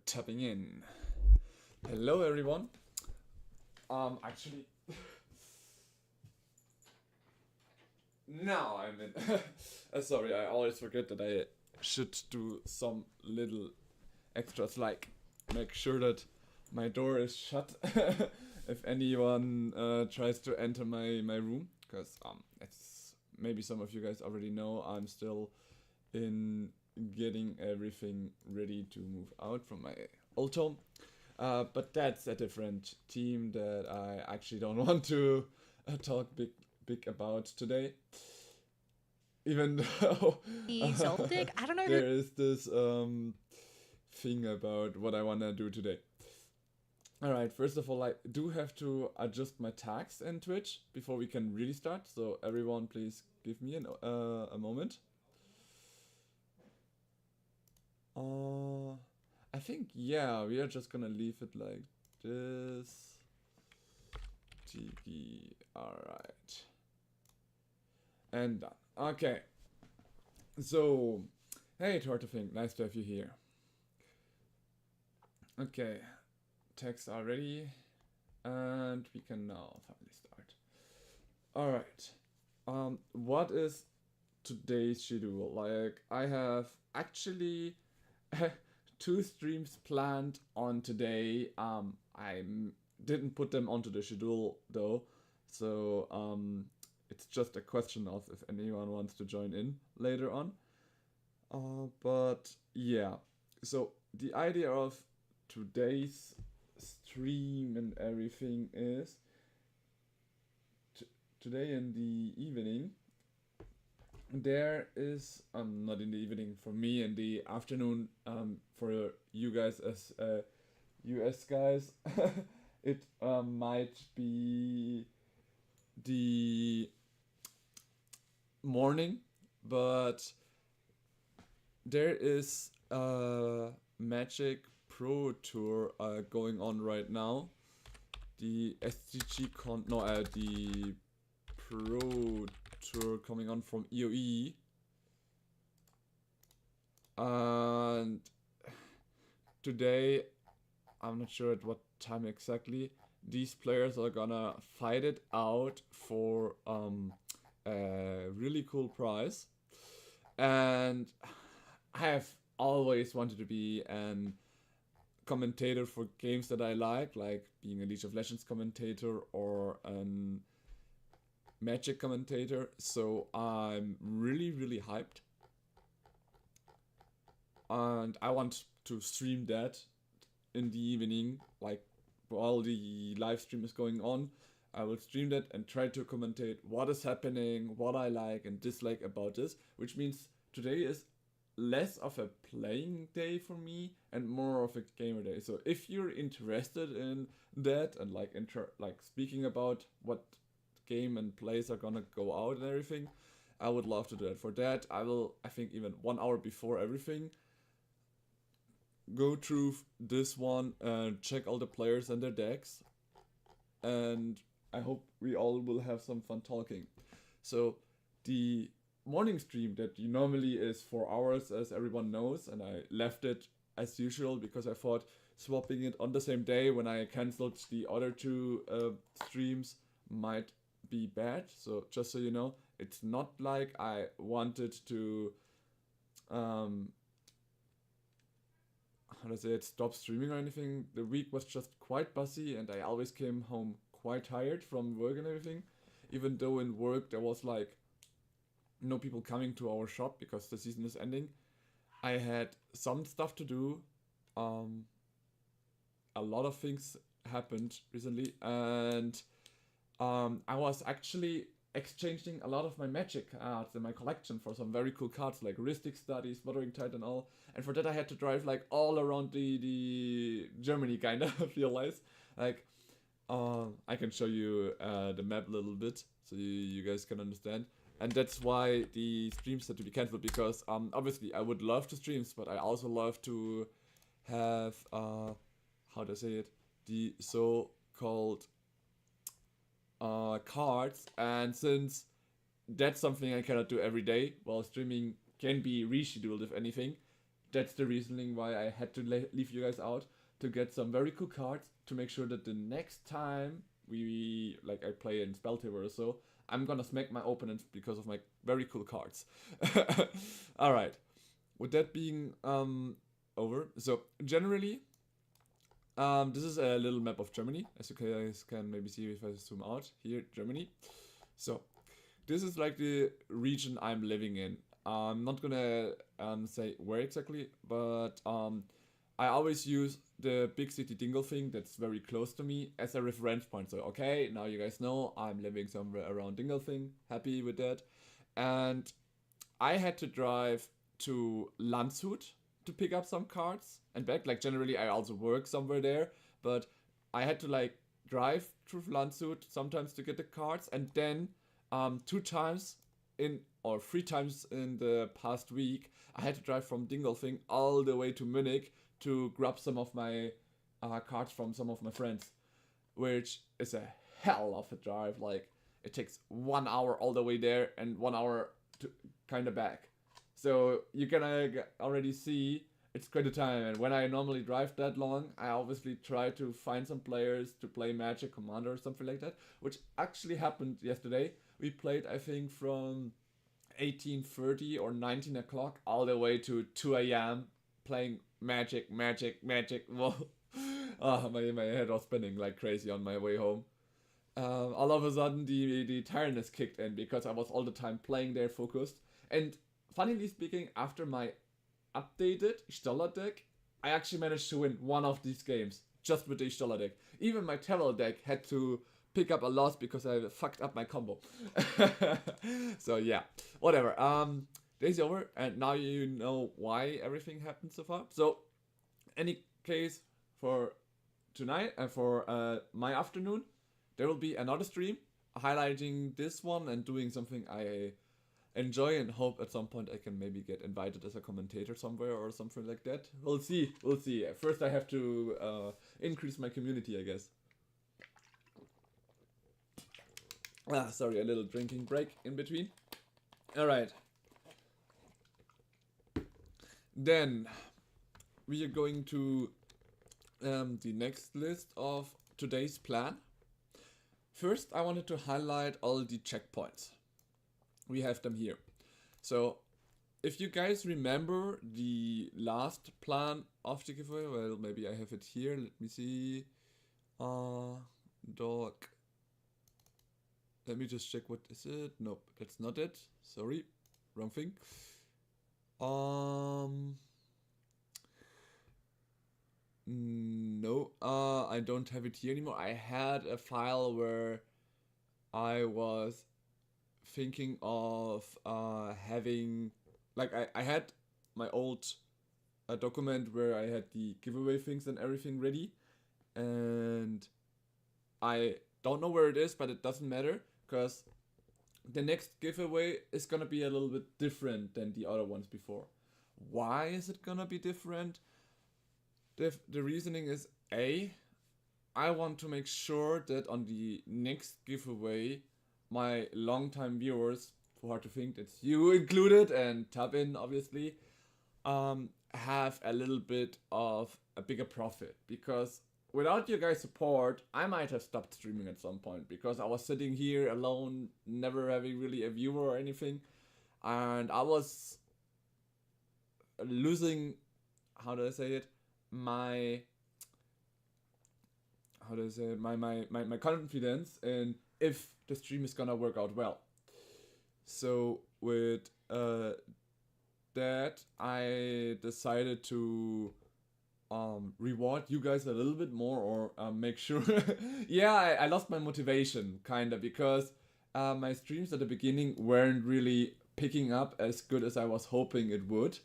tapping in. Hello, everyone. Actually, now I'm in. Sorry, I always forget that I should do some little extras, like make sure that my door is shut if anyone tries to enter my room, because it's maybe some of you guys already know I'm still in getting everything ready to move out from my old home. But that's a different team that I actually don't want to talk big about today. Even though Zoldyck? I don't know who. there is this thing about what I wanna do today. Alright, first of all, I do have to adjust my tags in Twitch before we can really start. So everyone, please give me a moment. I think, yeah, we are just gonna leave it like this. Tiki, alright. And done. Okay. So, hey, Tortofink, nice to have you here. Okay, texts are ready, and we can now finally start. Alright. What is today's schedule? Like, I have actually two streams planned on today. Didn't put them onto the schedule though, so it's just a question of if anyone wants to join in later on. But yeah, so the idea of today's stream and everything is today in the evening. There is not in the evening for me, in the afternoon for you guys as US guys. It might be the morning, but there is a Magic Pro Tour going on right now. The SDG the Pro Tour coming on from EOE. And today, I'm not sure at what time exactly, these players are gonna fight it out for a really cool prize. And I have always wanted to be an commentator for games that I like being a League of Legends commentator or an Magic commentator. So I'm really hyped, and I want to stream that in the evening, like while the live stream is going on. I will stream that and try to commentate what is happening, what I like and dislike about this, which means today is less of a playing day for me and more of a gamer day. So if you're interested in that and like speaking about what game and plays are gonna go out and everything, I would love to do that. For that, I will, I think, even 1 hour before everything, go through this one and check all the players and their decks, and I hope we all will have some fun talking. So the morning stream that normally is 4 hours, as everyone knows, and I left it as usual because I thought swapping it on the same day when I cancelled the other two streams might be bad. So just so you know, it's not like I wanted to how to say it, stop streaming or anything. The week was just quite busy and I always came home quite tired from work and everything. Even though in work there was like no people coming to our shop because the season is ending. I had some stuff to do. A lot of things happened recently, and I was actually exchanging a lot of my magic cards in my collection for some very cool cards like Ristic Studies, Wuthering Tide and all. And for that I had to drive like all around the Germany kind of realize. Like I can show you the map a little bit so you guys can understand. And that's why the streams had to be cancelled, because obviously I would love to streams, but I also love to have how to say it, the so-called cards. And since that's something I cannot do every day, while streaming can be rescheduled if anything, that's the reasoning why I had to leave you guys out, to get some very cool cards to make sure that the next time I play in Spelltaper or so, I'm gonna smack my opponents because of my very cool cards. All right. With that being over, so generally, this is a little map of Germany, as you guys can maybe see if I zoom out here, Germany. So this is like the region I'm living in. I'm not gonna say where exactly, but I always use the big city dingle thing that's very close to me as a reference point. So okay, now you guys know I'm living somewhere around Dinglething. Happy with that. And I had to drive to Landshut to pick up some cards and back. Like generally I also work somewhere there, but I had to like drive through Landshut sometimes to get the cards, and then 2 times in or 3 times in the past week I had to drive from Dinglething all the way to Munich to grab some of my cards from some of my friends, which is a hell of a drive. Like it takes 1 hour all the way there and 1 hour to kind of back. So you can already see it's quite a time. And when I normally drive that long, I obviously try to find some players to play Magic Commander or something like that, which actually happened yesterday. We played, I think, from 18:30 or 19 o'clock all the way to 2 a.m. playing Magic. Whoa. My head was spinning like crazy on my way home. All of a sudden the tiredness kicked in because I was all the time playing there focused. And funnily speaking, after my updated Stoller deck, I actually managed to win one of these games just with the Stoller deck. Even my Terror deck had to pick up a loss because I fucked up my combo. So yeah, whatever. Day's over, and now you know why everything happened so far. So, any case, for tonight and for my afternoon, there will be another stream highlighting this one and doing something I enjoy and hope at some point I can maybe get invited as a commentator somewhere or something like that. We'll see. First I have to increase my community, I guess. Sorry, a little drinking break in between. Alright. Then we are going to the next list of today's plan. First, I wanted to highlight all the checkpoints. We have them here. So, if you guys remember the last plan of the giveaway, well, maybe I have it here. Let me see. Dog. Let me just check. What is it? Nope, that's not it. Sorry, wrong thing. No, I don't have it here anymore. I had a file where I was thinking of having, like, I had my old document where I had the giveaway things and everything ready, and I don't know where it is, but it doesn't matter because the next giveaway is gonna be a little bit different than the other ones before. Why is it gonna be different? The reasoning is I want to make sure that on the next giveaway, my longtime viewers, for Hard to Think, that's you included, and tap in obviously, have a little bit of a bigger profit. Because without your guys' support, I might have stopped streaming at some point because I was sitting here alone, never having really a viewer or anything, and I was losing, how do I say it, my confidence in if the stream is gonna work out well. So with that, I decided to reward you guys a little bit more, or make sure. Yeah, I lost my motivation kinda because my streams at the beginning weren't really picking up as good as I was hoping it would.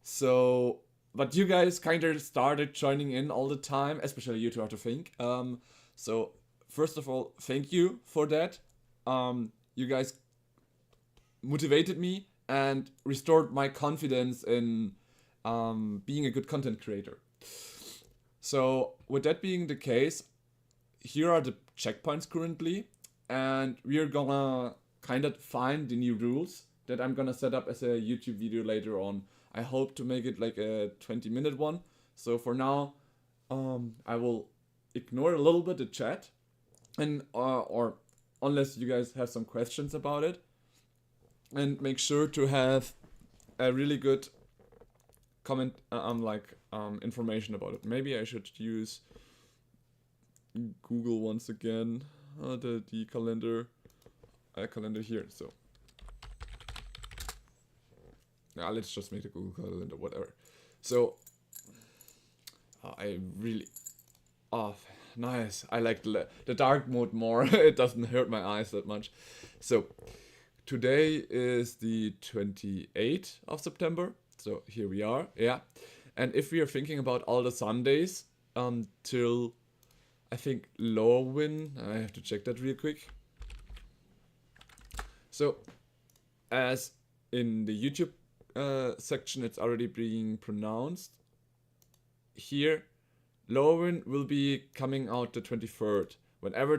So, but you guys kind of started joining in all the time, especially you two, Hard to Think. So first of all, thank you for that. You guys motivated me and restored my confidence in being a good content creator. So with that being the case, here are the checkpoints currently, and we're gonna kind of find the new rules that I'm gonna set up as a YouTube video later on. I hope to make it like a 20-minute one. So for now, I will ignore a little bit the chat, and or unless you guys have some questions about it, and make sure to have a really good comment information about it. Maybe I should use Google once again. The calendar here. So yeah, let's just make the Google Calendar, whatever. So I really, nice. I like the dark mode more. It doesn't hurt my eyes that much. So today is the 28th of September. So here we are, yeah. And if we are thinking about all the Sundays till I think Lorwyn, I have to check that real quick. So as in the YouTube section, it's already being pronounced. Here, Lorwyn will be coming out the 23rd. Whenever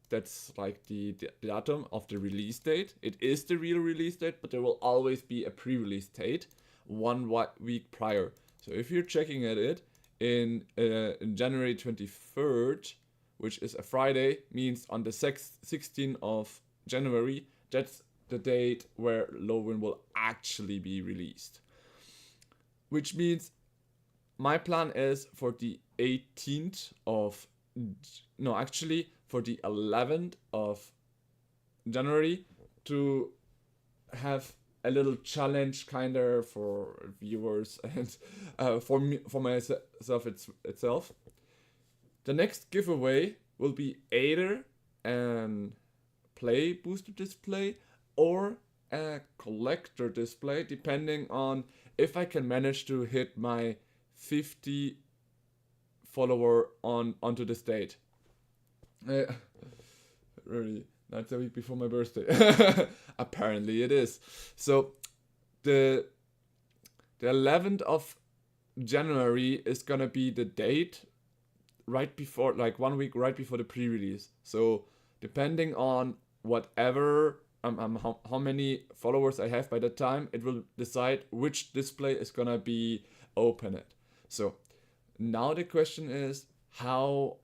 that's like the datum of the release date. It is the real release date, but there will always be a pre-release date 1 week prior. So if you're checking at it in January 23rd, which is a Friday, means on the 16th of January, that's the date where Lorwyn will actually be released. Which means my plan is for the 18th of, no, actually for the 11th of January to have a little challenge kinda for viewers and for me, for myself itself. The next giveaway will be either an play booster display or a collector display, depending on if I can manage to hit my 50 follower onto this date. Really, that's a week before my birthday. Apparently it is. So the 11th of January is gonna be the date right before, like 1 week right before the pre-release. So depending on whatever how many followers I have by that time, it will decide which display is gonna be opened. So now the question is, how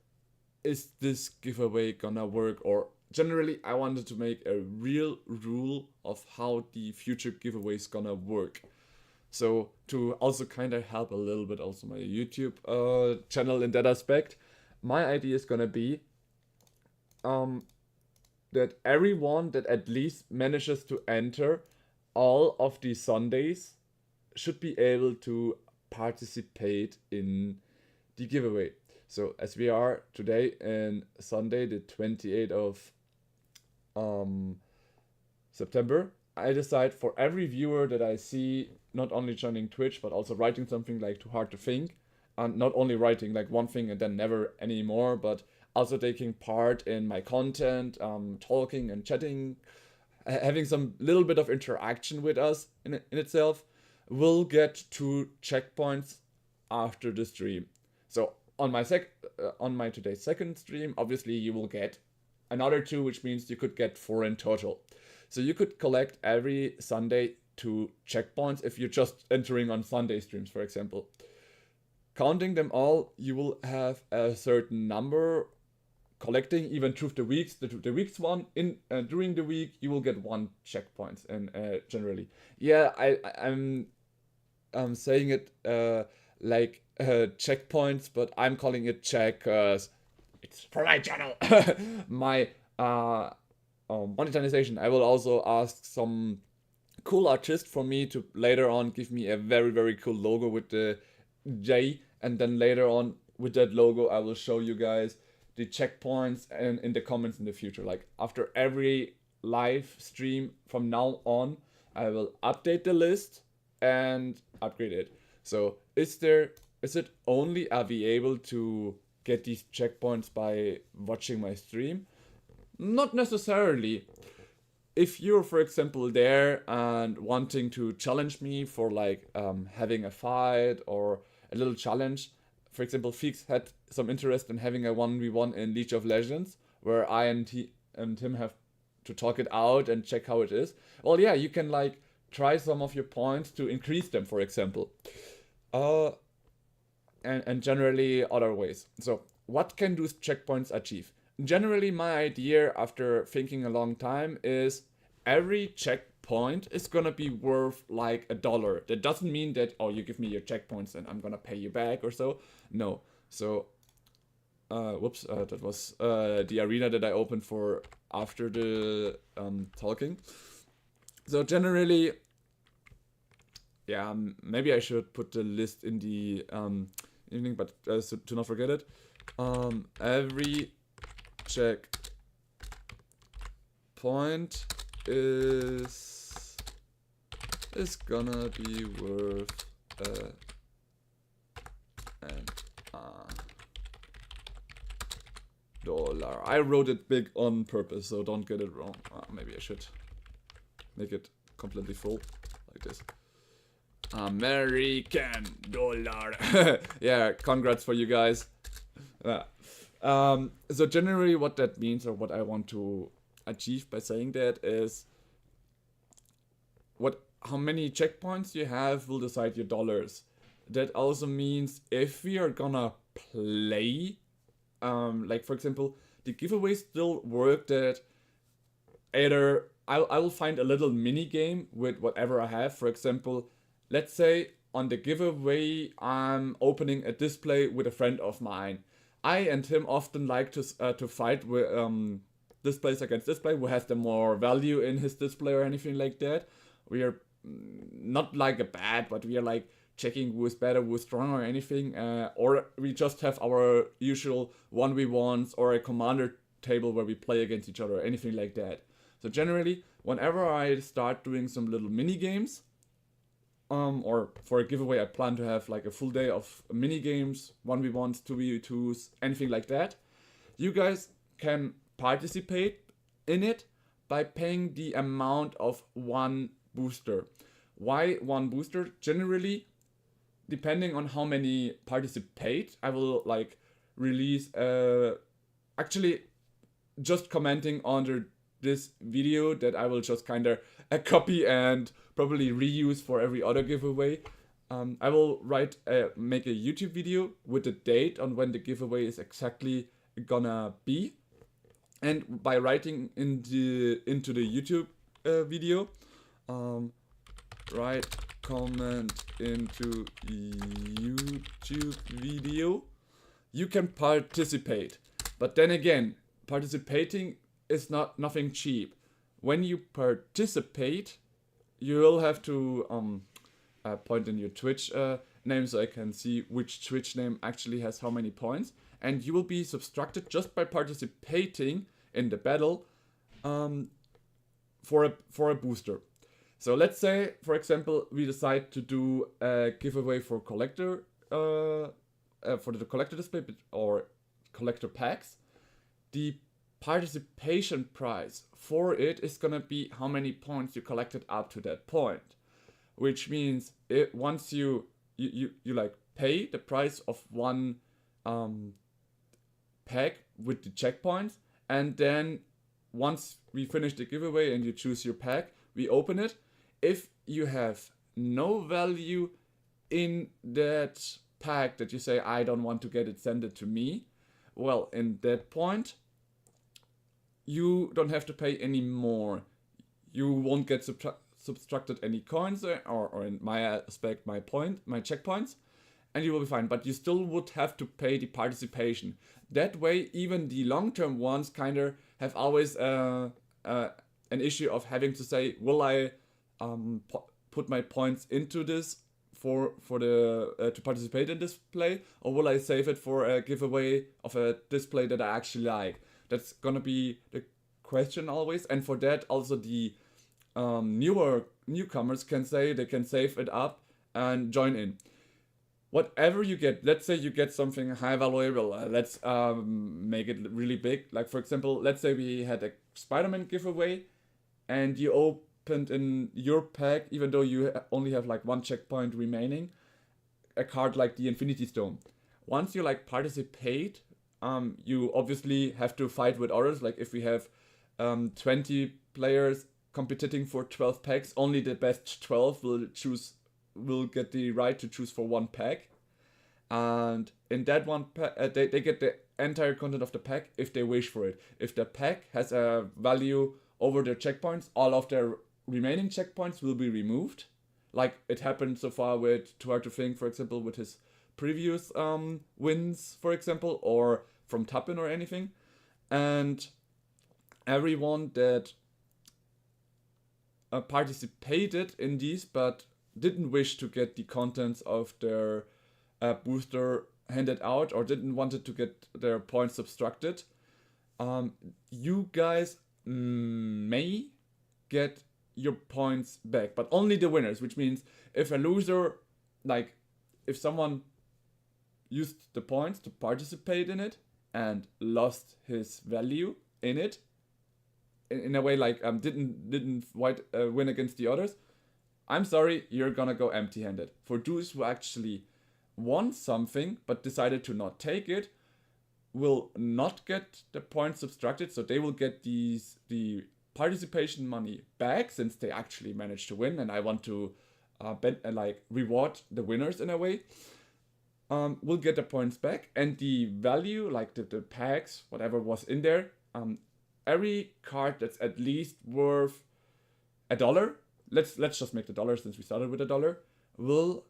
is this giveaway gonna work? Or generally, I wanted to make a real rule of how the future giveaways gonna work. So to also kind of help a little bit also my YouTube channel in that aspect, my idea is gonna be that everyone that at least manages to enter all of these Sundays should be able to participate in the giveaway. So as we are today in Sunday, the 28th of September, I decide for every viewer that I see not only joining Twitch, but also writing something like Too Hard to Think, and not only writing like one thing and then never anymore, but also taking part in my content, talking and chatting, having some little bit of interaction with us in itself, will get 2 checkpoints after the stream. So on my today's second stream, obviously you will get another 2, which means you could get 4 in total. So you could collect every Sunday 2 checkpoints if you're just entering on Sunday streams, for example. Counting them all, you will have a certain number. Collecting even through the weeks, the weeks one in during the week, you will get 1 checkpoint, and generally, yeah, I'm saying it like checkpoints, but I'm calling it check because it's for my channel. My monetization. I will also ask some cool artist for me to later on give me a very, very cool logo with the J, and then later on with that logo I will show you guys the checkpoints and in the comments in the future. Like after every live stream from now on, I will update the list and upgrade it. So is it only are we able to get these checkpoints by watching my stream? Not necessarily. If you're, for example, there and wanting to challenge me for like having a fight or a little challenge, for example, Feeks had some interest in having a 1v1 in League of Legends, where I and him have to talk it out and check how it is. Well, yeah, you can like try some of your points to increase them, for example. And generally other ways. So what can those checkpoints achieve? Generally, my idea after thinking a long time is every checkpoint is gonna be worth like $1. That doesn't mean that, oh, you give me your checkpoints and I'm gonna pay you back or so. No. So that was the arena that I opened for after the talking. So generally, yeah, maybe I should put the list in the evening, but so to not forget it. Every check point is gonna be worth an $1. I wrote it big on purpose, so don't get it wrong. Maybe I should make it completely full like this. American dollar. Yeah, congrats for you guys. So generally what that means, or what I want to achieve by saying that, is how many checkpoints you have will decide your dollars. That also means if we are gonna play, like for example, the giveaways still work that either I will find a little mini game with whatever I have. For example, let's say on the giveaway I'm opening a display with a friend of mine. I and him often like to fight with displays against display, who has the more value in his display or anything like that. We are not like a bad, but we are like checking who is better, who is stronger, or anything. Or we just have our usual 1v1s or a commander table where we play against each other, or anything like that. So generally, whenever I start doing some little mini games, or for a giveaway, I plan to have like a full day of mini games, 1v1s, 2v2s, anything like that. You guys can participate in it by paying the amount of one booster. Why one booster? Generally, depending on how many participate, I will like release actually just commenting under this video that I will just kind of copy and probably reuse for every other giveaway. I will make a YouTube video with the date on when the giveaway is exactly gonna be, and by writing into the YouTube video, write comment into YouTube video, you can participate. But then again, participating is nothing cheap. When you participate, you will have to point in your Twitch name so I can see which Twitch name actually has how many points, and you will be subtracted just by participating in the battle for a booster. So let's say, for example, we decide to do a giveaway for collector for the collector display or collector packs. The participation price for it is gonna be how many points you collected up to that point, which means once you like pay the price of one pack with the checkpoints, and then once we finish the giveaway and you choose your pack, we open it. If you have no value in that pack that you say, I don't want to get it, send it to me, well, in that point you don't have to pay any more. You won't get subtracted any coins, or in my aspect, my checkpoints, and you will be fine. But you still would have to pay the participation. That way, even the long-term ones kind of have always an issue of having to say, will I put my points into this for the to participate in this play, or will I save it for a giveaway of a display that I actually like? That's gonna be the question always. And for that, also the newcomers can say they can save it up and join in. Whatever you get, let's say you get something high valuable, let's make it really big. Like for example, let's say we had a Spider-Man giveaway and you opened in your pack, even though you only have like one checkpoint remaining, a card like the Infinity Stone. Once you like participate, you obviously have to fight with others. Like if we have 20 players competing for 12 packs, only the best 12 will get the right to choose for one pack. And in that one pack, they get the entire content of the pack if they wish for it. If the pack has a value over their checkpoints, all of their remaining checkpoints will be removed. Like it happened so far with Too Hard to Think, for example, with his previous wins, for example, or from Tappin or anything. And everyone that participated in these but didn't wish to get the contents of their booster handed out or didn't wanted to get their points subtracted, you guys may get your points back, but only the winners, which means if a loser, like if someone used the points to participate in it and lost his value in it, in a way like didn't win against the others, I'm sorry, you're gonna go empty-handed. For those who actually won something but decided to not take it, will not get the points subtracted, so they will get the participation money back since they actually managed to win, and I want to reward the winners in a way. Will get the points back, and the value, like the packs, whatever was in there, every card that's at least worth $1, let's just make the dollar since we started with $1, will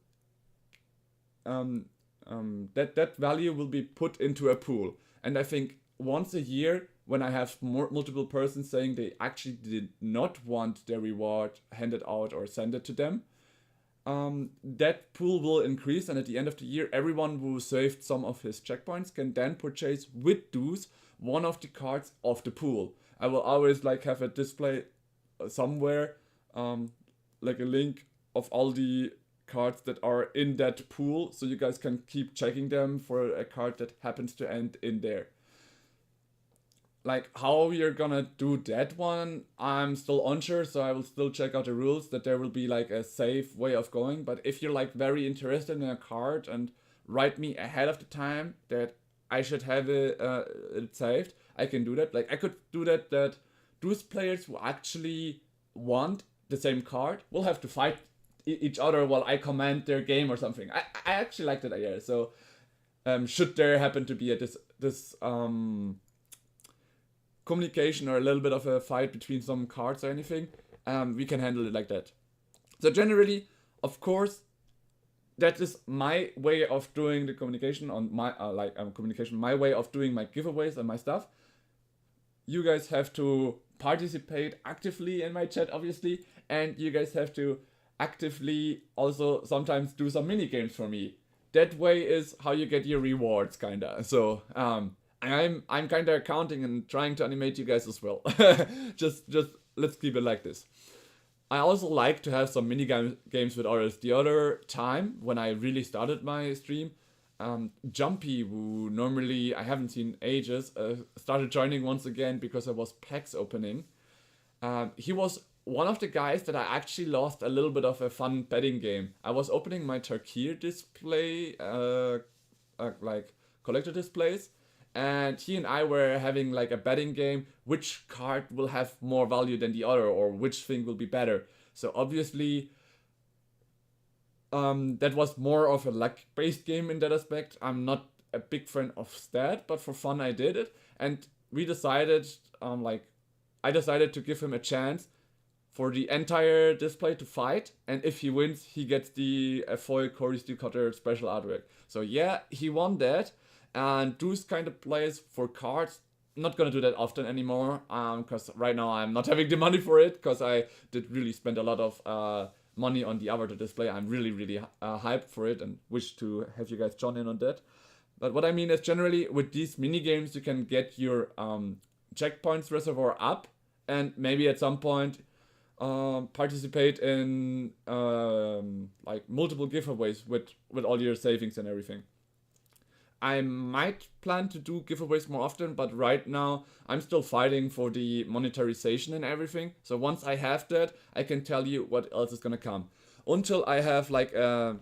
that value will be put into a pool. And I think once a year, when I have multiple persons saying they actually did not want their reward handed out or send it to them, that pool will increase, and at the end of the year, everyone who saved some of his checkpoints can then purchase with dues one of the cards of the pool. I will always have a display somewhere, like a link of all the cards that are in that pool, so you guys can keep checking them for a card that happens to end in there. Like how you're gonna do that one, I'm still unsure, so I will still check out the rules, that there will be a safe way of going. But if you're very interested in a card and write me ahead of the time that I should have it saved, I can do that. I could do that those players who actually want the same card will have to fight each other while I comment their game or something. I actually like that idea. So should there happen to be this communication or a little bit of a fight between some cards or anything, we can handle it like that. So generally, of course, that is my way of doing the communication on my my way of doing my giveaways and my stuff. You guys have to participate actively in my chat, obviously, and you guys have to actively also sometimes do some mini games for me. That way is how you get your rewards, kinda. So I'm kinda accounting and trying to animate you guys as well. just let's keep it like this. I also like to have some mini games with others. The other time when I really started my stream, Jumpy, who normally I haven't seen ages, started joining once again because I was PAX opening. He was one of the guys that I actually lost a little bit of a fun betting game. I was opening my Tarkir display, collector displays, and he and I were having a betting game, which card will have more value than the other, or which thing will be better. So obviously, that was more of a luck-based game in that aspect. I'm not a big fan of stat, but for fun I did it, and we decided, I decided to give him a chance for the entire display to fight, and if he wins, he gets the foil Cory Steel Cutter special artwork. So yeah, he won that, and those kind of plays for cards, not gonna do that often anymore, because right now I'm not having the money for it, because I did really spend a lot of money on the avatar display. I'm really hyped for it and wish to have you guys join in on that. But what I mean is, generally with these mini games you can get your checkpoints reservoir up, and maybe at some point participate in multiple giveaways with all your savings and everything. I might plan to do giveaways more often, but right now I'm still fighting for the monetization and everything. So once I have that, I can tell you what else is gonna come. Until I have a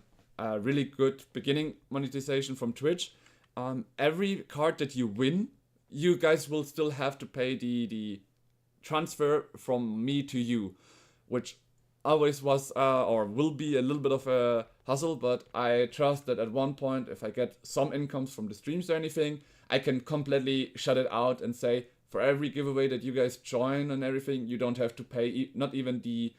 really good beginning monetization from Twitch, every card that you win, you guys will still have to pay the transfer from me to you, which always was or will be a little bit of a hustle, but I trust that at one point, if I get some incomes from the streams or anything, I can completely shut it out and say, for every giveaway that you guys join and everything, you don't have to pay not even the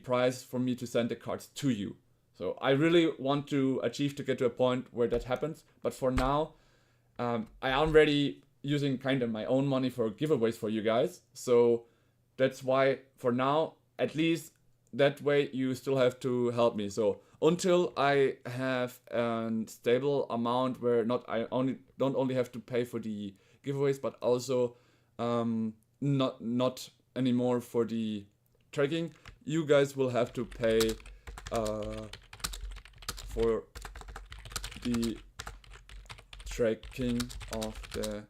price for me to send the cards to you. So I really want to achieve to get to a point where that happens, but for now, I am already using kind of my own money for giveaways for you guys, so that's why for now, at least that way you still have to help me. So until I have a stable amount where I don't only have to pay for the giveaways, but also not anymore for the tracking, you guys will have to pay for the tracking of the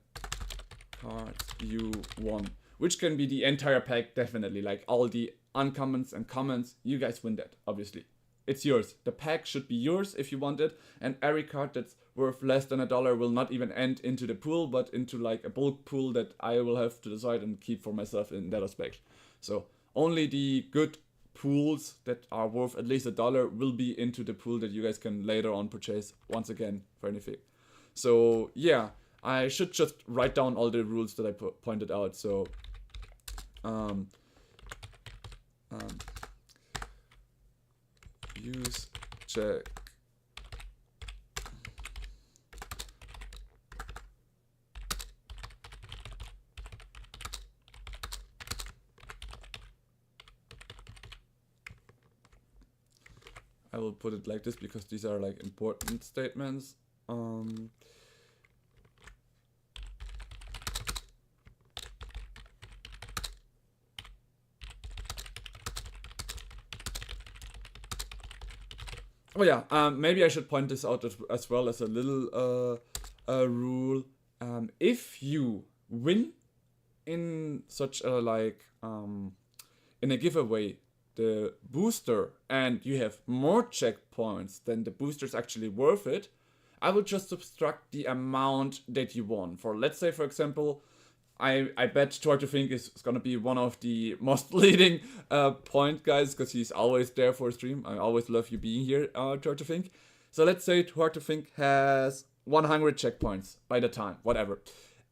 cards you won, which can be the entire pack, definitely, like all the uncommons and commons. You guys win that, obviously. It's yours. The pack should be yours if you want it, and every card that's worth less than $1 will not even end into the pool, but into like a bulk pool that I will have to decide and keep for myself in that aspect. So only the good pools that are worth at least $1 will be into the pool that you guys can later on purchase once again for anything. So yeah, I should just write down all the rules that I pointed out. So use check I will put it like this because these are like important statements. Oh yeah, maybe I should point this out as well as a little rule. If you win in such a in a giveaway the booster and you have more checkpoints than the booster's actually worth it, I will just subtract the amount that you won. For, let's say, for example, I bet Tortofink is gonna be one of the most leading point guys, because he's always there for a stream. I always love you being here, Tortofink. So let's say Tortofink has 100 checkpoints by the time, whatever.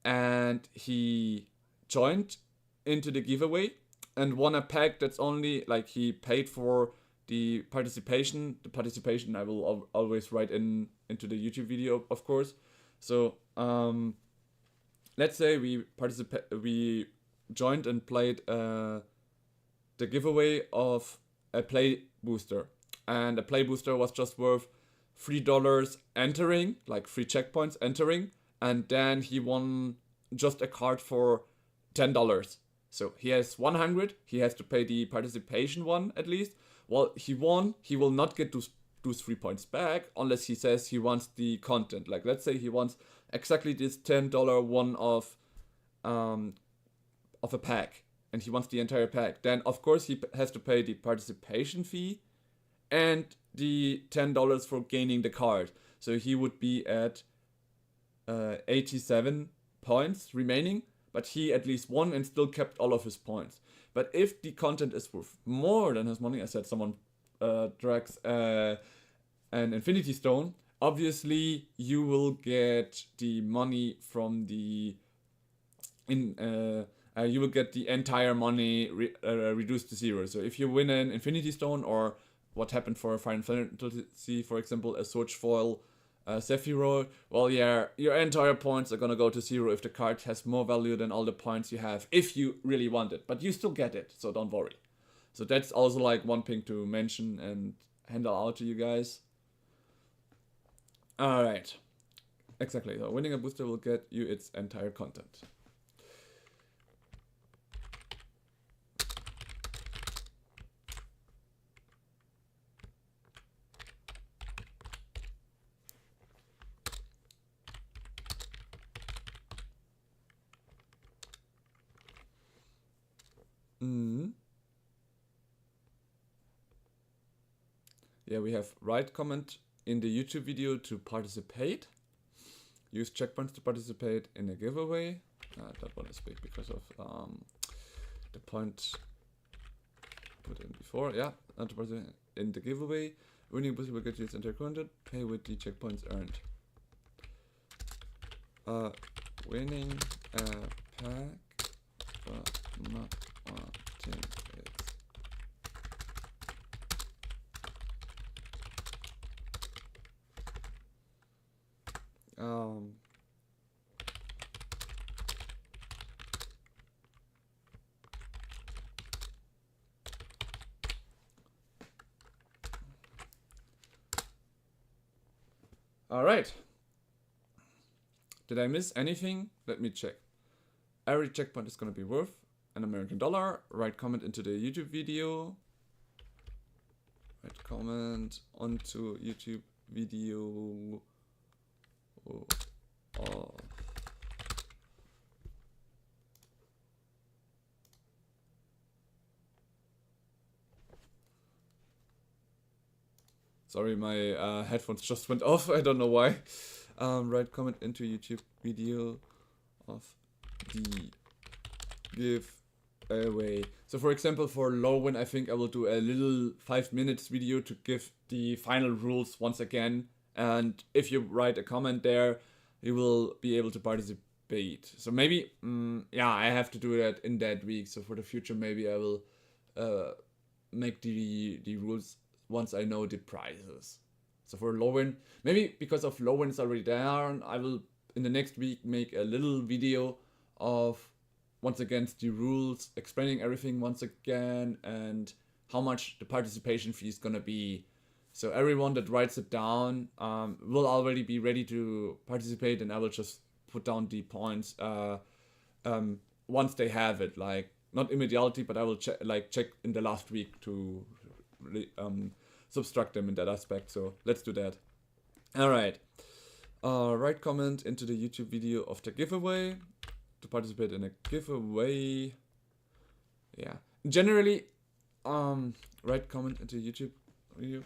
And he joined into the giveaway and won a pack that's only, like, he paid for the participation. The participation I will always write into the YouTube video, of course. So, let's say we joined and played the giveaway of a play booster, and a play booster was just worth $3 entering, like 3 checkpoints entering, and then he won just a card for $10. So he has 100, he has to pay the participation one at least. Well, he won, he will not get those 3 points back unless he says he wants the content. Like, let's say he wants exactly this $10 one of a pack, and he wants the entire pack. Then of course he has to pay the participation fee and the $10 for gaining the card. So he would be at 87 points remaining, but he at least won and still kept all of his points. But if the content is worth more than his money, I said someone drags an Infinity Stone, obviously you will get the money from the you will get the entire money reduced to 0. So if you win an Infinity Stone, or what happened for Final Fantasy, for example, a Sword Foil Sephiroth, well, yeah, your entire points are gonna go to 0 if the card has more value than all the points you have, if you really want it. But you still get it, so don't worry. So that's also like one thing to mention and handle out to you guys. Alright. Exactly, so winning a booster will get you its entire content. Yeah, we have right comment in the YouTube video to participate. Use checkpoints to participate in a giveaway. That one is big because of the point put in before, yeah, and to participate in the giveaway. Winning booster will get you its entire content. Pay with the checkpoints earned. Winning a pack, but not wanting it. All right. Did I miss anything? Let me check. Every checkpoint is gonna be worth an American dollar. Write comment into the YouTube video. Write comment onto YouTube video. Oh. Sorry, my headphones just went off. I don't know why. Write comment into YouTube video of the giveaway. So for example, for Lorwyn, I think I will do a little 5 minutes video to give the final rules once again. And if you write a comment there, you will be able to participate. So maybe, yeah, I have to do that in that week. So for the future, maybe I will make the rules once I know the prizes. So for Lorwyn, maybe because of Lorwyn is already there, I will in the next week make a little video of once again the rules, explaining everything once again and how much the participation fee is gonna be. So everyone that writes it down will already be ready to participate, and I will just put down the points once they have it, like not immediately, but I will check in the last week to subtract them in that aspect. So let's do that. All right. Write comment into the YouTube video of the giveaway to participate in a giveaway. Yeah. Generally, write comment into YouTube video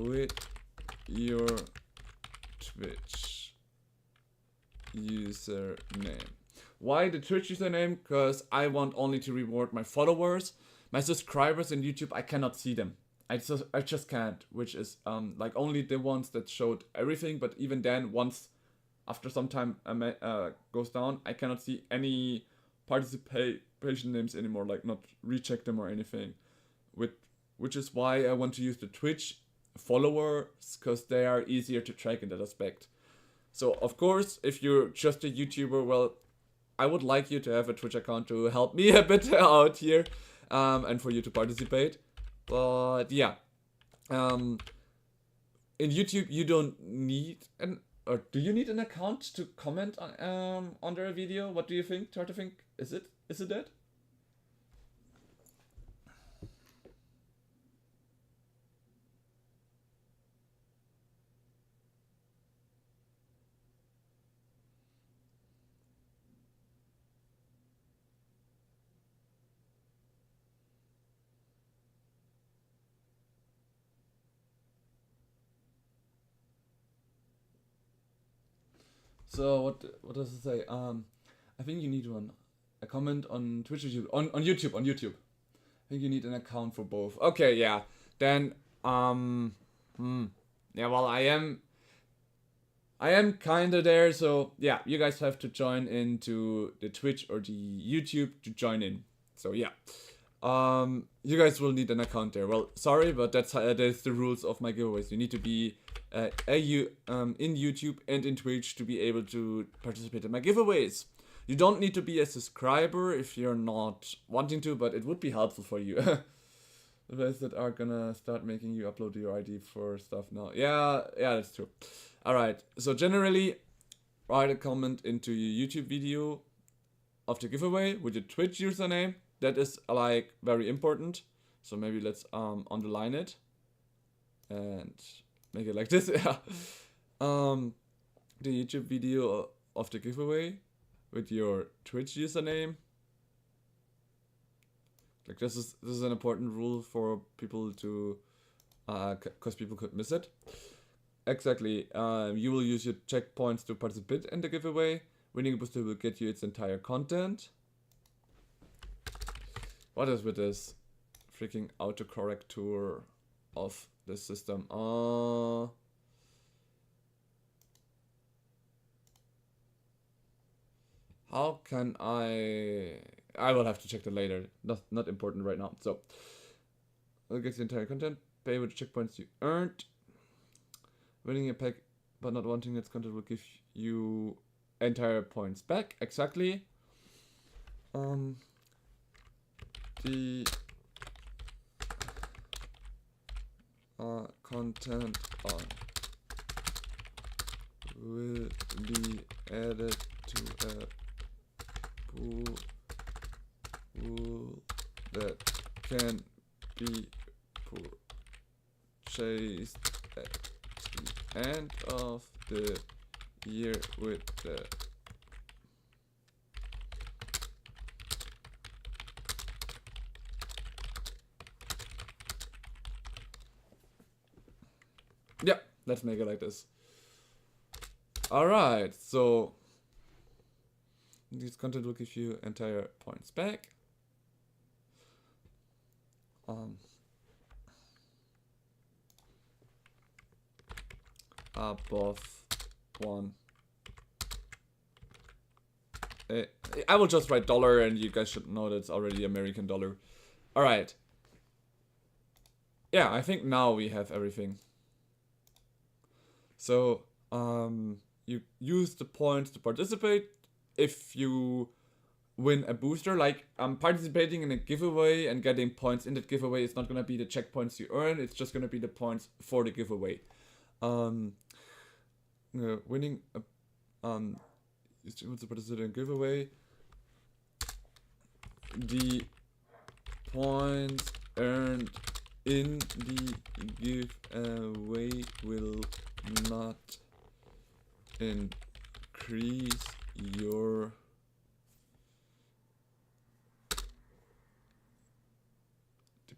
with your Twitch username. Why the Twitch username? Because I want only to reward my followers. My subscribers in YouTube, I cannot see them. I just can't, which is like only the ones that showed everything, but even then, once after some time goes down, I cannot see any participation names anymore, like not recheck them or anything, which is why I want to use the Twitch followers, because they are easier to track in that aspect. So of course, if you're just a YouTuber, well, I would like you to have a Twitch account to help me a bit out here, and for you to participate. But yeah, in YouTube you don't need or do you need an account to comment on under a video? What do you think? Try to think. Is it that? So what does it say? I think you need a comment on Twitch, YouTube, on YouTube. I think you need an account for both. Okay, yeah. Then yeah. Well, I am kinda there. So yeah, you guys have to join into the Twitch or the YouTube to join in. So yeah. You guys will need an account there. Well, sorry, but that's the rules of my giveaways. You need to be in YouTube and in Twitch to be able to participate in my giveaways. You don't need to be a subscriber if you're not wanting to, but it would be helpful for you. The guys that are gonna start making you upload your ID for stuff now. Yeah, that's true. Alright, so generally, write a comment into your YouTube video of the giveaway with your Twitch username. That is like very important. So maybe let's underline it and make it like this. Yeah. The YouTube video of the giveaway with your Twitch username. Like this is an important rule for people to, because people could miss it. Exactly. You will use your checkpoints to participate in the giveaway. Winning a booster will get you its entire content. What is with this freaking autocorrector of the system? How can I will have to check that later. Not important right now. So I'll get the entire content. Pay with checkpoints you earned. Winning a pack but not wanting its content will give you entire points back. Exactly. The content on will be added to a pool that can be purchased at the end of the year with the yeah, let's make it like this. Alright, so this content will give you entire points back. Above one. I will just write dollar and you guys should know that it's already American dollar. Alright. Yeah, I think now we have everything. So, you use the points to participate. If you win a booster, like participating in a giveaway and getting points in that giveaway, it's not gonna be the checkpoints you earn, it's just gonna be the points for the giveaway. Winning a you want to participate in a giveaway. The points earned in the giveaway will not increase your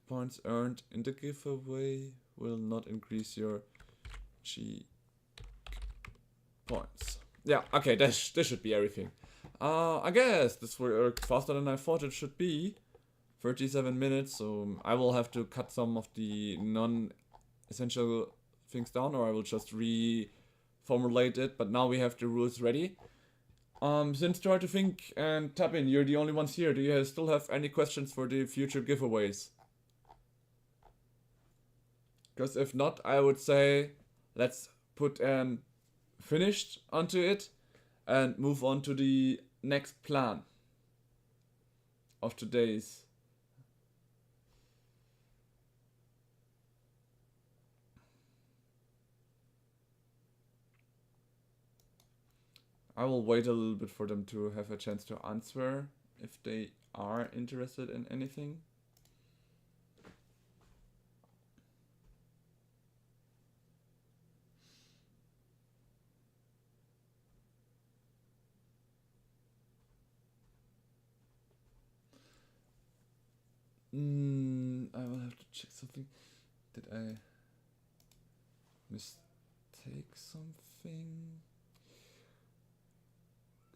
points earned in the giveaway will not increase your G points. Yeah, okay, this should be everything. I guess this worked faster than I thought it should be. 37 minutes, so I will have to cut some of the non-essential things down, or I will just reformulate it, but now we have the rules ready. Since try to think and tap in, you're the only ones here. Do you still have any questions for the future giveaways? Because if not, I would say let's put an finished onto it and move on to the next plan of today's. I will wait a little bit for them to have a chance to answer if they are interested in anything. I will have to check something. Did I mistake something?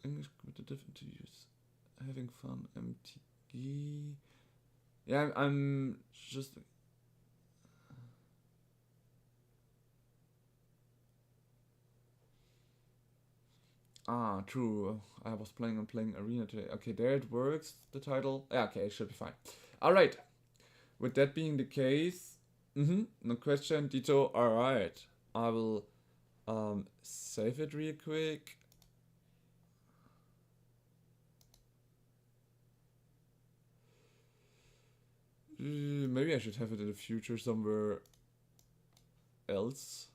English with the different to use. Having fun, MTG. Yeah, I'm just. True. I was playing Arena today. Okay, there it works. The title. Yeah, okay, it should be fine. Alright. With that being the case. No question, Dito. Alright. I will save it real quick. Maybe I should have it in the future somewhere else.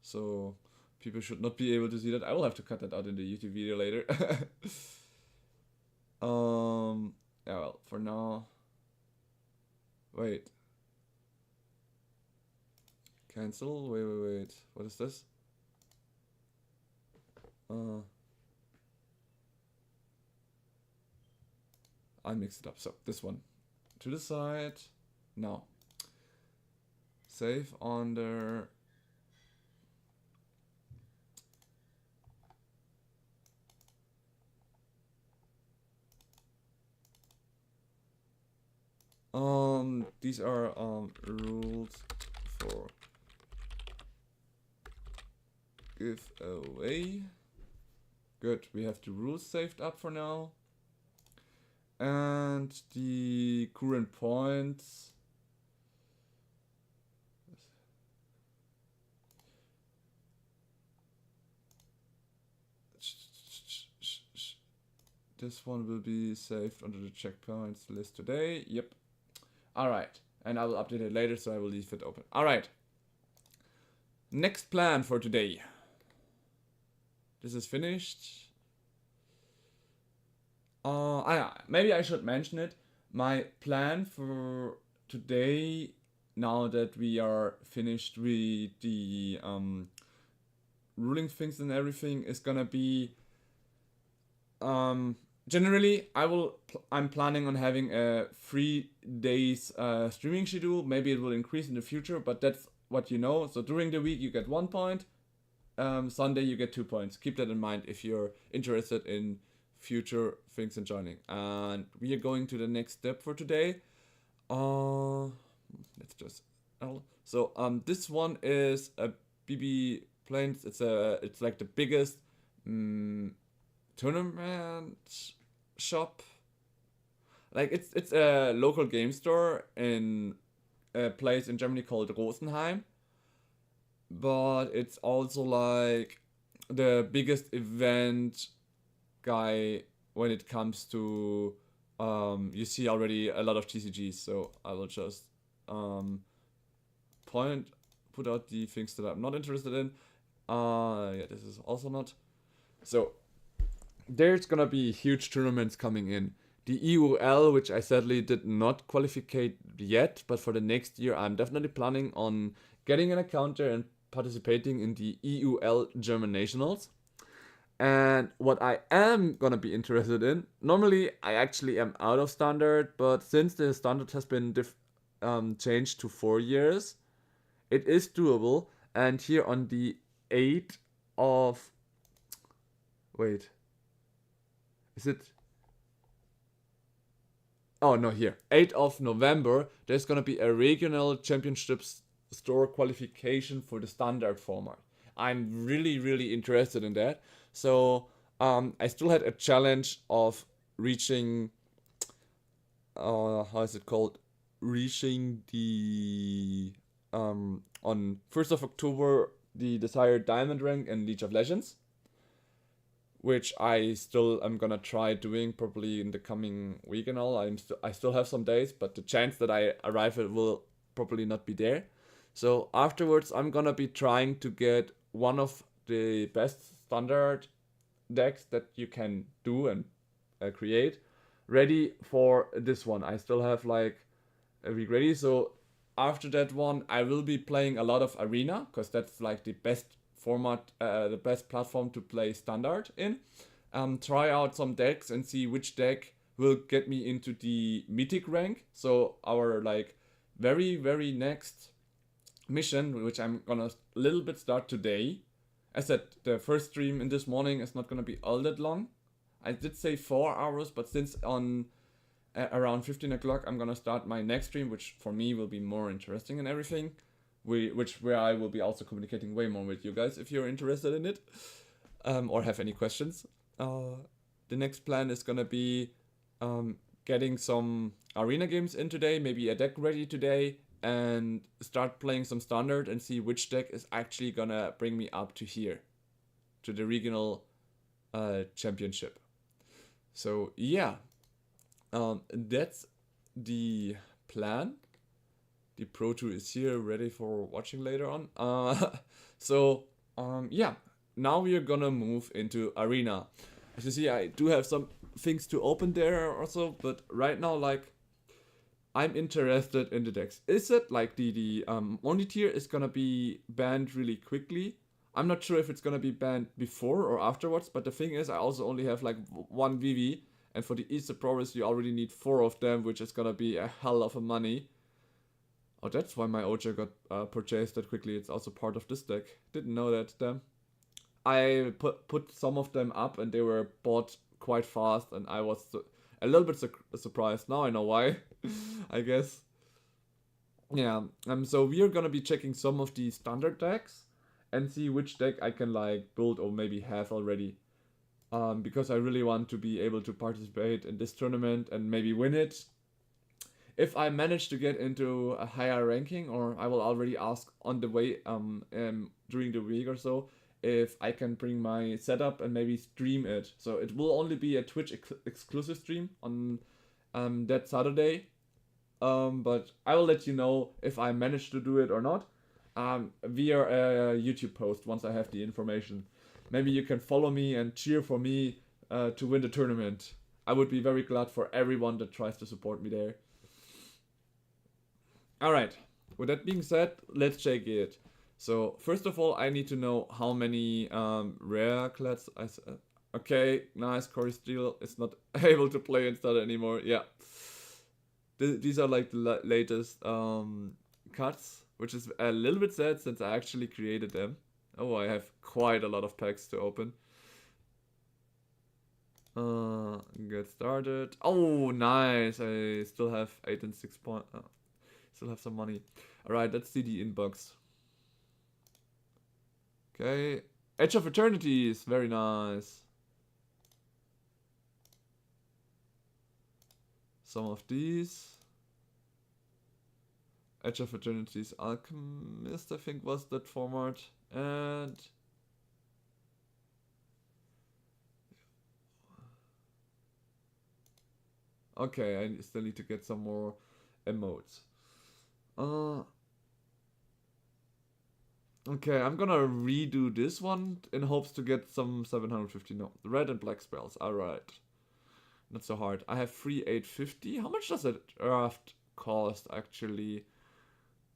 So people should not be able to see that. I will have to cut that out in the YouTube video later. Yeah, well, for now. Wait. Cancel? Wait. What is this? I mixed it up. So, this one. To the side. Now. Save under. These are rules for giveaway. Good, we have the rules saved up for now. And the current points. This one will be saved under the checkpoints list today. Yep. Alright. And I will update it later, so I will leave it open. Alright. Next plan for today. This is finished. Maybe I should mention it. My plan for today, now that we are finished with the ruling things and everything, is gonna be generally I'm planning on having a 3 days streaming schedule. Maybe it will increase in the future, but that's what you know. So during the week you get 1 point. Sunday you get 2 points. Keep that in mind if you're interested in future things and joining. And we are going to the next step for today. Let's just so this one is a BB Plains. It's like the biggest tournament shop. Like it's a local game store in a place in Germany called Rosenheim. But it's also like the biggest event guy when it comes to you see already a lot of TCGs, so I will just put out the things that I'm not interested in. Yeah, this is also not. So there's gonna be huge tournaments coming in. The EUL, which I sadly did not qualify yet, but for the next year I'm definitely planning on getting an account there and participating in the EUL German Nationals. And what I am gonna be interested in, normally I actually am out of standard, but since the standard has been changed to 4 years, it is doable. And here on the 8th of... Wait. Is it... Oh, no, here. 8th of November, there's gonna be a regional championships store qualification for the standard format. I'm really interested in that. So I still had a challenge of reaching how is it called? Reaching the on 1st of October the desired diamond rank in League of Legends, which I still am gonna try doing probably in the coming week and all. I still have some days, but the chance that I arrive at will probably not be there. So afterwards, I'm gonna be trying to get one of the best standard decks that you can do and create ready for this one. I still have like a week ready. So after that one, I will be playing a lot of Arena because that's like the best format, the best platform to play standard in. Try out some decks and see which deck will get me into the mythic rank. So our like very next mission, which I'm gonna a little bit start today. I said the first stream in this morning is not gonna be all that long. I did say 4 hours, but since on around 15 o'clock I'm gonna start my next stream, which for me will be more interesting and everything. Where I will be also communicating way more with you guys if you're interested in it, or have any questions. The next plan is gonna be getting some arena games in today, maybe a deck ready today, and start playing some standard and see which deck is actually gonna bring me up to here, to the regional championship. So yeah, that's the plan. The Pro Tour is here, ready for watching later on. Yeah, now we are gonna move into arena. As you see, I do have some things to open there also, but right now, like, I'm interested in the decks. Is it like the only tier is gonna be banned really quickly? I'm not sure if it's gonna be banned before or afterwards, but the thing is, I also only have like 1 VV, and for the Easter Progress you already need 4 of them, which is gonna be a hell of a money. Oh, that's why my Oja got purchased that quickly. It's also part of this deck. Didn't know that, damn. I put some of them up and they were bought quite fast, and a little bit surprised. Now I know why, I guess. Yeah, so we are gonna be checking some of the standard decks and see which deck I can like build or maybe have already. Because I really want to be able to participate in this tournament and maybe win it. If I manage to get into a higher ranking, or I will already ask on the way during the week or so, if I can bring my setup and maybe stream it. So it will only be a Twitch exclusive stream on that Saturday. But I will let you know if I manage to do it or not via a YouTube post once I have the information. Maybe you can follow me and cheer for me to win the tournament. I would be very glad for everyone that tries to support me there. Alright, with that being said, let's check it. So, first of all, I need to know how many rare clads I... Okay, nice, Corey Steele is not able to play instead anymore, yeah. These are like the latest cuts, which is a little bit sad since I actually created them. Oh, I have quite a lot of packs to open. Get started. Oh, nice. I still have 8 and 6 points. Still have some money. Alright, let's see the inbox. Okay. Edge of Eternity is very nice. Some of these. Edge of Eternity's Alchemist, I think, was that format. And... okay, I still need to get some more emotes. Okay, I'm gonna redo this one in hopes to get some 750. No, red and black spells. Alright. Not so hard. I have 850. How much does a draft cost actually?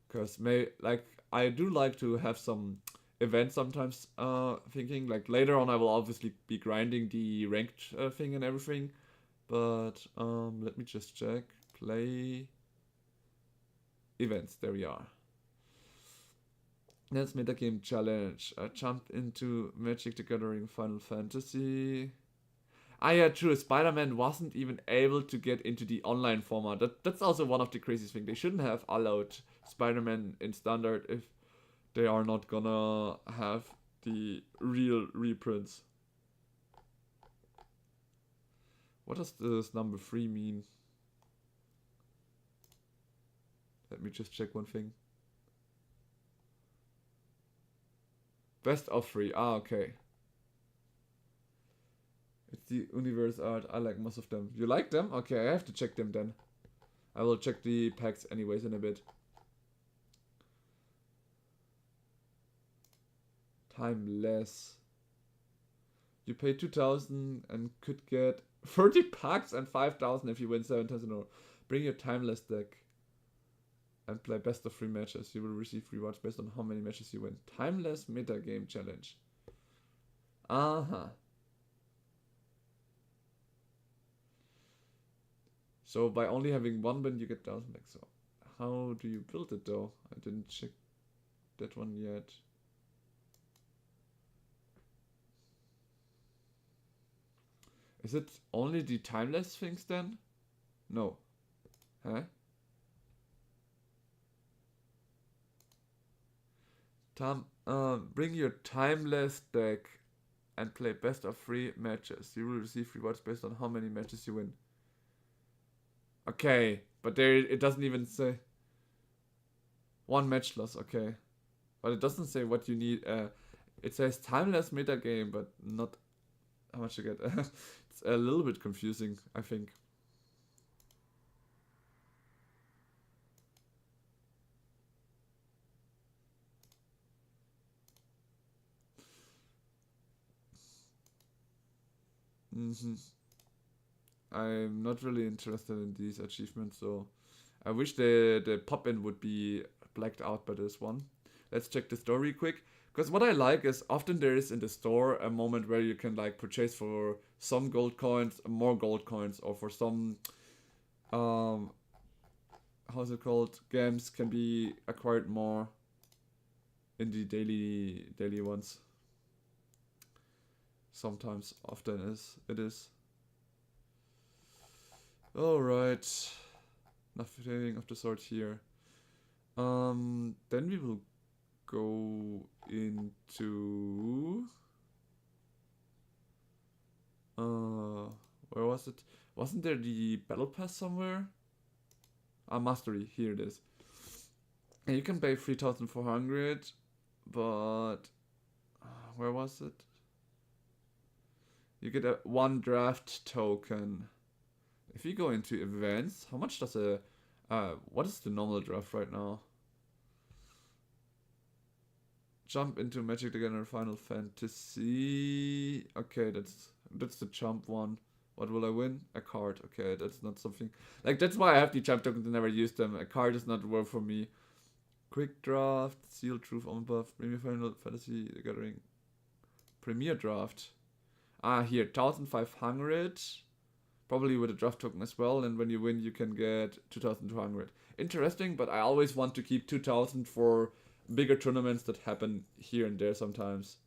Because I do like to have some events sometimes. Thinking like later on I will obviously be grinding the ranked thing and everything. But let me just check. Play events. There we are. Let's metagame challenge. Jump into Magic the Gathering Final Fantasy. Ah yeah, true. Spider-Man wasn't even able to get into the online format. That's also one of the craziest things. They shouldn't have allowed Spider-Man in standard if they are not gonna have the real reprints. What does this number 3 mean? Let me just check one thing. Best of 3. Ah, okay. It's the universe art. I like most of them. You like them? Okay, I have to check them then. I will check the packs anyways in a bit. Timeless. You pay 2,000 and could get 30 packs and 5,000 if you win 7 times in a row. Bring your timeless deck and play best of 3 matches. You will receive rewards based on how many matches you win. Timeless metagame challenge. Uh-huh. So by only having one win, you get 1,000 back. So how do you build it though? I didn't check that one yet. Is it only the timeless things then? No. Huh? Bring your timeless deck and play best of 3 matches. You will receive rewards based on how many matches you win. Okay, but there it doesn't even say 1 match loss. Okay, but it doesn't say what you need. It says timeless metagame, but not how much you get. It's a little bit confusing, I think. I'm not really interested in these achievements, so I wish the pop-in would be blacked out by this one. Let's check the story quick. Because what I like is often there is in the store a moment where you can like purchase for some gold coins, more gold coins, or for some how's it called? Gems can be acquired more in the daily ones. Sometimes, often it is. Alright. Nothing of the sort here. Then we will go into... where was it? Wasn't there the battle pass somewhere? Mastery. Here it is. And you can pay 3,400, but... where was it? You get a 1 draft token. If you go into events, how much does a... what is the normal draft right now? Jump into Magic the Gathering Final Fantasy. Okay, that's the jump one. What will I win? A card. Okay, that's not something... Like, that's why I have the jump tokens and never use them. A card is not worth for me. Quick draft, Seal Truth on buff, Premier Final Fantasy the Gathering. Premier draft. Here, 1,500. Probably with a draft token as well, and when you win you can get 2,200. Interesting, but I always want to keep 2,000 for bigger tournaments that happen here and there sometimes.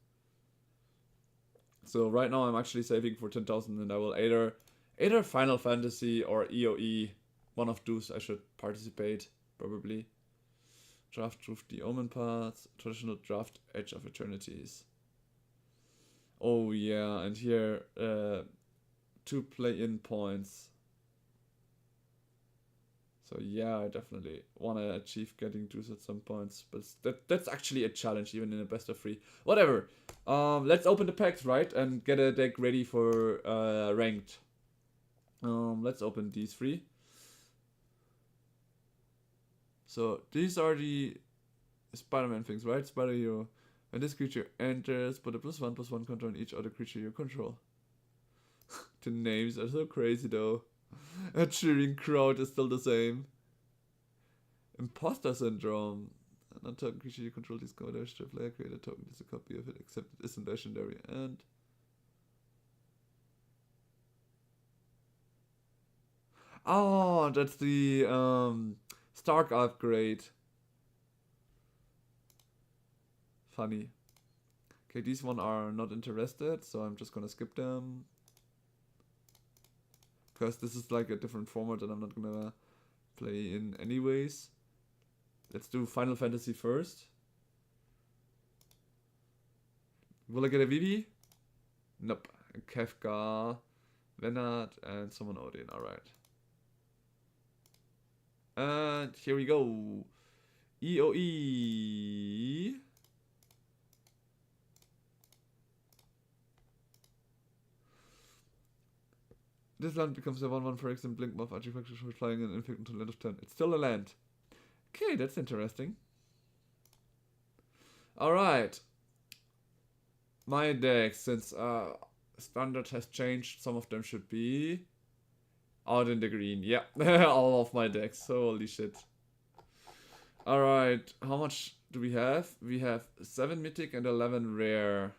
So right now I'm actually saving for 10,000, and I will either Final Fantasy or EOE. One of those I should participate, probably. Draft Truth, the Omen Paths, traditional draft Edge of Eternities. Oh yeah, and here 2 play-in points. So yeah, I definitely want to achieve getting those at some points, but that's actually a challenge even in a best of 3. Whatever. Let's open the packs, right, and get a deck ready for ranked. Let's open these 3. So these are the Spider-Man things, right? Spider Hero. When this creature enters, put a +1/+1 counter on each other creature you control. The names are so crazy though. A cheering crowd is still the same. Imposter syndrome. An untoken creature you control discard a player, create a token, is a copy of it, except it isn't legendary. And oh, that's the Stark upgrade. Funny. Okay, these one are not interested, so I'm just gonna skip them. Because this is like a different format that I'm not gonna play in anyways. Let's do Final Fantasy first. Will I get a Vivi? Nope. Kefka, Venat, and someone Odin. Alright. And here we go. EOE. This land becomes a 1/1 for example, blink buff artifact for flying an infect until end of turn. It's still a land. Okay, that's interesting. Alright. My decks, since standard has changed, some of them should be out in the green. Yeah, all of my decks. Holy shit. Alright, how much do we have? We have 7 mythic and 11 rare.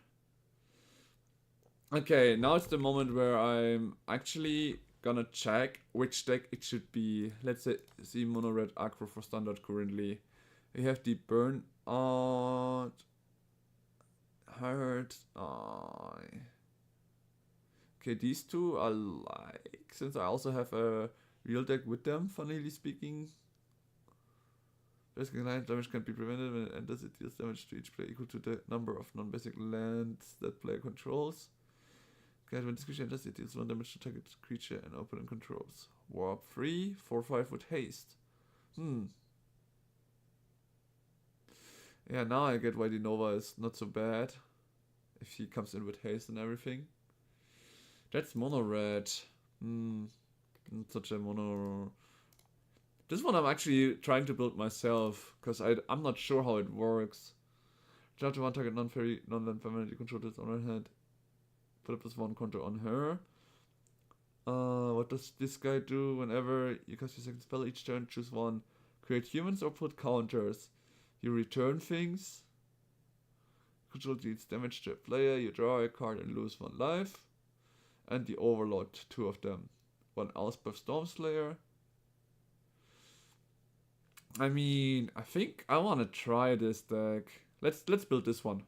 Okay, now it's the moment where I'm actually gonna check which deck it should be. Let's see mono red aggro for standard currently. We have the burn out, hurt. Okay, these two I like, since I also have a real deck with them, funnily speaking. Basic land damage can be prevented when it enters. It deals damage to each player equal to the number of non-basic lands that player controls. Okay, when this creature enters, it deals 1 damage to target creature and opponent controls. Warp 3, 4/5 with haste. Yeah, now I get why the Nova is not so bad. If he comes in with haste and everything. That's mono red. Not such a mono. This one I'm actually trying to build myself, because I'm not sure how it works. Charge 1 target non-fairy, non-land permanent you control this on her hand. Put a +1 counter on her. What does this guy do? Whenever you cast your second spell each turn, choose one. Create humans or put counters. You return things. Control deals damage to a player. You draw a card and lose 1 life. And the Overlord, 2 of them. 1 Elspeth Stormslayer. I mean, I think I want to try this deck. Let's build this one.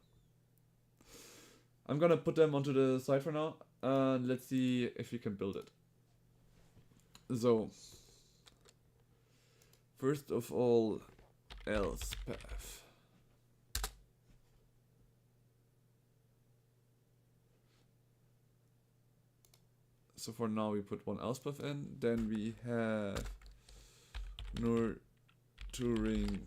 I'm gonna put them onto the side for now, and let's see if we can build it. So, first of all, else path. So for now we put one else path in, then we have nurturing.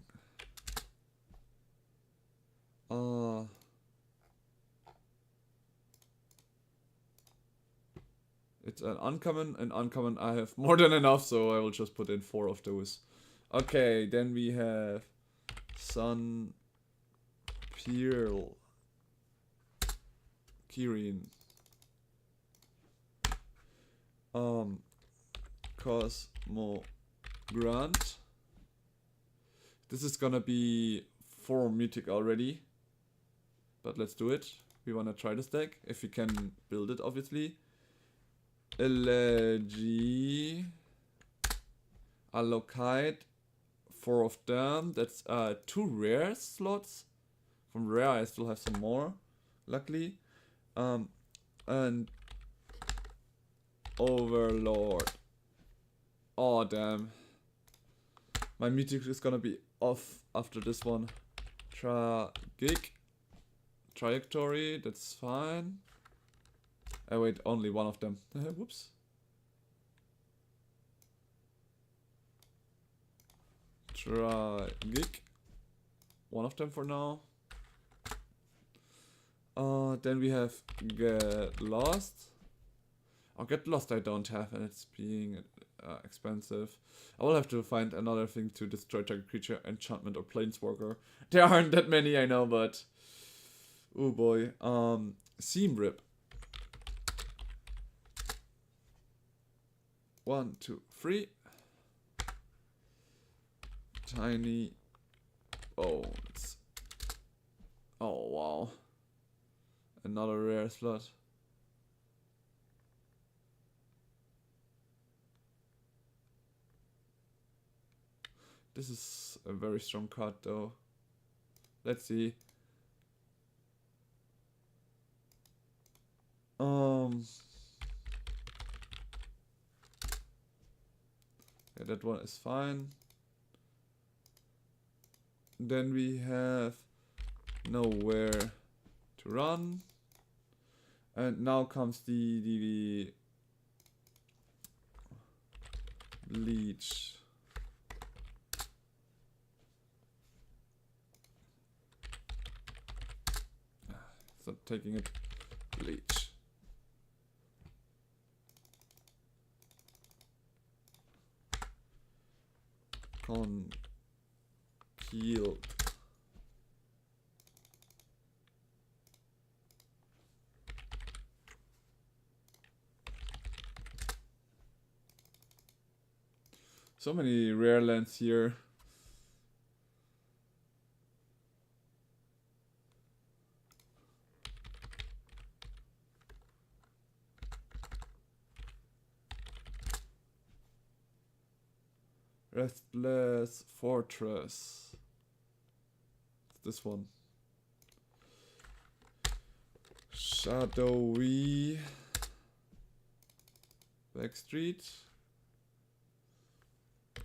It's an uncommon, and uncommon I have more than enough, so I will just put in 4 of those. Okay, then we have Sun Pearl Kirin. Cosmo Grant. This is gonna be 4 mythic already. But let's do it. We wanna try this deck. If we can build it, obviously. Elegy. Allocate. 4 of them. That's 2 rare slots. From rare I still have some more. Luckily. And Overlord. Oh damn. My mythic is gonna be off after this one. Trajectory, that's fine. Oh wait, only one of them. Whoops. One of them for now. Then we have Get Lost. Oh, Get Lost I don't have, and it's being expensive. I will have to find another thing to destroy target creature, enchantment, or planeswalker. There aren't that many, I know, but... Oh boy. Seam Rip. 1, 2, 3. Tiny Bones. Oh wow. Another rare slot. This is a very strong card though. Let's see. Yeah, that one is fine. Then we have Nowhere to Run. And now comes the Bleach. Stop taking it. Bleach. Concealed. So many rare lands here. Restless Fortress. It's this one. Shadowy Backstreet.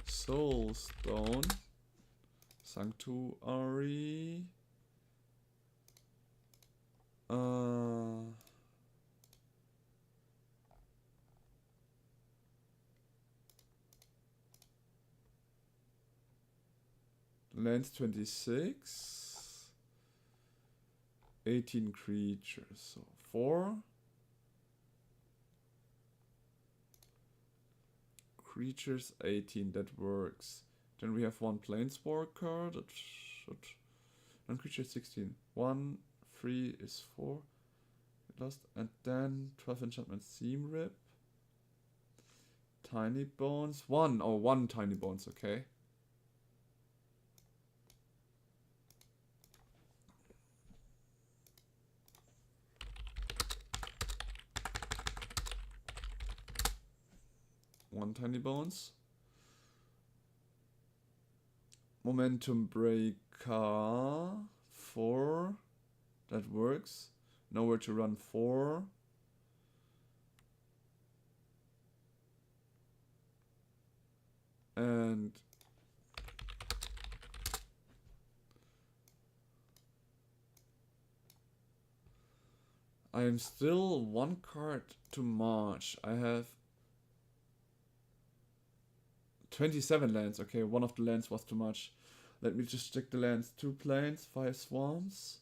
Soulstone. Sanctuary. Lands 26. 18 creatures. So 4. Creatures 18, that works. Then we have 1 planeswalker. That should. And creature 16. 1, 3 is 4. Lost. And then 12 enchantment Seam Rip. Tiny Bones. 1. Oh, 1 Tiny Bones, okay. One Tiny Bones. Momentum Breaker 4. That works. Nowhere to Run 4. And I am still 1 card to March. I have 27 lands. Okay, one of the lands was too much. Let me just check the lands. 2 plains, 5 swamps,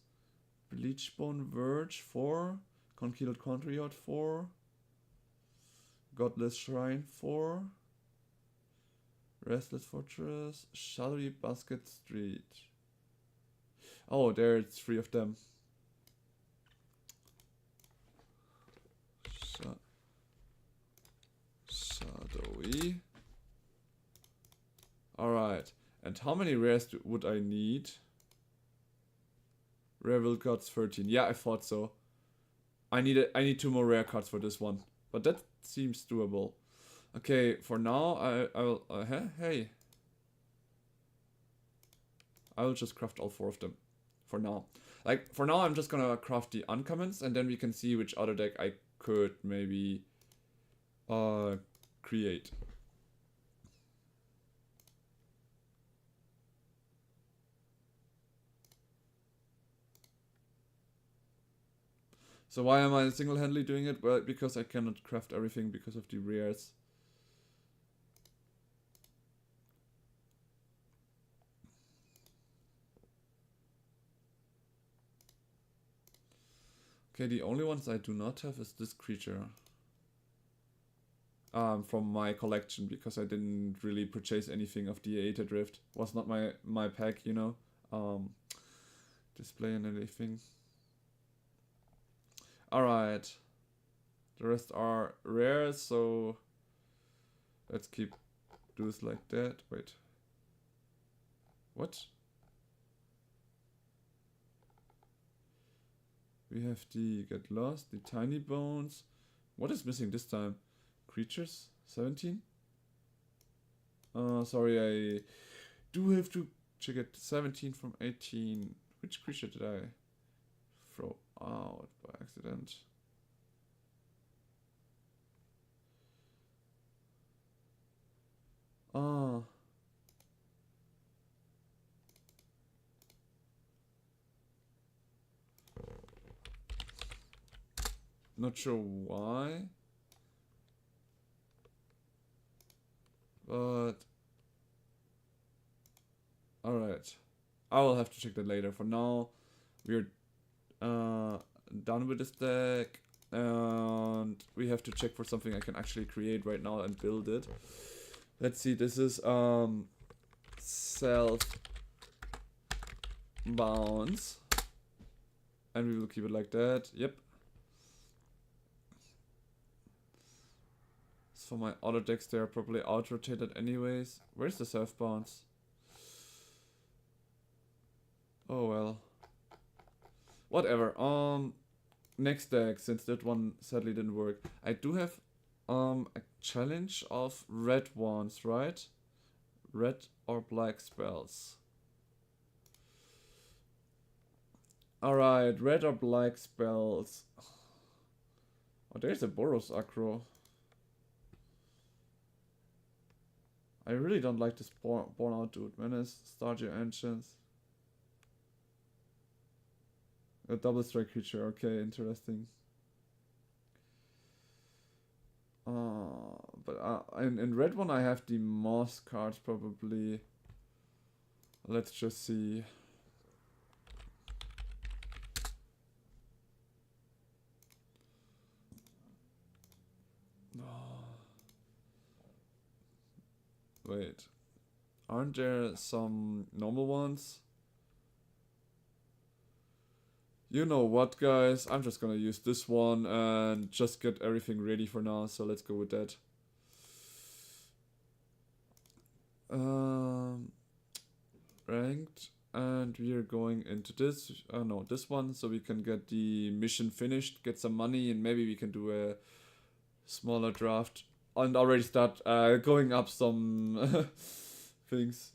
Bleachbone Verge 4, Concealed Countryyard 4, Godless Shrine 4, Restless Fortress, Shadowy Basket Street. Oh, there's 3 of them. Shadowy. Alright. And how many rares would I need? Rare will cards 13. Yeah, I thought so. I need 2 more rare cards for this one. But that seems doable. Okay, for now I will hey. I will just craft all 4 of them. For now. Like, for now I'm just gonna craft the uncommons and then we can see which other deck I could maybe create. So why am I single-handedly doing it? Well, because I cannot craft everything because of the rares. Okay, the only ones I do not have is this creature. From my collection, because I didn't really purchase anything of the Aether Drift. Was not my pack, you know. Display and anything. Alright. The rest are rare, so let's keep this like that. Wait. What? We have the Get Lost, the Tiny Bones. What is missing this time? Creatures? 17? Sorry, I do have to check it. 17 from 18. Which creature did I throw out by accident? Ah. Not sure why. But alright. I will have to check that later. For now, we're done with this deck. And we have to check for something I can actually create right now and build it. Let's see, this is self bounds. And we will keep it like that. Yep. So for my other decks, they are probably out-rotated anyways. Where's the self bounds? Oh well. Whatever. Next deck, since that one sadly didn't work. I do have a challenge of red ones, right? Red or black spells. Alright, red or black spells. Oh, there's a Boros Acro. I really don't like this Born Out dude. Menace, Stardew Ancients. A double strike creature, okay, interesting. But in red one I have the moss cards probably. Let's just see. Wait. Aren't there some normal ones? You know what, guys? I'm just gonna use this one and just get everything ready for now, so let's go with that. Ranked, and we are going into this, no, this one, so we can get the mission finished, get some money, and maybe we can do a smaller draft and already start going up some things.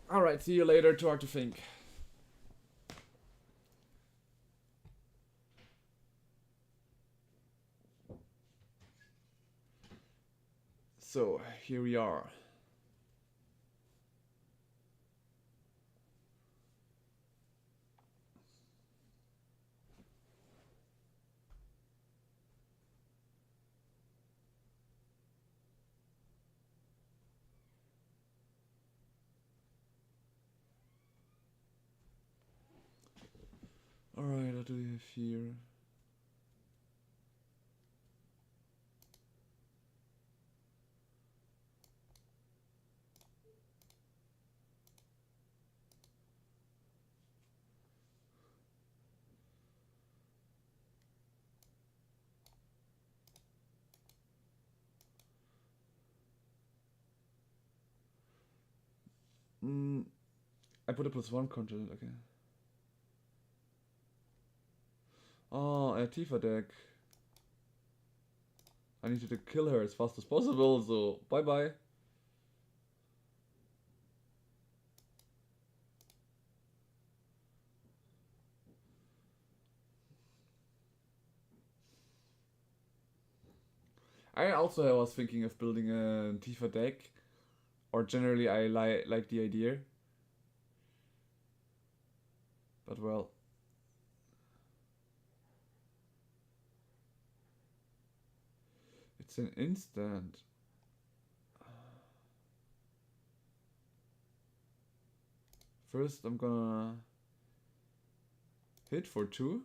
Alright, see you later. Too hard to think. So here we are. Alright, what do we have here? I put a +1 content, okay. Oh, a Tifa deck. I needed to kill her as fast as possible, so bye bye. I also was thinking of building a Tifa deck, or generally I like the idea. But well. It's an instant. First I'm gonna hit for 2.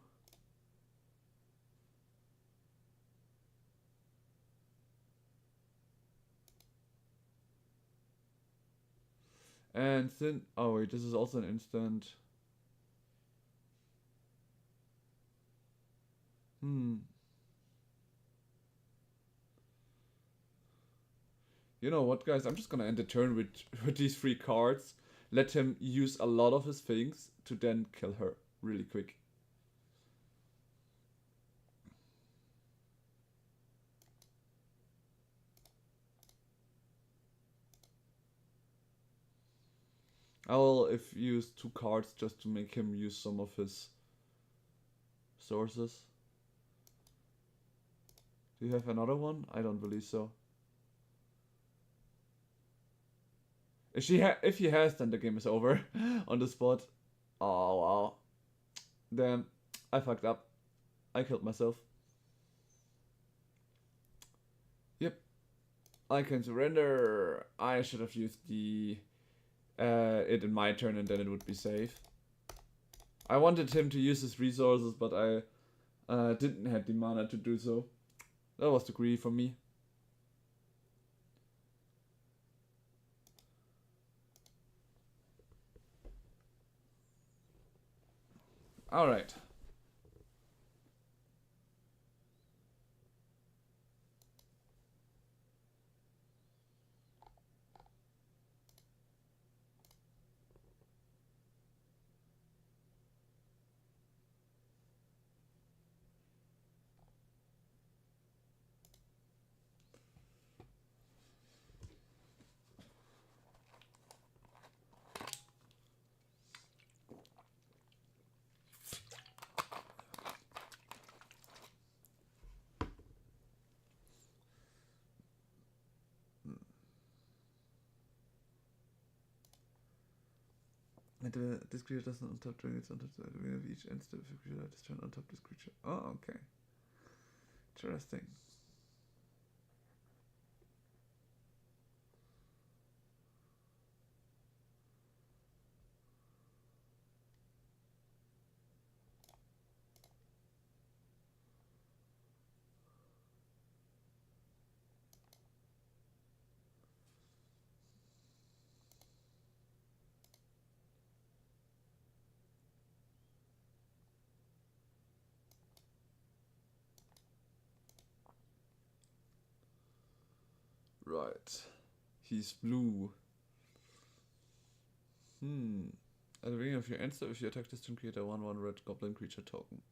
And then, oh wait, this is also an instant. You know what, guys? I'm just gonna end the turn with, with these 3 cards. Let him use a lot of his things to then kill her really quick. I will use 2 cards just to make him use some of his sources. Do you have another one? I don't believe so. If he has, then the game is over on the spot. Oh wow. Damn, I fucked up. I killed myself. Yep. I can surrender. I should have used the it in my turn and then it would be safe. I wanted him to use his resources, but I didn't have the mana to do so. That was too greedy for me. Alright. This creature doesn't untap during its untap at the beginning of each end step. If a creature is turned untap this creature. Oh, okay. Interesting. Right. He's blue. At the beginning of your end step, if you attack this turn, create a 1/1 red goblin creature token.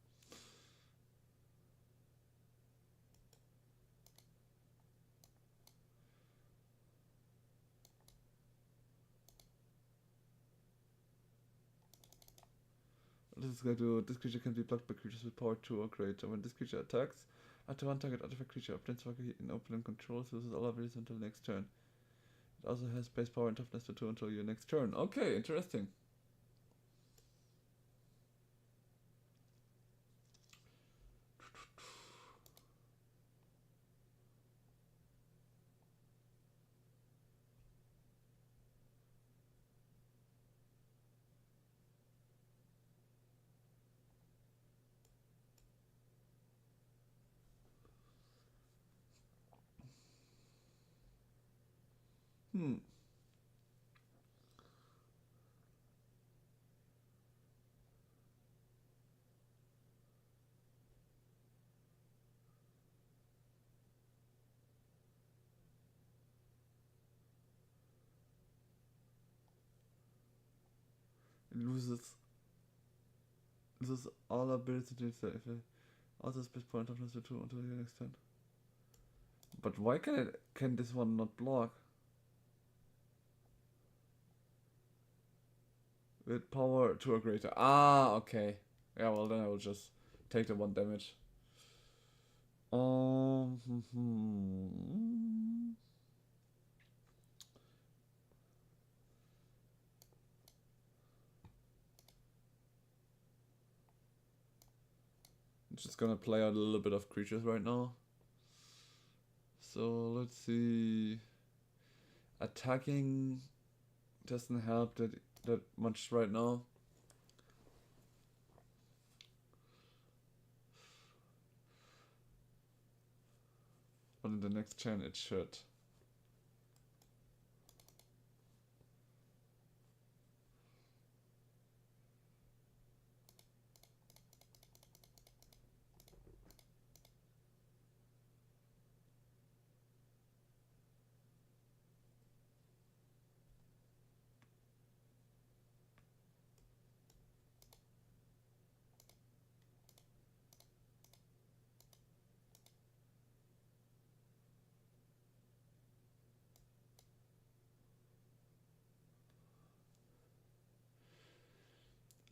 This is going to. This creature can be blocked by creatures with power 2 or greater. When this creature attacks, After one target artifact creature obtains in open control, so this is all abilities until next turn. It also has base power and toughness to 2 until your next turn. Okay, interesting. Hmm. It loses all ability to itself. Also has base power and toughness to 2 until your next turn. But why can this one not block? With power 2 or greater. Ah, okay. Yeah, well then I will just take the 1 damage. I'm just gonna play out a little bit of creatures right now. So let's see. Attacking doesn't help that much right now. But in the next turn it should.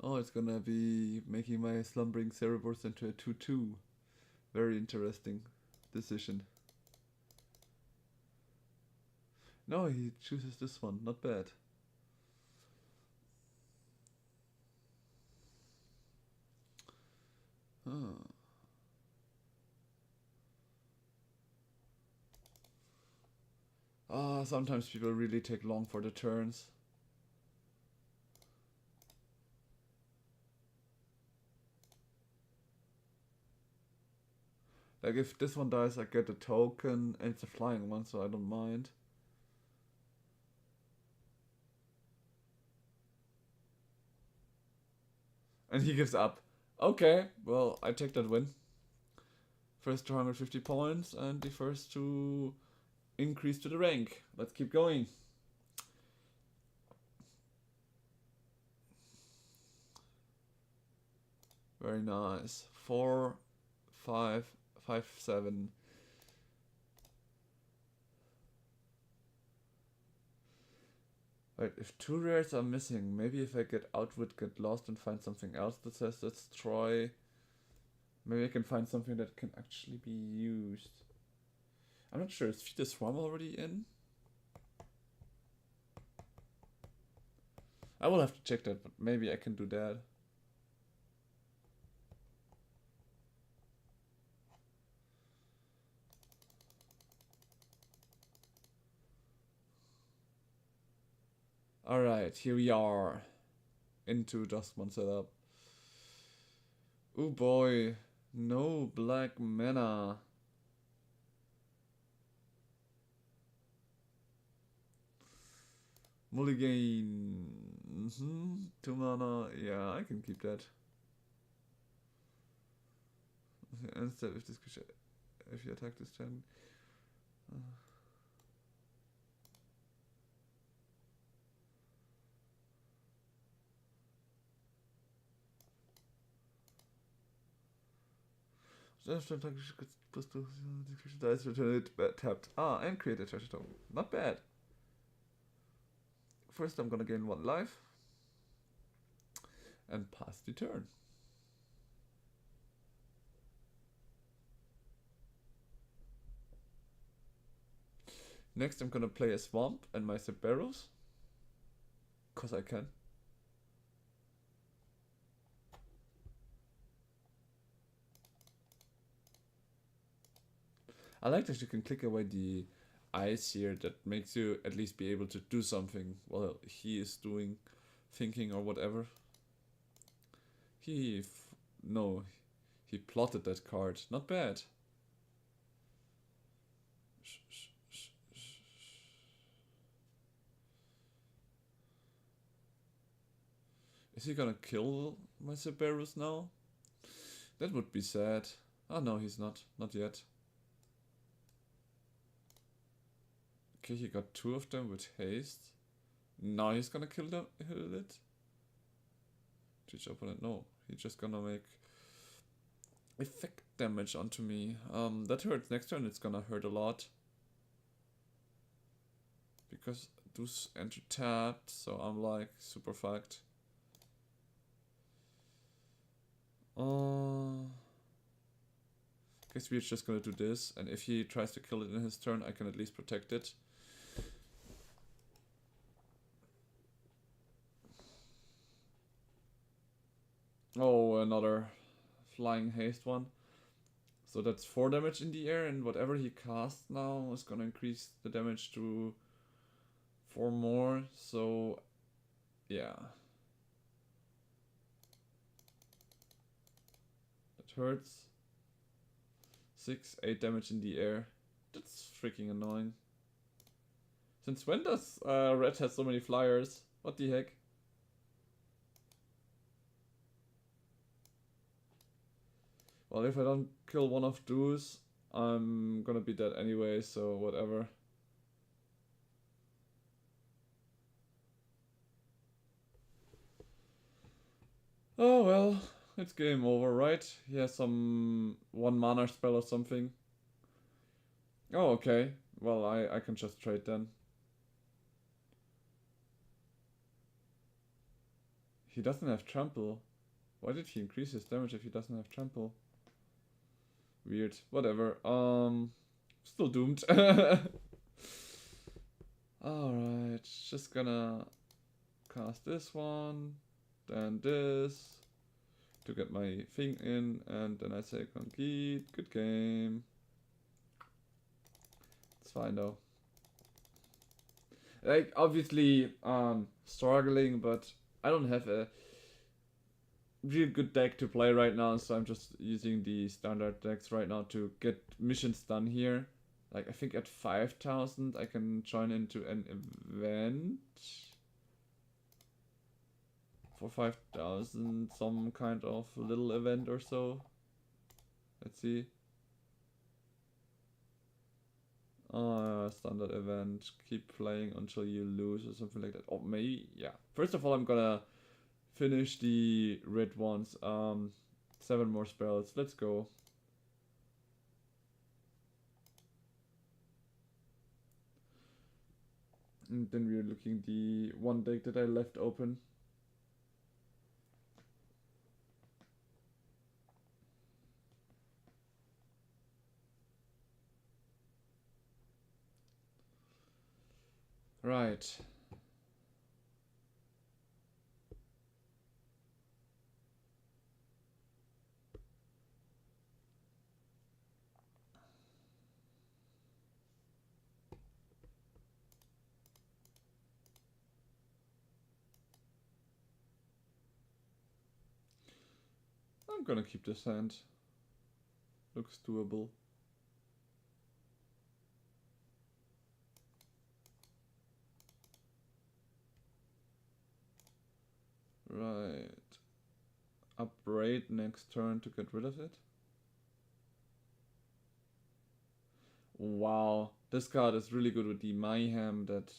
Oh, it's gonna be making my Slumbering Cerebrus into a 2/2. Very interesting decision. No, he chooses this one. Not bad. Huh. Ah, sometimes people really take long for the turns. Like if this one dies, I get a token, and it's a flying one, so I don't mind. And he gives up. Okay, well, I take that win. First 250 points, and the first to increase to the rank. Let's keep going. Very nice. 4, 5, 5, 7. Right, if 2 rares are missing, maybe if I get Outwit, get lost, and find something else that says destroy, maybe I can find something that can actually be used. I'm not sure, is Feed the Swarm already in? I will have to check that, but maybe I can do that. Alright, here we are. Into just one setup. Oh boy, no black mana. Mulligan. 2 mana. Yeah, I can keep that. Instead, if this creature, if you attack this turn. After attack, plus 2, this creature dies, return it tapped. Ah, and create a treasure token. Not bad. First, I'm gonna gain 1 life. And pass the turn. Next, I'm gonna play a Swamp and my Cerberus. Cause I can. I like that you can click away the ice here. That makes you at least be able to do something while he is doing thinking or whatever. No, he plotted that card. Not bad. Is he gonna kill my Cerberus now? That would be sad. Oh no, he's not. Not yet. Okay, he got 2 of them with haste. Now he's gonna kill it. Teach opponent. No, he's just gonna make effect damage onto me. That hurts. Next turn it's gonna hurt a lot. Because those enter tapped, so I'm like super fucked. Guess we're just gonna do this, and if he tries to kill it in his turn, I can at least protect it. Oh, another flying haste one. So that's 4 damage in the air, and whatever he casts now is gonna increase the damage to 4 more, so yeah. That hurts. 8 damage in the air. That's freaking annoying. Since when does Red have so many flyers? What the heck? Well, if I don't kill one of those, I'm gonna be dead anyway, so whatever. Oh well, it's game over, right? He has some 1 mana spell or something. Oh, okay. Well, I can just trade then. He doesn't have trample. Why did he increase his damage if he doesn't have trample? Weird. Whatever. Still doomed. Alright, just gonna cast this one, then this, to get my thing in, and then I say complete, good game. It's fine though. Like, obviously, struggling, but I don't have a real good deck to play right now, so I'm just using the standard decks right now to get missions done here. Like, I think at 5,000 I can join into an event. For 5,000, some kind of little event or so. Let's see. Standard event. Keep playing until you lose or something like that. Or maybe, yeah. First of all, I'm gonna finish the red ones. 7 more spells. Let's go. And then we're looking the one deck that I left open. Right. I'm gonna keep this hand. Looks doable. Right. Upgrade next turn to get rid of it. Wow. This card is really good with the Mayhem that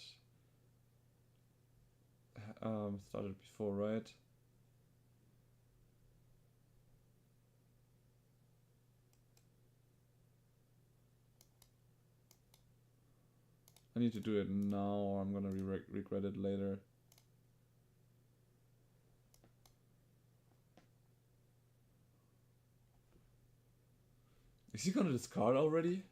started before, right? I need to do it now or I'm gonna regret it later. Is he gonna discard already?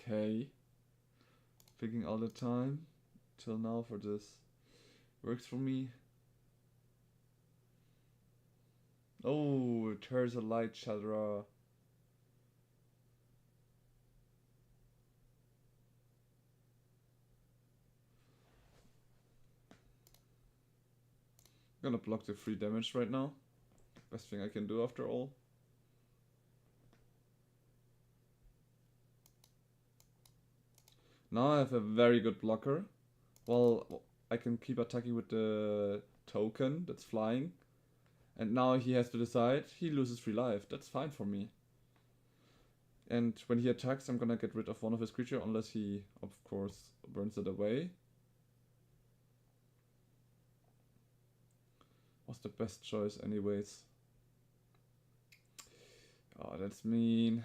okay. Picking all the time till now for this works for me. Oh, there's a light Shadra. I'm gonna block the free damage right now. Best thing I can do after all. Now I have a very good blocker. Well, I can keep attacking with the token that's flying. And now he has to decide. He loses 3 life. That's fine for me. And when he attacks, I'm gonna get rid of one of his creatures, unless he, of course, burns it away. What's the best choice anyways? Oh, that's mean.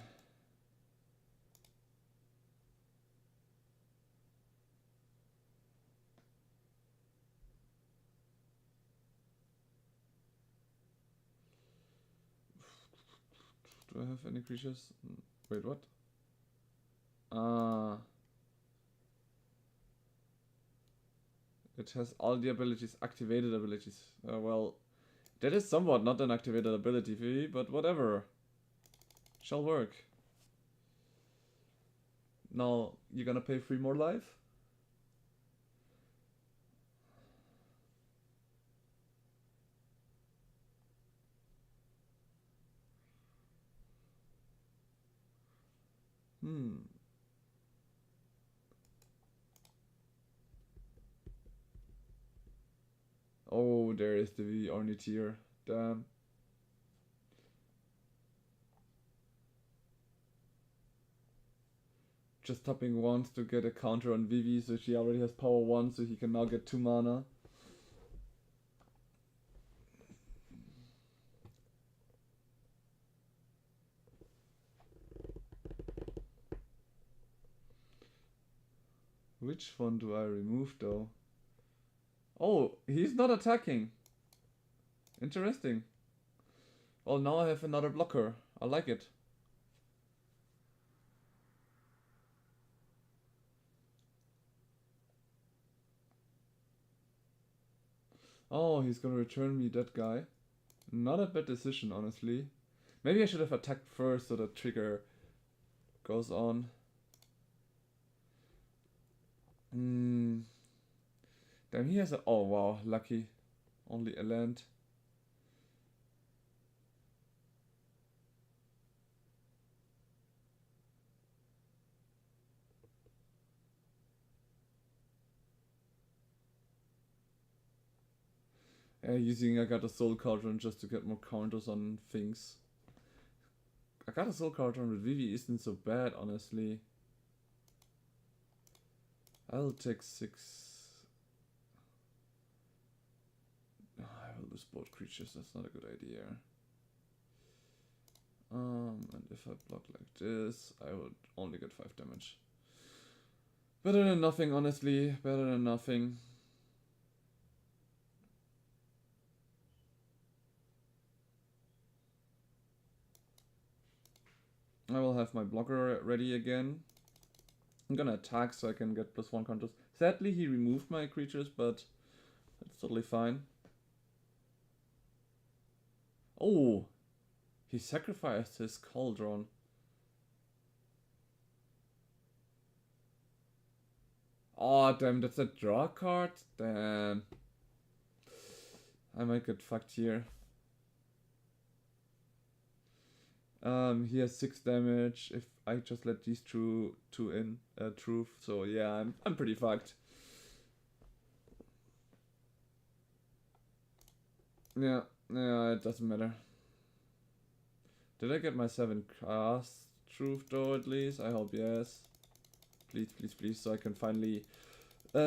Do I have any creatures? Wait, what? It has all the abilities, activated abilities. Well, that is somewhat not an activated ability, but whatever. Shall work. Now, you're gonna pay 3 more life? Oh, there is the Ornithir. Damn. Just tapping once to get a counter on Vivi, so she already has power 1, so he can now get 2 mana. Which one do I remove though? Oh, he's not attacking. Interesting. Well, now I have another blocker. I like it. Oh, he's gonna return me that guy. Not a bad decision, honestly. Maybe I should have attacked first so the trigger goes on. Damn, he has a... Oh, wow, lucky. Only a land. I got a soul cauldron just to get more counters on things. I got a soul cauldron with Vivi isn't so bad, honestly. I'll take 6. Oh, I will lose both creatures, that's not a good idea. And if I block like this, I would only get 5 damage. Better than nothing, honestly. Better than nothing. I will have my blocker ready again. I'm gonna attack so I can get +1 counters. Sadly, he removed my creatures, but that's totally fine. Oh! He sacrificed his cauldron. Oh, damn, that's a draw card? Damn. I might get fucked here. He has 6 damage if I just let these two in truth. So yeah, I'm pretty fucked. Yeah, it doesn't matter. Did I get my 7 cast truth though at least? I hope yes. Please, please, please, so I can finally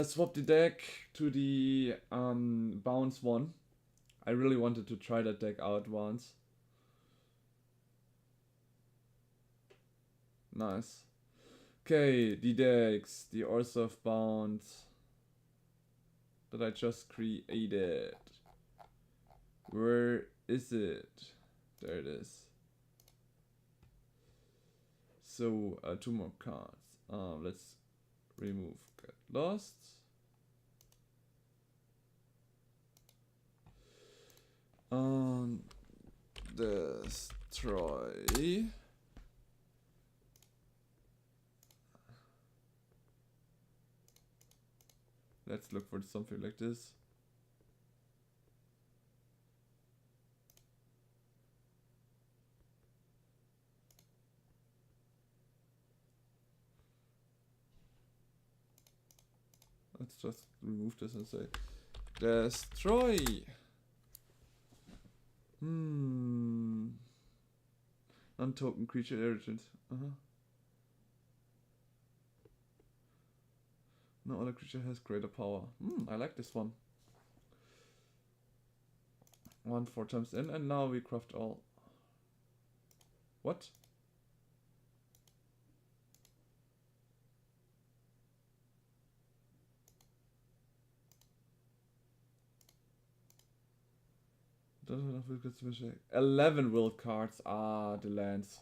swap the deck to the bounce one. I really wanted to try that deck out once. Nice. Okay, the decks, the Orsov bound that I just created. Where is it? There it is. So 2 more cards. Let's remove get lost. Destroy. Let's look for something like this. Let's just remove this and say destroy. Non-token creature agent. No other creature has greater power. I like this one. 1 4 times in, and now we craft all. What? Don't have enough good special. 11 will cards. Ah, the lands.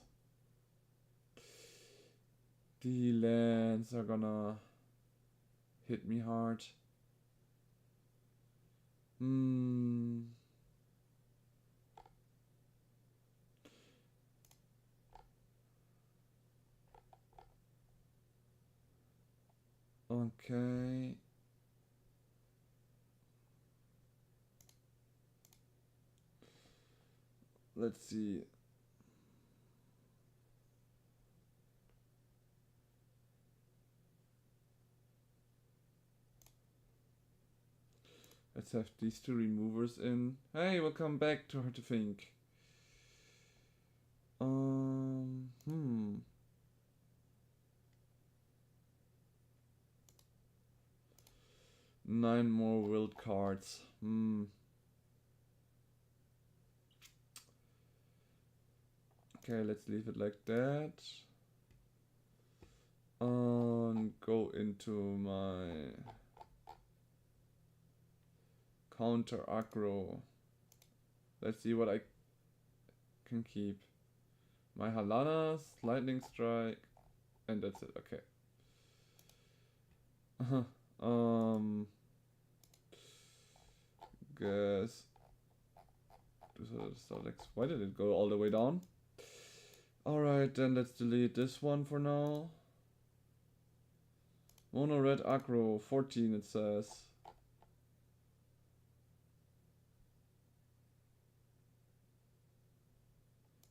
The lands are gonna hit me hard. Okay. Let's see. Let's have these two removers in. Hey, we'll come back to her to think. 9 more wild cards. Okay, let's leave it like that. Go into my counter aggro. Let's see what I can keep. My Halanas, Lightning Strike, and that's it. Okay. Guess. Why did it go all the way down? Alright, then let's delete this one for now. Mono red aggro, 14 it says.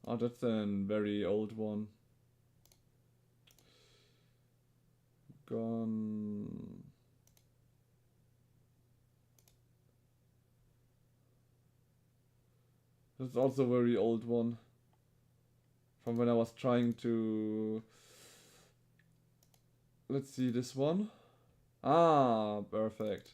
Oh, that's a very old one. Gone. That's also a very old one. From when I was trying to... Let's see this one. Ah, perfect.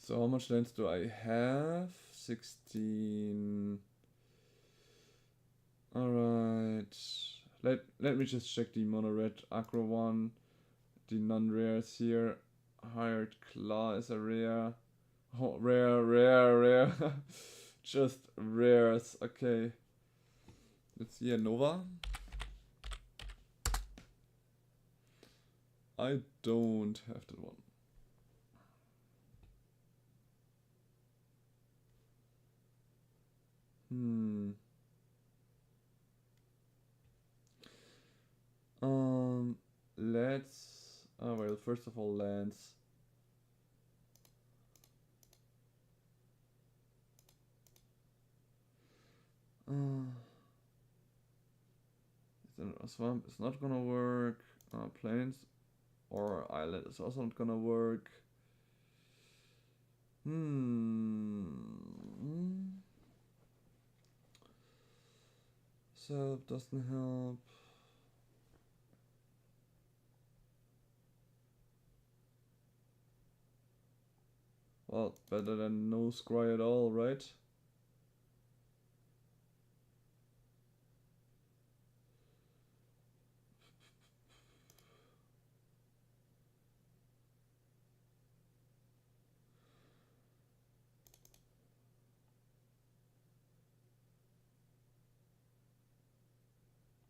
So how much lands do I have? 16. Alright. Let me just check the mono red aggro one. The non-rares here. Hired Claw is a rare. Oh, rare. Just rares. Okay. Let's see a Nova. I don't have that one. Let's... Oh, well, first of all, lands. A swamp is not gonna work. Plains or island is also not gonna work. So doesn't help. Well, better than no scry at all, right?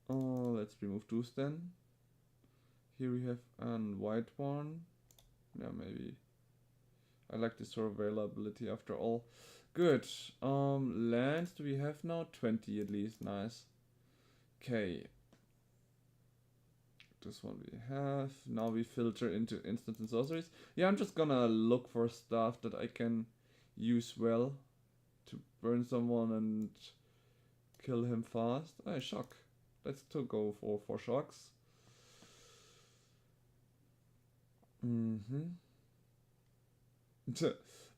Let's remove those then. Here we have a white one. Yeah, maybe. I like this surveyability after all. Good. Lands do we have now? 20 at least. Nice. Okay. This one we have. Now we filter into instants and sorceries. Yeah, I'm just gonna look for stuff that I can use well to burn someone and kill him fast. Ah, shock. Let's still go for 4 shocks.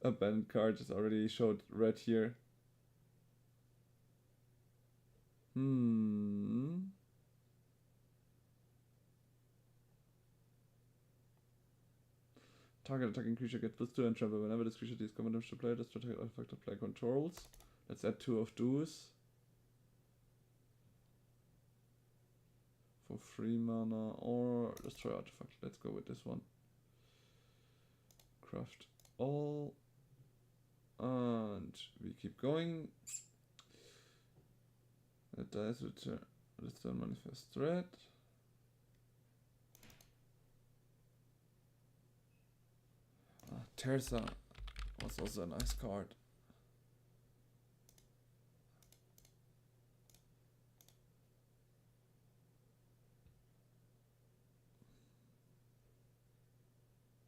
A banned card is already showed red here. Target attacking creature gets +2 and trample. Whenever this creature is commanded to play, this target artifact the player controls. Let's add 2 of those. For 3 mana or destroy artifact. Let's go with this one. Craft all. And we keep going. That dies return manifest threat. Terza was also a nice card.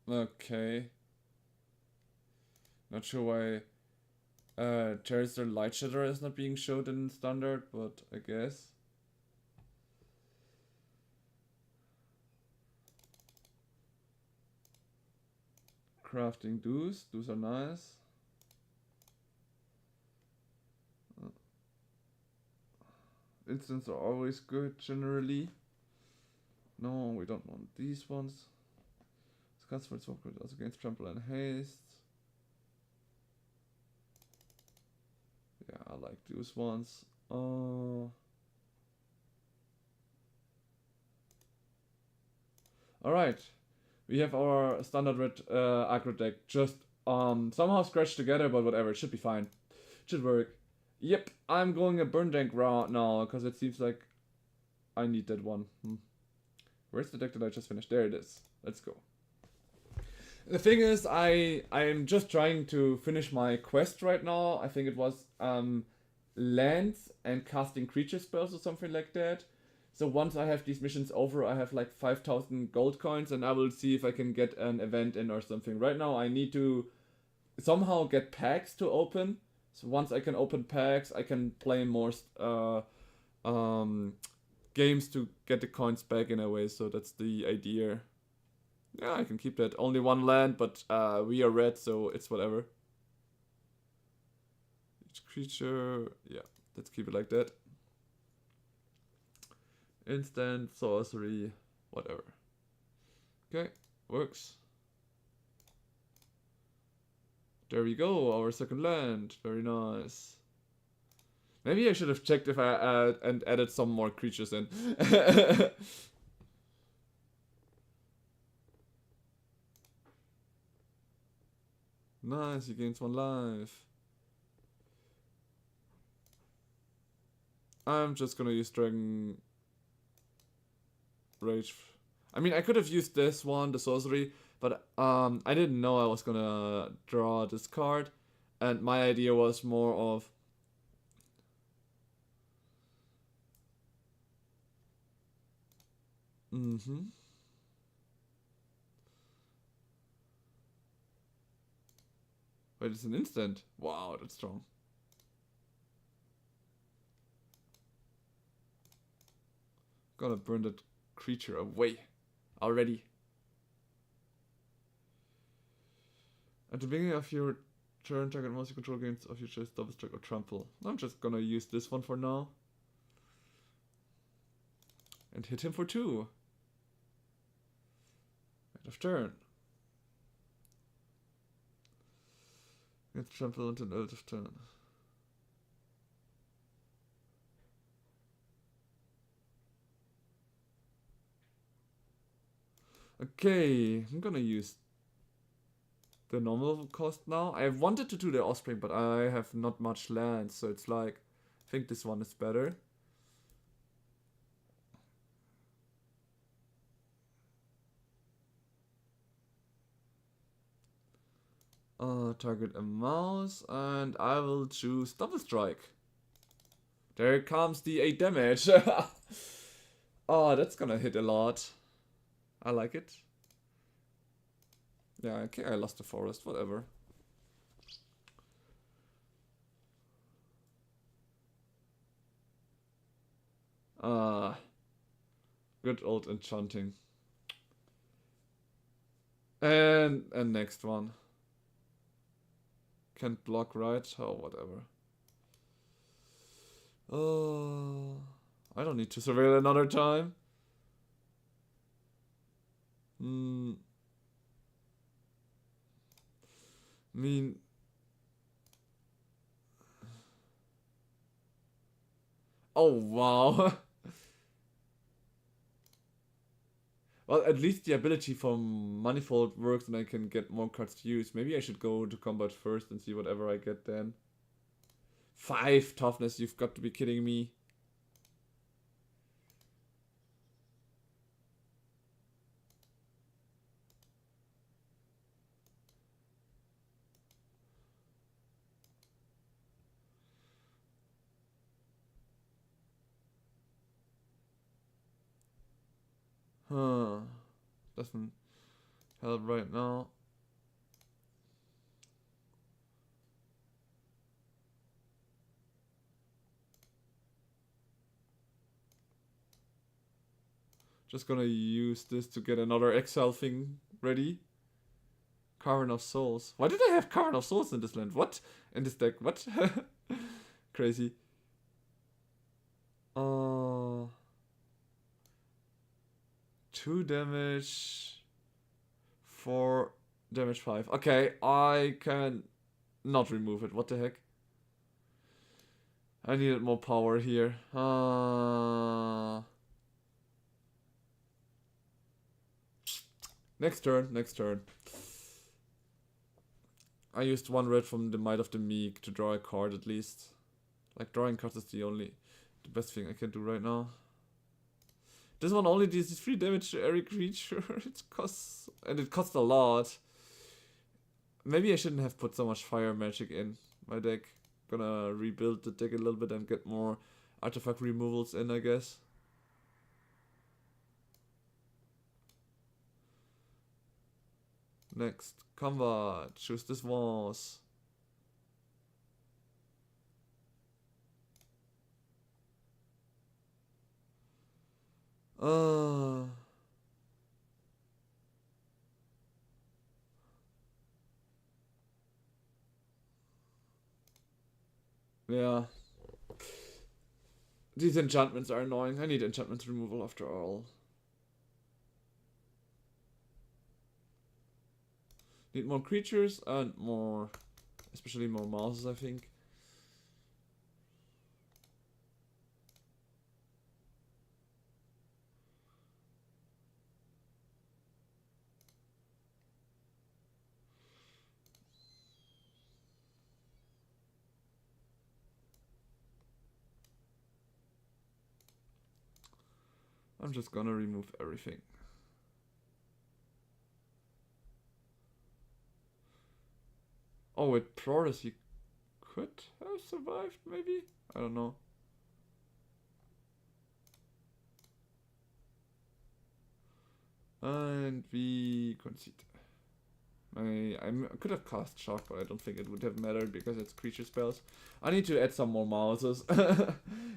Okay. Not sure why Terza Light Shatter is not being showed in standard, but I guess. Crafting those are nice. Instants are always good generally. No, we don't want these ones. Scuds for swap also against trample and haste. Yeah, I like those ones. Alright. We have our standard red aggro deck just somehow scratched together, but whatever, it should be fine. Should work. Yep, I'm going a burn tank route now, because it seems like I need that one. Where's the deck that I just finished? There it is. Let's go. The thing is, I'm just trying to finish my quest right now. I think it was lands and casting creature spells or something like that. So once I have these missions over, I have like 5,000 gold coins, and I will see if I can get an event in or something. Right now I need to somehow get packs to open. So once I can open packs, I can play more games to get the coins back in a way. So that's the idea. Yeah, I can keep that. Only one land, but we are red, so it's whatever. Each creature, yeah, let's keep it like that. Instant, sorcery, whatever. Okay, works. There we go, our second land. Very nice. Maybe I should have checked if I added some more creatures in. Nice, he gains 1 life. I'm just gonna use Dragon Rage. I mean, I could have used this one, the sorcery, but I didn't know I was gonna draw this card, and my idea was more of Wait, it's an instant. Wow, that's strong. Gotta burn that creature away already. At the beginning of your turn, target monster control gains of your choice double strike or trample. I'm just gonna use this one for now. And hit him for 2. End of turn. Get trample until end of turn. Okay, I'm gonna use the normal cost now. I wanted to do the Offspring, but I have not much land, so it's like, I think this one is better. Target a mouse, and I will choose double strike. There comes the 8 damage. Oh, that's gonna hit a lot. I like it. Yeah, okay, I lost the forest, whatever. Good old enchanting. And next one. Can't block, right? Oh, whatever. I don't need to surveil another time. I mean, oh wow. Well, at least the ability for Manifold works and I can get more cards to use. Maybe I should go to combat first and see whatever I get then. 5 toughness, you've got to be kidding me. Huh. Doesn't help right now. Just gonna use this to get another exile thing ready. Cavern of Souls. Why did I have Cavern of Souls in this land? What? In this deck? What? Crazy. 2 damage. 4 damage 5. Okay, I can not remove it. What the heck? I needed more power here. Next turn. I used 1 red from the Might of the Meek to draw a card at least. Like, drawing cards is the best thing I can do right now. This one only deals 3 damage to every creature. It costs a lot. Maybe I shouldn't have put so much fire magic in my deck. Gonna rebuild the deck a little bit and get more artifact removals in, I guess. Next, combat. Choose this was. Yeah. These enchantments are annoying. I need enchantments removal after all. Need more creatures and more, especially more mouses, I think. I'm just gonna remove everything. Oh, with Proris he could have survived, maybe? I don't know. And we concede. I could have cast Shock, but I don't think it would have mattered because it's creature spells. I need to add some more mouses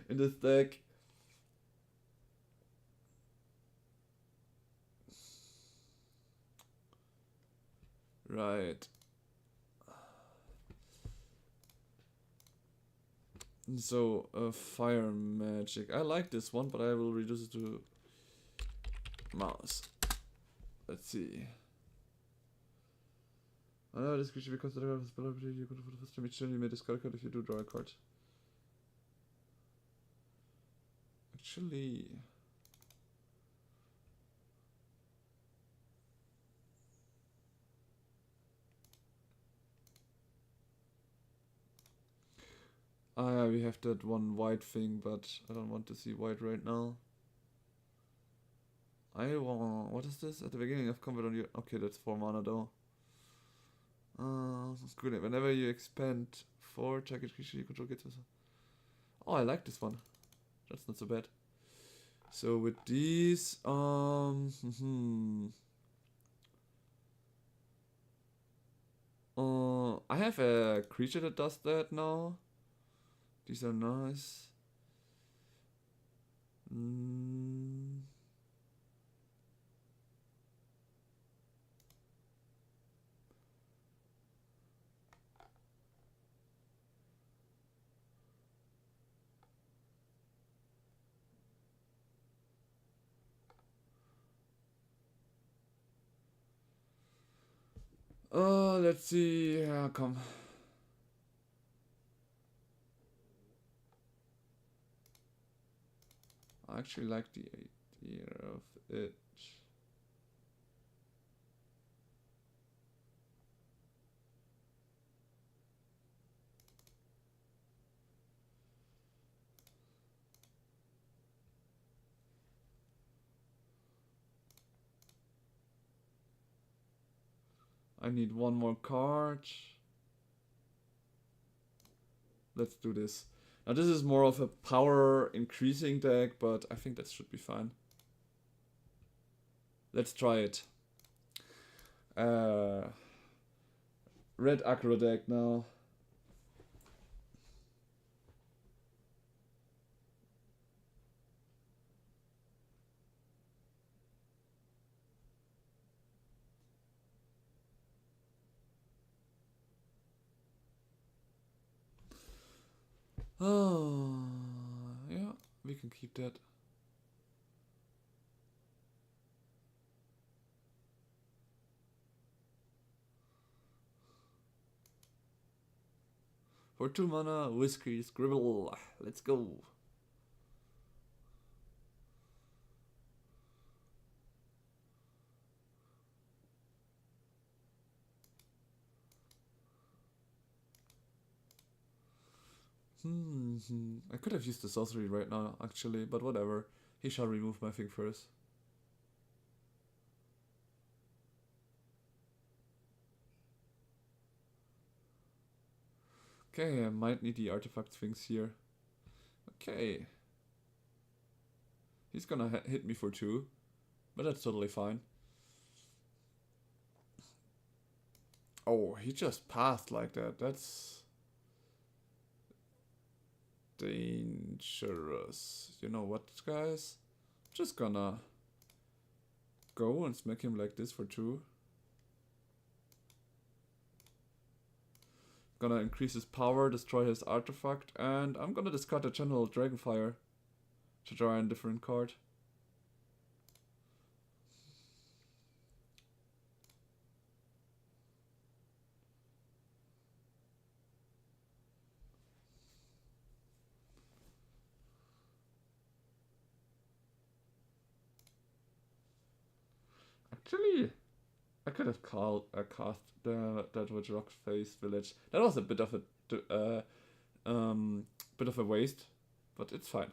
in this deck. Right. So, fire magic. I like this one, but I will reduce it to mouse. Let's see. This creature becomes the target of a spell ability. You could for the first time each turn you may discard a card if you do draw a card. Actually, yeah, we have that one white thing, but I don't want to see white right now. I want. What is this? At the beginning of combat on you. Okay, that's 4 mana though. That's good. Whenever you expand 4 target creature you control gets. Oh, I like this one. That's not so bad. So with these, I have a creature that does that now. These are nice. Let's see. Yeah, come. I actually like the idea of it. I need one more card. Let's do this. Now this is more of a power increasing deck, but I think that should be fine. Let's try it. Red aggro deck now. Oh, yeah, we can keep that. For 2 mana, Whiskey Scribble. Let's go. I could have used the sorcery right now, actually, but whatever. He shall remove my thing first. Okay, I might need the artifact things here. Okay. He's gonna hit me for 2, but that's totally fine. Oh, he just passed like that. That's dangerous. You know what, guys? Just gonna go and smack him like this for 2. Gonna increase his power, destroy his artifact, and I'm gonna discard a General Dragonfire to draw a different card. Actually, I could have cast that with Rockface Village. That was a bit of a waste, but it's fine.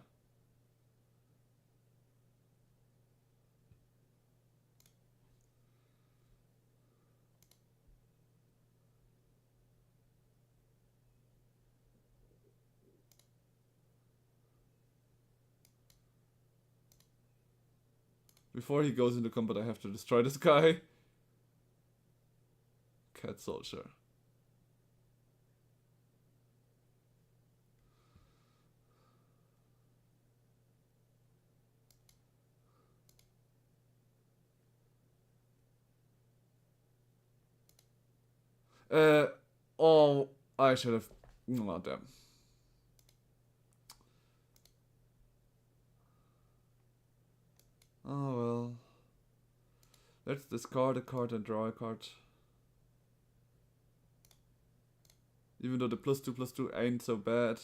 Before he goes into combat, I have to destroy this guy. Cat Soldier. Oh, I should have. Oh, damn. Oh well. Let's discard a card and draw a card. Even though the +2/+2 ain't so bad,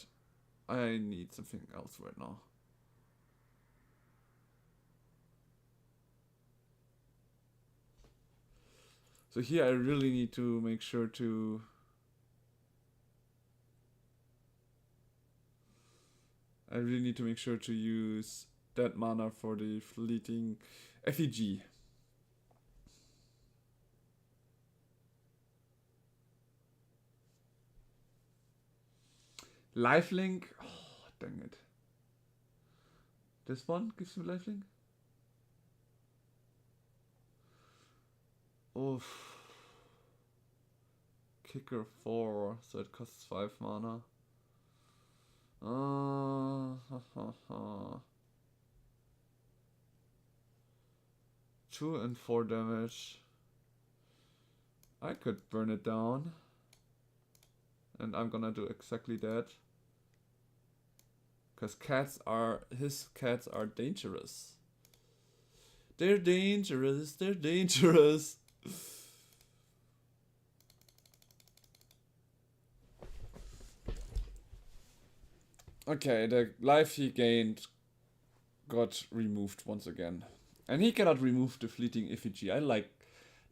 I need something else right now. So here I really need to make sure to... I really need to make sure to use that mana for the fleeting FEG. Lifelink. Oh, dang it. This one gives me lifelink? Oof. Kicker 4, so it costs 5 mana. Ha ha ha. 2 and 4 damage. I could burn it down. And I'm gonna do exactly that. Because his cats are dangerous. They're dangerous, they're dangerous. Okay, the life he gained got removed once again. And he cannot remove the fleeting effigy. I like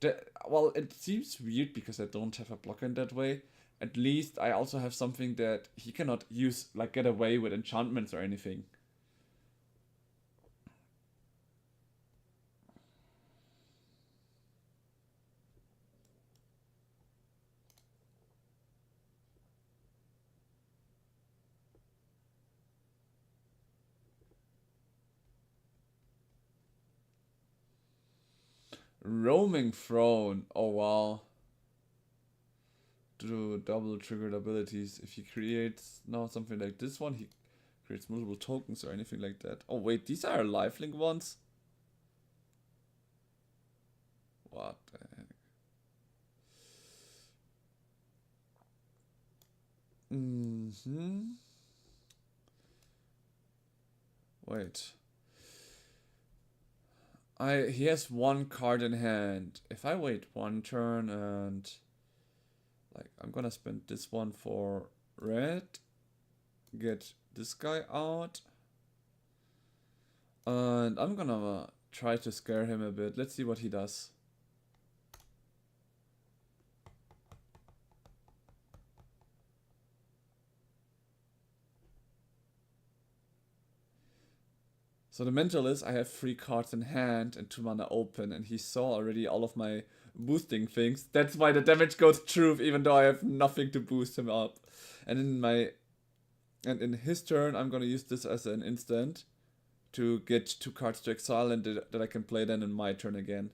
that. Well, it seems weird because I don't have a blocker in that way. At least I also have something that he cannot use, like get away with enchantments or anything. Roaming Throne. Oh wow. Do double triggered abilities. If he creates now something like this one, he creates multiple tokens or anything like that. Oh wait, these are lifelink ones? What the heck? Wait. He has one card in hand. If I wait one turn and like I'm gonna spend this one for red, get this guy out, and I'm gonna try to scare him a bit. Let's see what he does. So the mental is I have 3 cards in hand and 2 mana open, and he saw already all of my boosting things. That's why the damage goes through, even though I have nothing to boost him up. And in his turn, I'm gonna use this as an instant to get 2 cards to exile, and that I can play then in my turn again.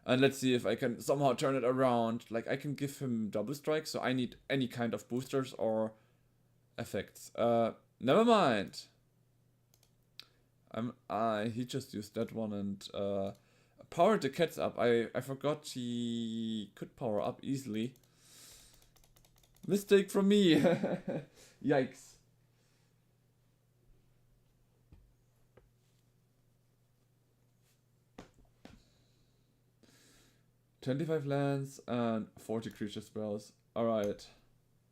And let's see if I can somehow turn it around. Like I can give him double strike, so I need any kind of boosters or effects. Never mind. He just used that one and powered the cats up. I forgot he could power up easily. Mistake from me. Yikes. $25 lands and 40 creature spells. Alright.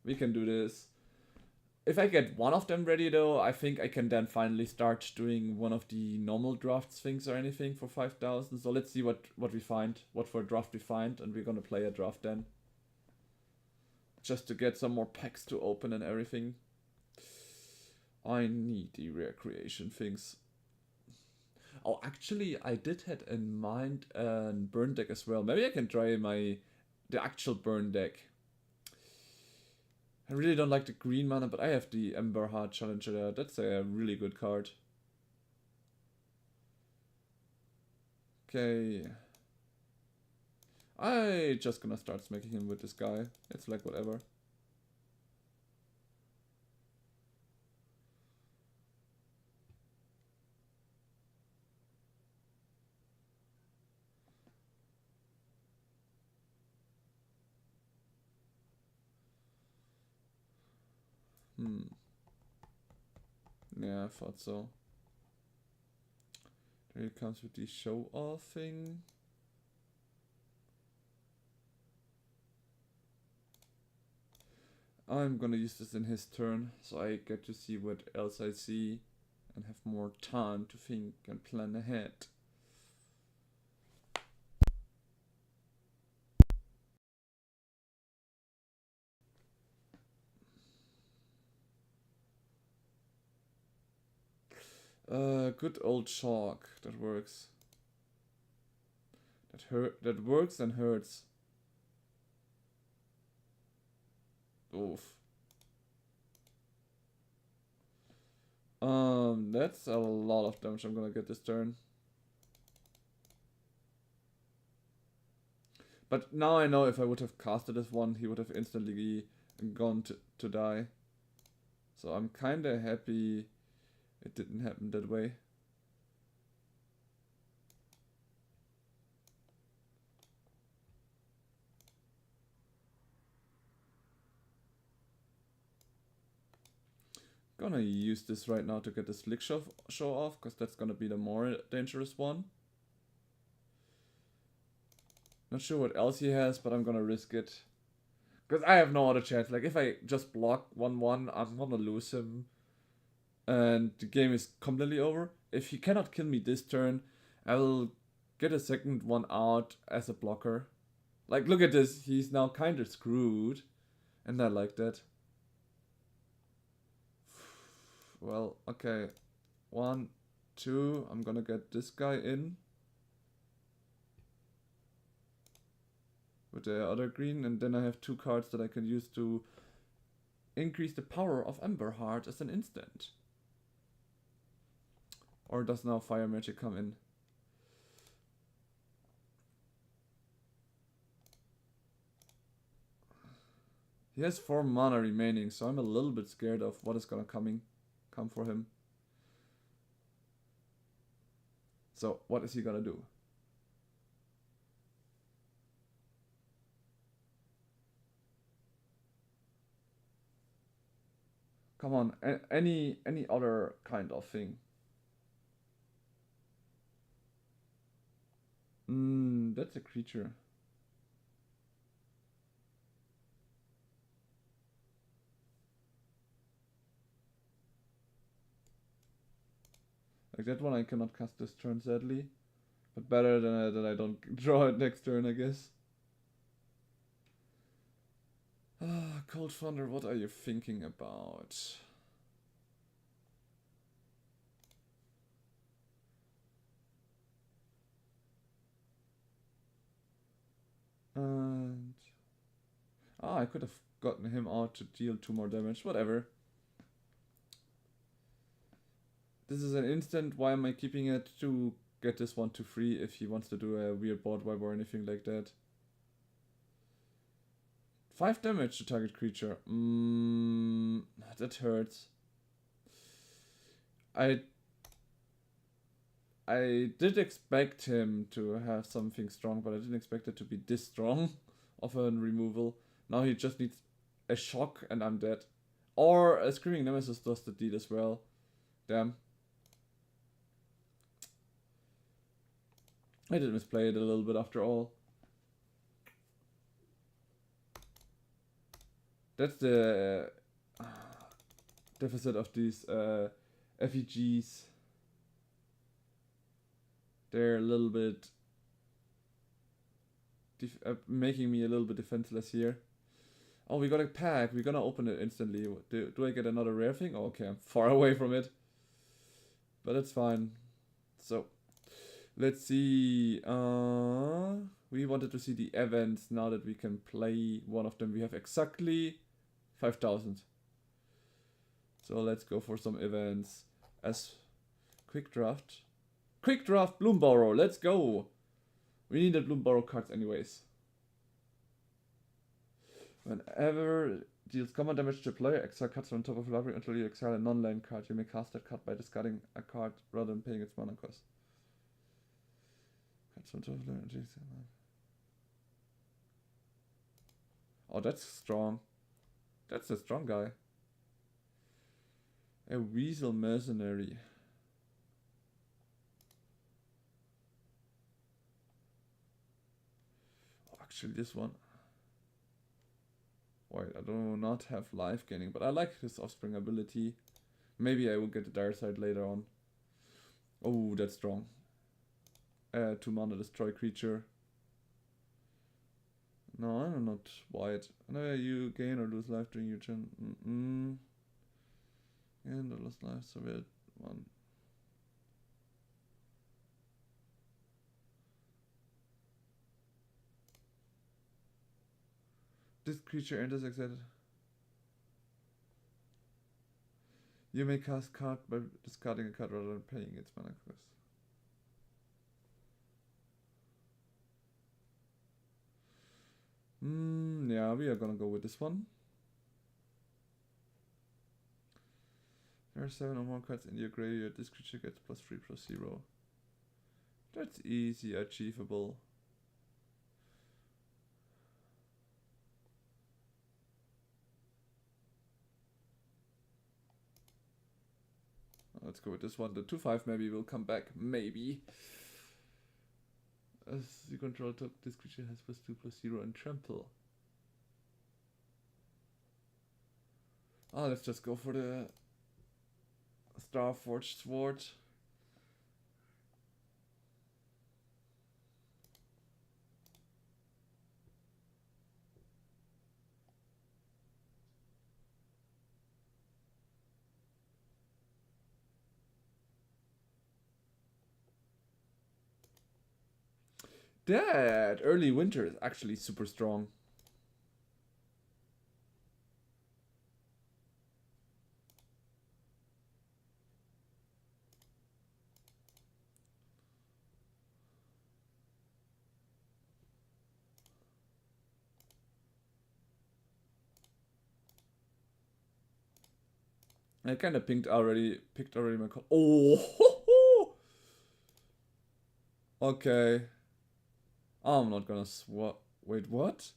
We can do this. If I get one of them ready though, I think I can then finally start doing one of the normal drafts things or anything for 5,000. So let's see what we find, what for a draft we find, and we're gonna play a draft then. Just to get some more packs to open and everything. I need the rare creation things. Oh, actually, I did have in mind a burn deck as well. Maybe I can try the actual burn deck. I really don't like the green mana, but I have the Ember Heart Challenger there. That's a really good card. Okay. I just gonna start smacking him with this guy. It's like whatever. Yeah, I thought so. There it comes with the show off thing. I'm gonna use this in his turn, so I get to see what else I see and have more time to think and plan ahead. Good old chalk. That works. That works and hurts. Oof. That's a lot of damage I'm gonna get this turn. But now I know if I would have casted this one, he would have instantly gone to die. So I'm kinda happy it didn't happen that way. Gonna use this right now to get the slick show off, because that's gonna be the more dangerous one. Not sure what else he has, but I'm gonna risk it. Because I have no other chance. Like, if I just block 1-1, I'm gonna lose him. And the game is completely over. If he cannot kill me this turn, I will get a second one out as a blocker. Like, look at this. He's now kind of screwed. And I like that. Well, okay. 1, 2. I'm gonna get this guy in. With the other green. And then I have 2 cards that I can use to increase the power of Emberheart as an instant. Or does now Fire Magic come in? He has 4 mana remaining, so I'm a little bit scared of what is gonna come for him. So, what is he gonna do? Come on, any other kind of thing. That's a creature. Like that one I cannot cast this turn, sadly. But better than that I don't draw it next turn, I guess. Ah, Cold Thunder, what are you thinking about? And... I could have gotten him out to deal 2 more damage, whatever. This is an instant, why am I keeping it? To get this one to free if he wants to do a weird board wipe or anything like that. 5 damage to target creature. That hurts. I did expect him to have something strong, but I didn't expect it to be this strong of a removal. Now he just needs a shock and I'm dead. Or a Screaming Nemesis does the deed as well. Damn. I did misplay it a little bit after all. That's the deficit of these FEGs. They're a little bit making me a little bit defenseless here. Oh, we got a pack. We're gonna open it instantly. Do I get another rare thing? Oh, okay, I'm far away from it. But it's fine. So, let's see. We wanted to see the events. Now that we can play one of them, we have exactly 5,000. So let's go for some events. As quick draft. Quick draft Bloomburrow. Let's go. We need the Bloomburrow cards anyways. Whenever deals common damage to player, exile cards from top of the library until you exile a non-land card. You may cast that card by discarding a card rather than paying its mana cost. Cards from top of the library. Oh, that's strong. That's a strong guy. A Weasel Mercenary. Oh, actually, this one. Wait, I do not have life gaining, but I like his offspring ability. Maybe I will get the dire side later on. Oh, that's strong. 2 mana destroy creature. No, I'm not white. No, you gain or lose life during your turn. And I lost life, so we're 1. This creature enters excited. You may cast card by discarding a card rather than paying its mana cost. Yeah, we are gonna go with this one. There are 7 or more cards in your graveyard. This creature gets +3/+0. That's easy achievable. Let's go with this one. The 2/5 maybe will come back. Maybe. As you control top, this creature has +2/+0 and trample. Let's just go for the Starforged Sword. That early winter is actually super strong. I kind of picked already my call. Oh, okay. I'm not gonna swap. Wait, what?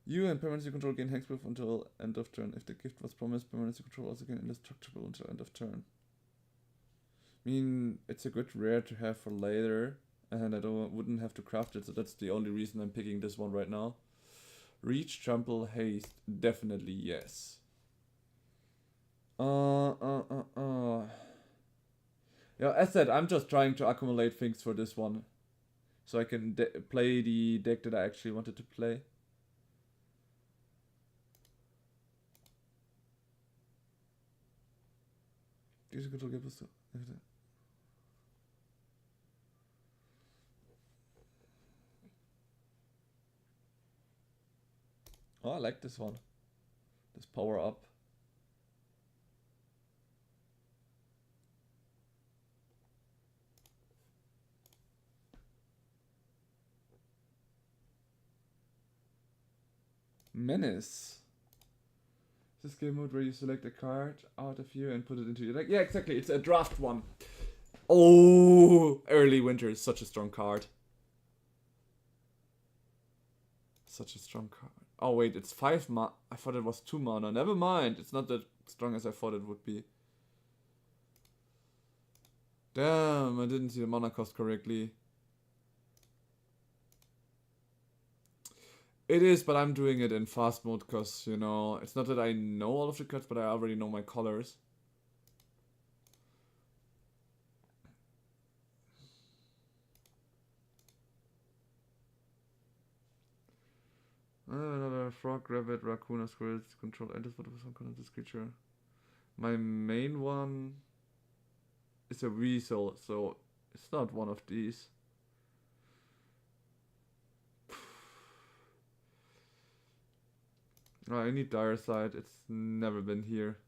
You and permanents you control gain hexproof until end of turn. If the gift was promised, permanents you control also gain indestructible until end of turn. I mean, it's a good rare to have for later, and I wouldn't have to craft it, so that's the only reason I'm picking this one right now. Reach, trample, haste, definitely yes. Yeah, as said, I'm just trying to accumulate things for this one, so I can play the deck that I actually wanted to play. Oh, I like this one. This power up. Menace. This game mode where you select a card out of here and put it into your deck. Yeah, exactly. It's a draft one. Oh, early winter is such a strong card. Such a strong card. Oh wait, it's 5 mana. I thought it was 2 mana. Never mind. It's not that strong as I thought it would be. Damn, I didn't see the mana cost correctly. It is, but I'm doing it in fast mode because, you know, it's not that I know all of the cards, but I already know my colors. Another frog, rabbit, raccoon, or squirrel control enters for some kind of this creature. My main one is a weasel, so it's not one of these. Oh, I need Dire Side. It's never been here.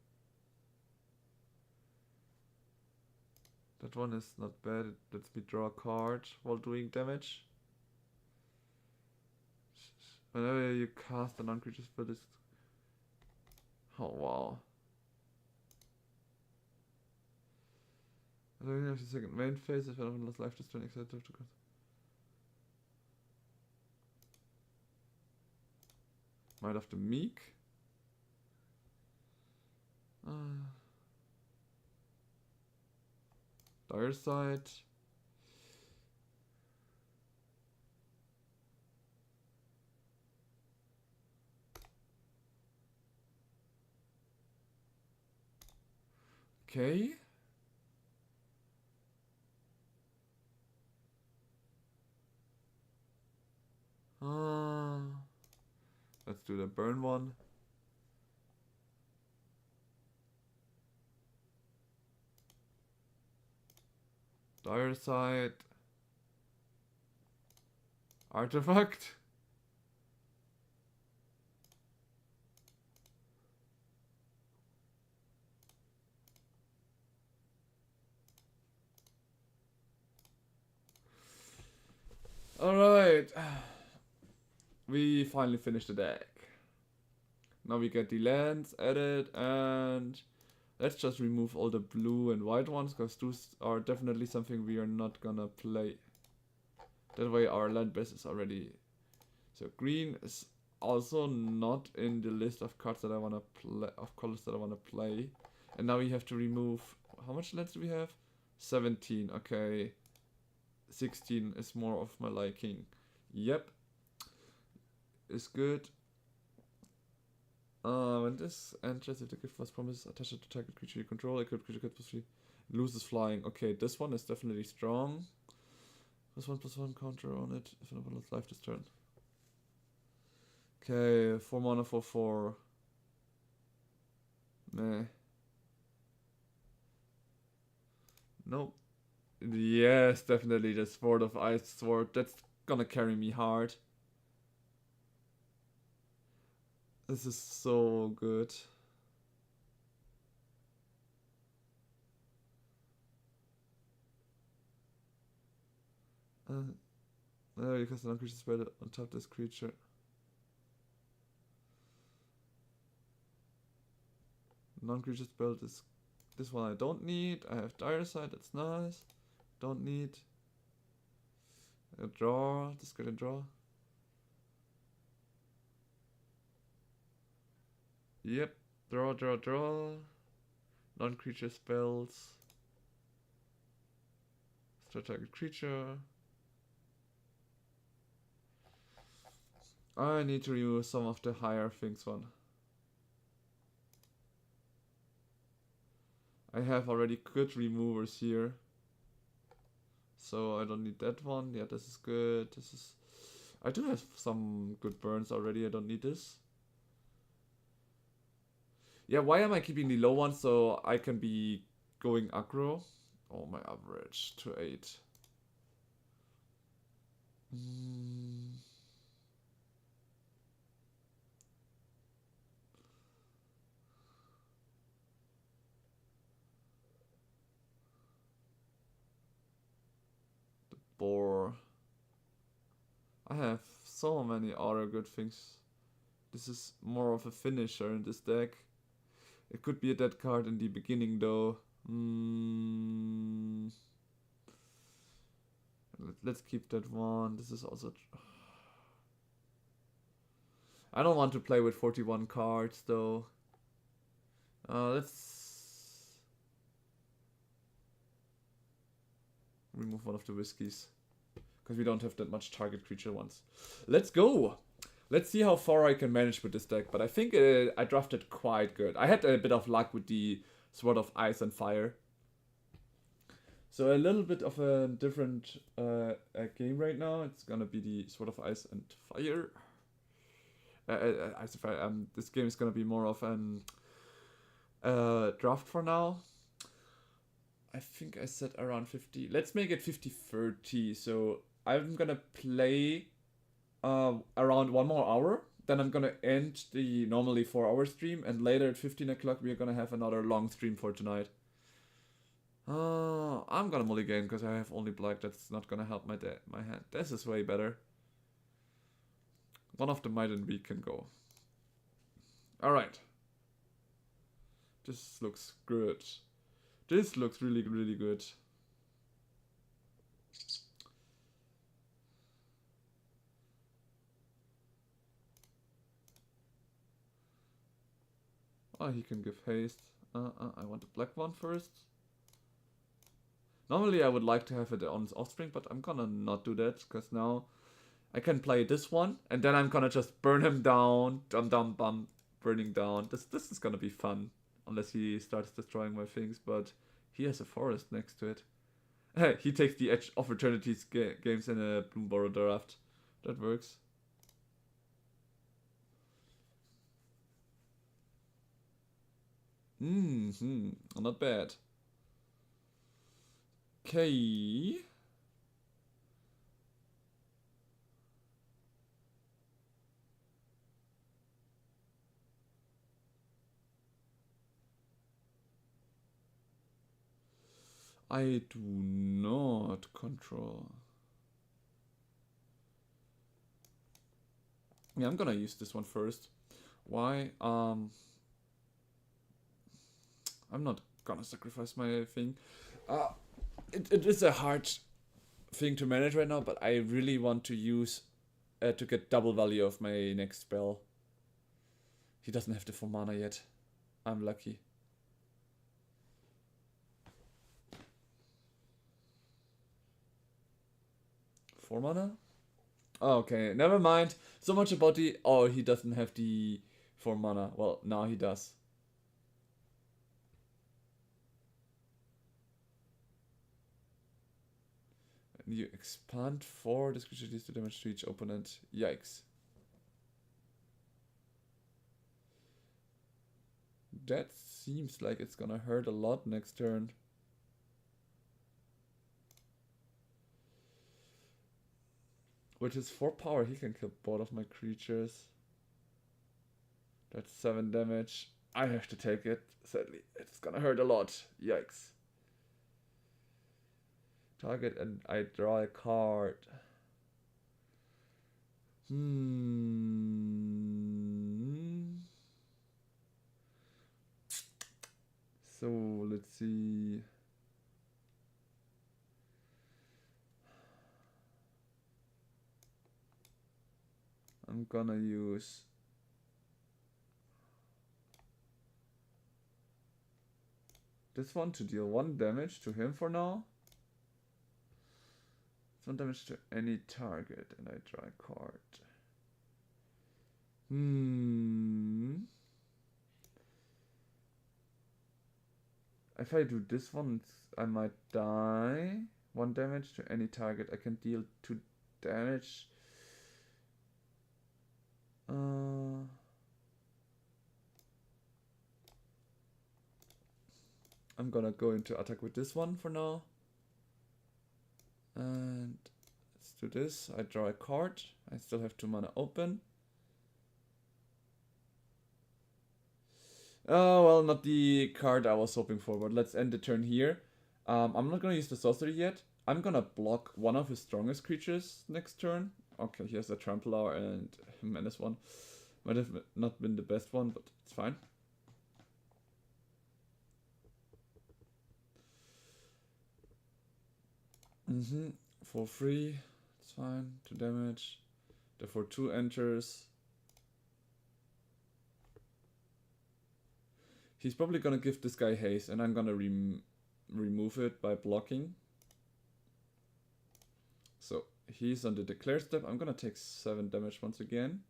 That one is not bad. It lets me draw a card while doing damage. Whenever you cast a non-creature spell, this. Oh wow. I don't have the second main phase. If anyone lost life, this turn, except to cast. Might of the Meek. Dire Side. Okay. Let's do the burn one. Dire Side. Artifact. Alright. We finally finished the deck. Now we get the lands added, and let's just remove all the blue and white ones, because those are definitely something we are not gonna play. That way our land base is already... So green is also not in the list of cards that I wanna play, of colors that I wanna play. And now we have to remove... How much lands do we have? 17, okay. 16 is more of my liking. Yep. Is good. When this enters, if the gift was promised, attach it to target creature you control, equipped creature gets +3, loses flying. Okay, this one is definitely strong. +1/+1 counter on it if an opponent's life this turn. Okay, 4 mana for 4. Meh. Nope. Yes, definitely the Sword of Ice Sword. That's gonna carry me hard. This is so good. You cast a non-creature spell on top of this creature. Non-creature spell, this one I don't need. I have Dire Side, that's nice. Don't need. A draw, discard a draw. Yep, draw. Non-creature spells. Start target creature. I need to remove some of the higher things one. I have already good removers here. So I don't need that one. Yeah, this is good. I do have some good burns already. I don't need this. Yeah, why am I keeping the low one so I can be going aggro? Oh, my average to 8. The boar. I have so many other good things. This is more of a finisher in this deck. It could be a dead card in the beginning though. Let's keep that one. This is also... I don't want to play with 41 cards though. Let's remove one of the whiskies, because we don't have that much target creature ones. Let's go! Let's see how far I can manage with this deck, but I think I drafted quite good. I had a bit of luck with the Sword of Ice and Fire. So a little bit of a different game right now. It's gonna be the Sword of Ice and Fire. Ice and Fire. This game is gonna be more of an draft for now. I think I said around 50. Let's make it 50-30. So I'm gonna play around 1 more hour. Then I'm gonna end the normally 4-hour stream, and later at 15 o'clock we're gonna have another long stream for tonight. I'm gonna mulligan because I have only black. That's not gonna help my hand. This is way better. One of the might and weak can go. Alright. This looks good. This looks really, really good. Oh, he can give haste. I want the black one first. Normally I would like to have it on his offspring, but I'm gonna not do that, because now I can play this one, and then I'm gonna just burn him down. Burning down. This is gonna be fun. Unless he starts destroying my things, but he has a forest next to it. He takes the Edge of Eternity's games in a Bloomborrow draft. That works. Not bad. Okay. I do not control. Yeah, I'm gonna use this one first. Why? I'm not gonna sacrifice my thing. It is a hard thing to manage right now, but I really want to use to get double value of my next spell. He doesn't have the 4 mana yet. I'm lucky. Four mana? Oh, okay, never mind. So much about the... Oh, he doesn't have the 4 mana. Well, now he does. And you expand 4. This creature deals 2 damage to each opponent. Yikes. That seems like it's gonna hurt a lot next turn. With his 4 power, he can kill both of my creatures. That's 7 damage. I have to take it. Sadly, it's gonna hurt a lot. Yikes. Target and I draw a card. So let's see. I'm gonna use this one to deal 1 damage to him for now. It's 1 damage to any target, and I draw a card. If I do this one, I might die. 1 damage to any target. I can deal 2 damage. I'm gonna go into attack with this one for now. And let's do this. I draw a card. I still have 2 mana open. Oh, well, not the card I was hoping for, but let's end the turn here. I'm not gonna use the sorcery yet. I'm gonna block one of his strongest creatures next turn. Okay, he has a Trampler and Menace one. Might have not been the best one, but it's fine. For free, it's fine. 2 damage. Therefore 2 enters. He's probably gonna give this guy haste, and I'm gonna remove it by blocking. So he's on the declare step. I'm gonna take 7 damage once again.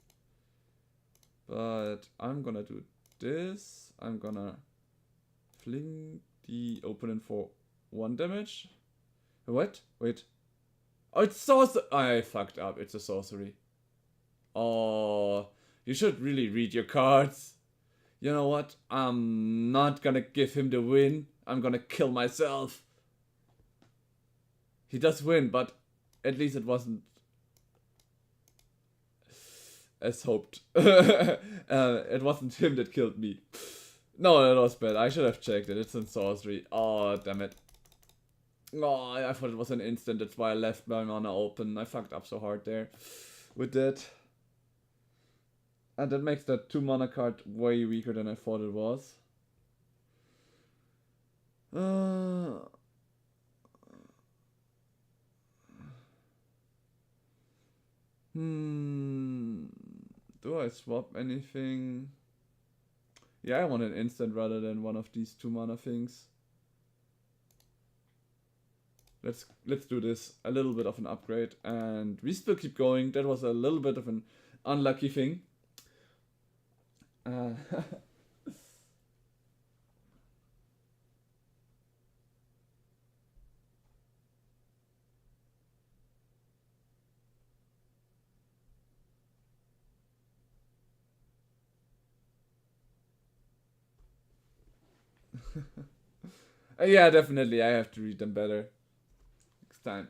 But I'm gonna do this. I'm gonna fling the opponent for 1 damage. What? Wait. Oh, it's sorcery. I fucked up. It's a sorcery. Oh, you should really read your cards. You know what? I'm not gonna give him the win. I'm gonna kill myself. He does win, but at least it wasn't as hoped. It wasn't him that killed me. No, that was bad. I should have checked it. It's in sorcery. Oh, damn it. Oh, I thought it was an instant. That's why I left my mana open. I fucked up so hard there with that. And that makes that 2 mana card way weaker than I thought it was. Do I swap anything? Yeah, I want an instant rather than one of these 2 mana things. Let's do this. A little bit of an upgrade, and we still keep going. That was a little bit of an unlucky thing. Yeah, definitely. I have to read them better next time.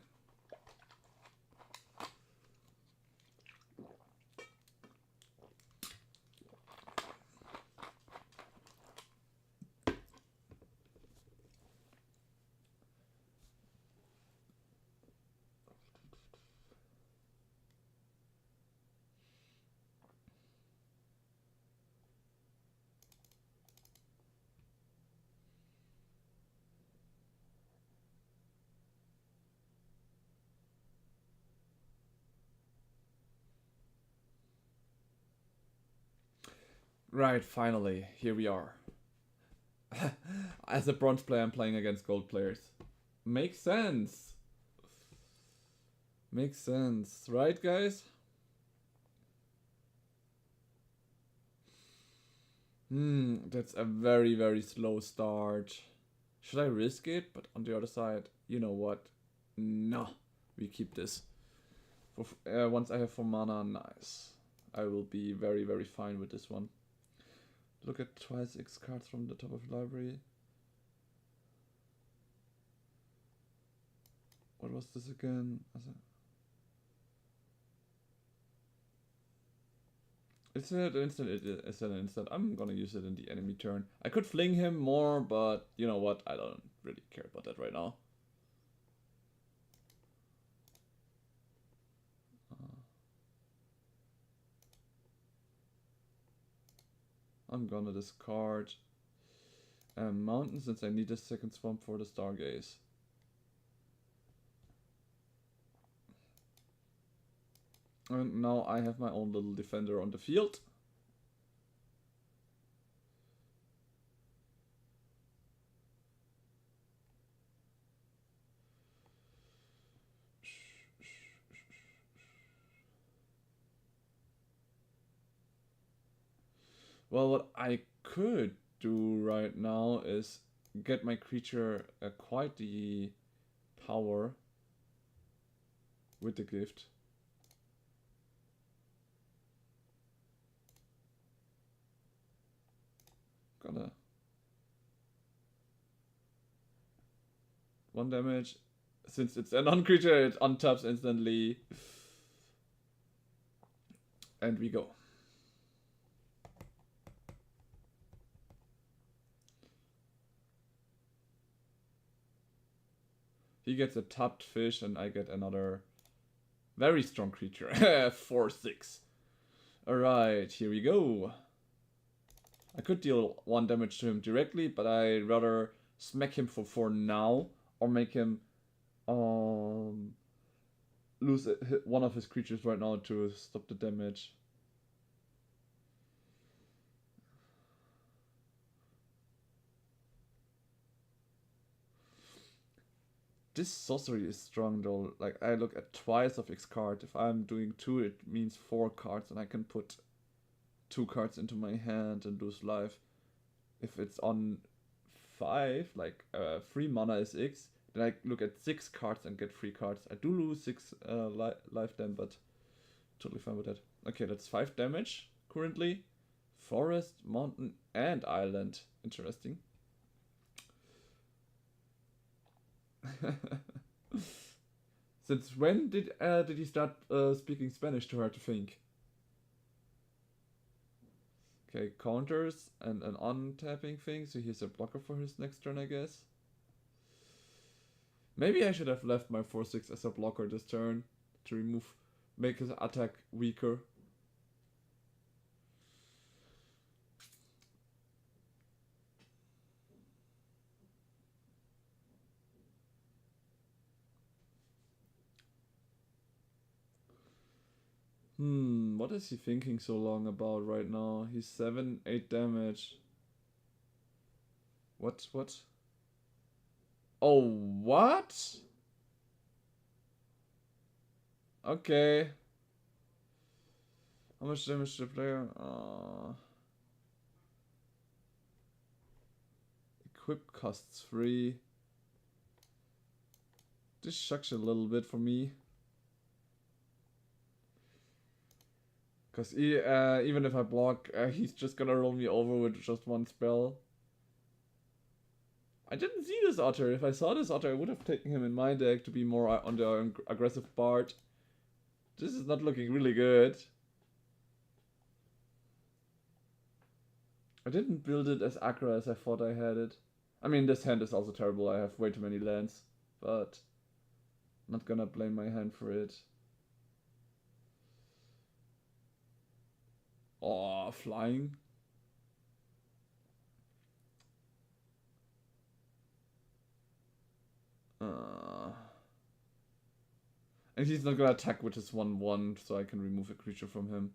Right, finally, here we are. As a bronze player, I'm playing against gold players. Makes sense. Makes sense, right, guys? That's a very, very slow start. Should I risk it? But on the other side, you know what? No, we keep this. Once I have 4 mana, nice. I will be very, very fine with this one. Look at twice X cards from the top of the library. What was this again? It's an instant. It's an instant. I'm gonna use it in the enemy turn. I could fling him more, but you know what? I don't really care about that right now. I'm gonna discard Mountain since I need a second swamp for the Stargaze. And now I have my own little defender on the field. Well, what I could do right now is get my creature quite the power with the gift. Gonna 1 damage. Since it's a non-creature, it untaps instantly. And we go. He gets a tapped fish and I get another very strong creature. 4/6. Alright, here we go. I could deal 1 damage to him directly, but I'd rather smack him for 4 now, or make him lose one of his creatures right now to stop the damage. This sorcery is strong though. Like, I look at twice of X card. If I'm doing 2, it means 4 cards, and I can put 2 cards into my hand and lose life. If it's on 5, like 3 mana is X, then I look at 6 cards and get 3 cards. I do lose 6 life then, but totally fine with that. Okay, that's 5 damage currently. Forest, mountain, and island. Interesting. Since when did he start speaking Spanish to her to think? Okay, counters and an untapping thing, so here's a blocker for his next turn, I guess. Maybe I should have left my 4/6 as a blocker this turn to make his attack weaker. What is he thinking so long about right now? He's 7, 8 damage. What? Oh, what? Okay. How much damage to the player? Equip costs 3. This sucks a little bit for me. Because even if I block, he's just gonna roll me over with just 1 spell. I didn't see this otter. If I saw this otter, I would have taken him in my deck to be more on the aggressive part. This is not looking really good. I didn't build it as aggro as I thought I had it. I mean, this hand is also terrible. I have way too many lands. But I'm not gonna blame my hand for it. Oh, flying. And he's not gonna attack with his 1/1, so I can remove a creature from him.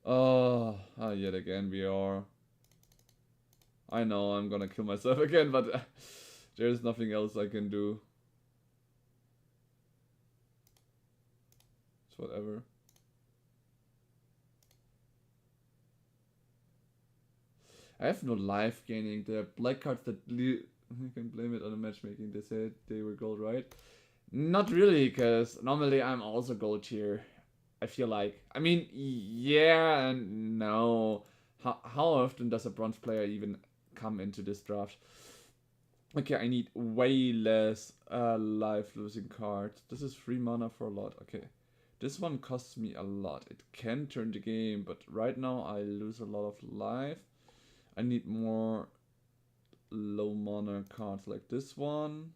Oh, yet again we are. I know I'm gonna kill myself again, but there's nothing else I can do. It's whatever. I have no life gaining. The black cards that you can blame it on the matchmaking. They said they were gold, right? Not really, because normally I'm also gold tier. I feel like. I mean, yeah and no. How often does a bronze player even come into this draft? Okay, I need way less life losing cards. This is 3 mana for a lot. Okay. This one costs me a lot. It can turn the game, but right now I lose a lot of life. I need more low mana cards like this one.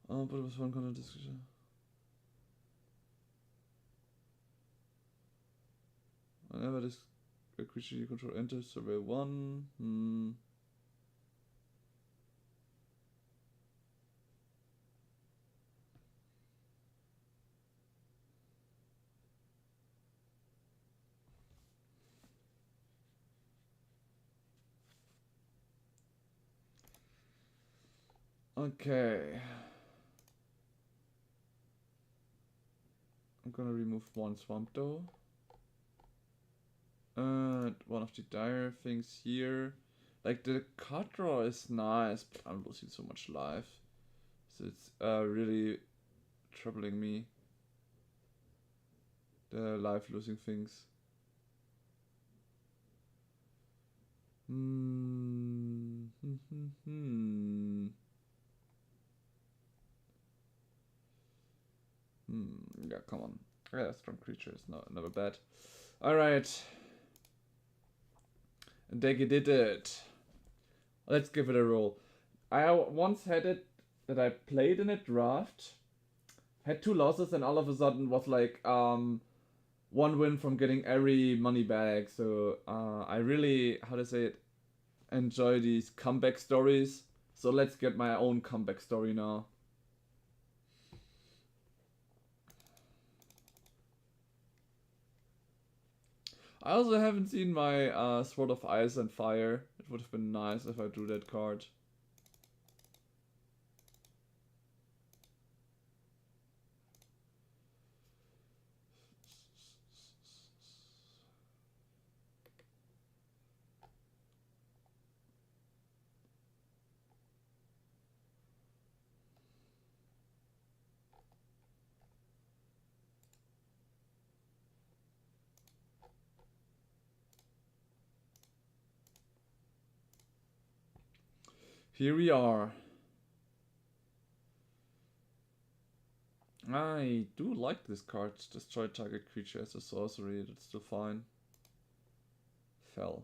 Oh, but it was one kind discussion. Whenever this creature you control enters survey 1. Okay. I'm gonna remove one swamp though. And one of the dire things here. Like the card draw is nice, but I'm losing so much life. So it's really troubling me. The life losing things. Yeah, come on. Yeah, strong creatures, no, never bad. Alright. Deggy did it. Let's give it a roll. I once had it that I played in a draft, had 2 losses, and all of a sudden was like 1 win from getting every money back. So I really, how to say it, enjoy these comeback stories. So let's get my own comeback story now. I also haven't seen my Sword of Ice and Fire. It would have been nice if I drew that card. Here we are. I do like this card. Destroy target creature as a sorcery. That's still fine. Fell.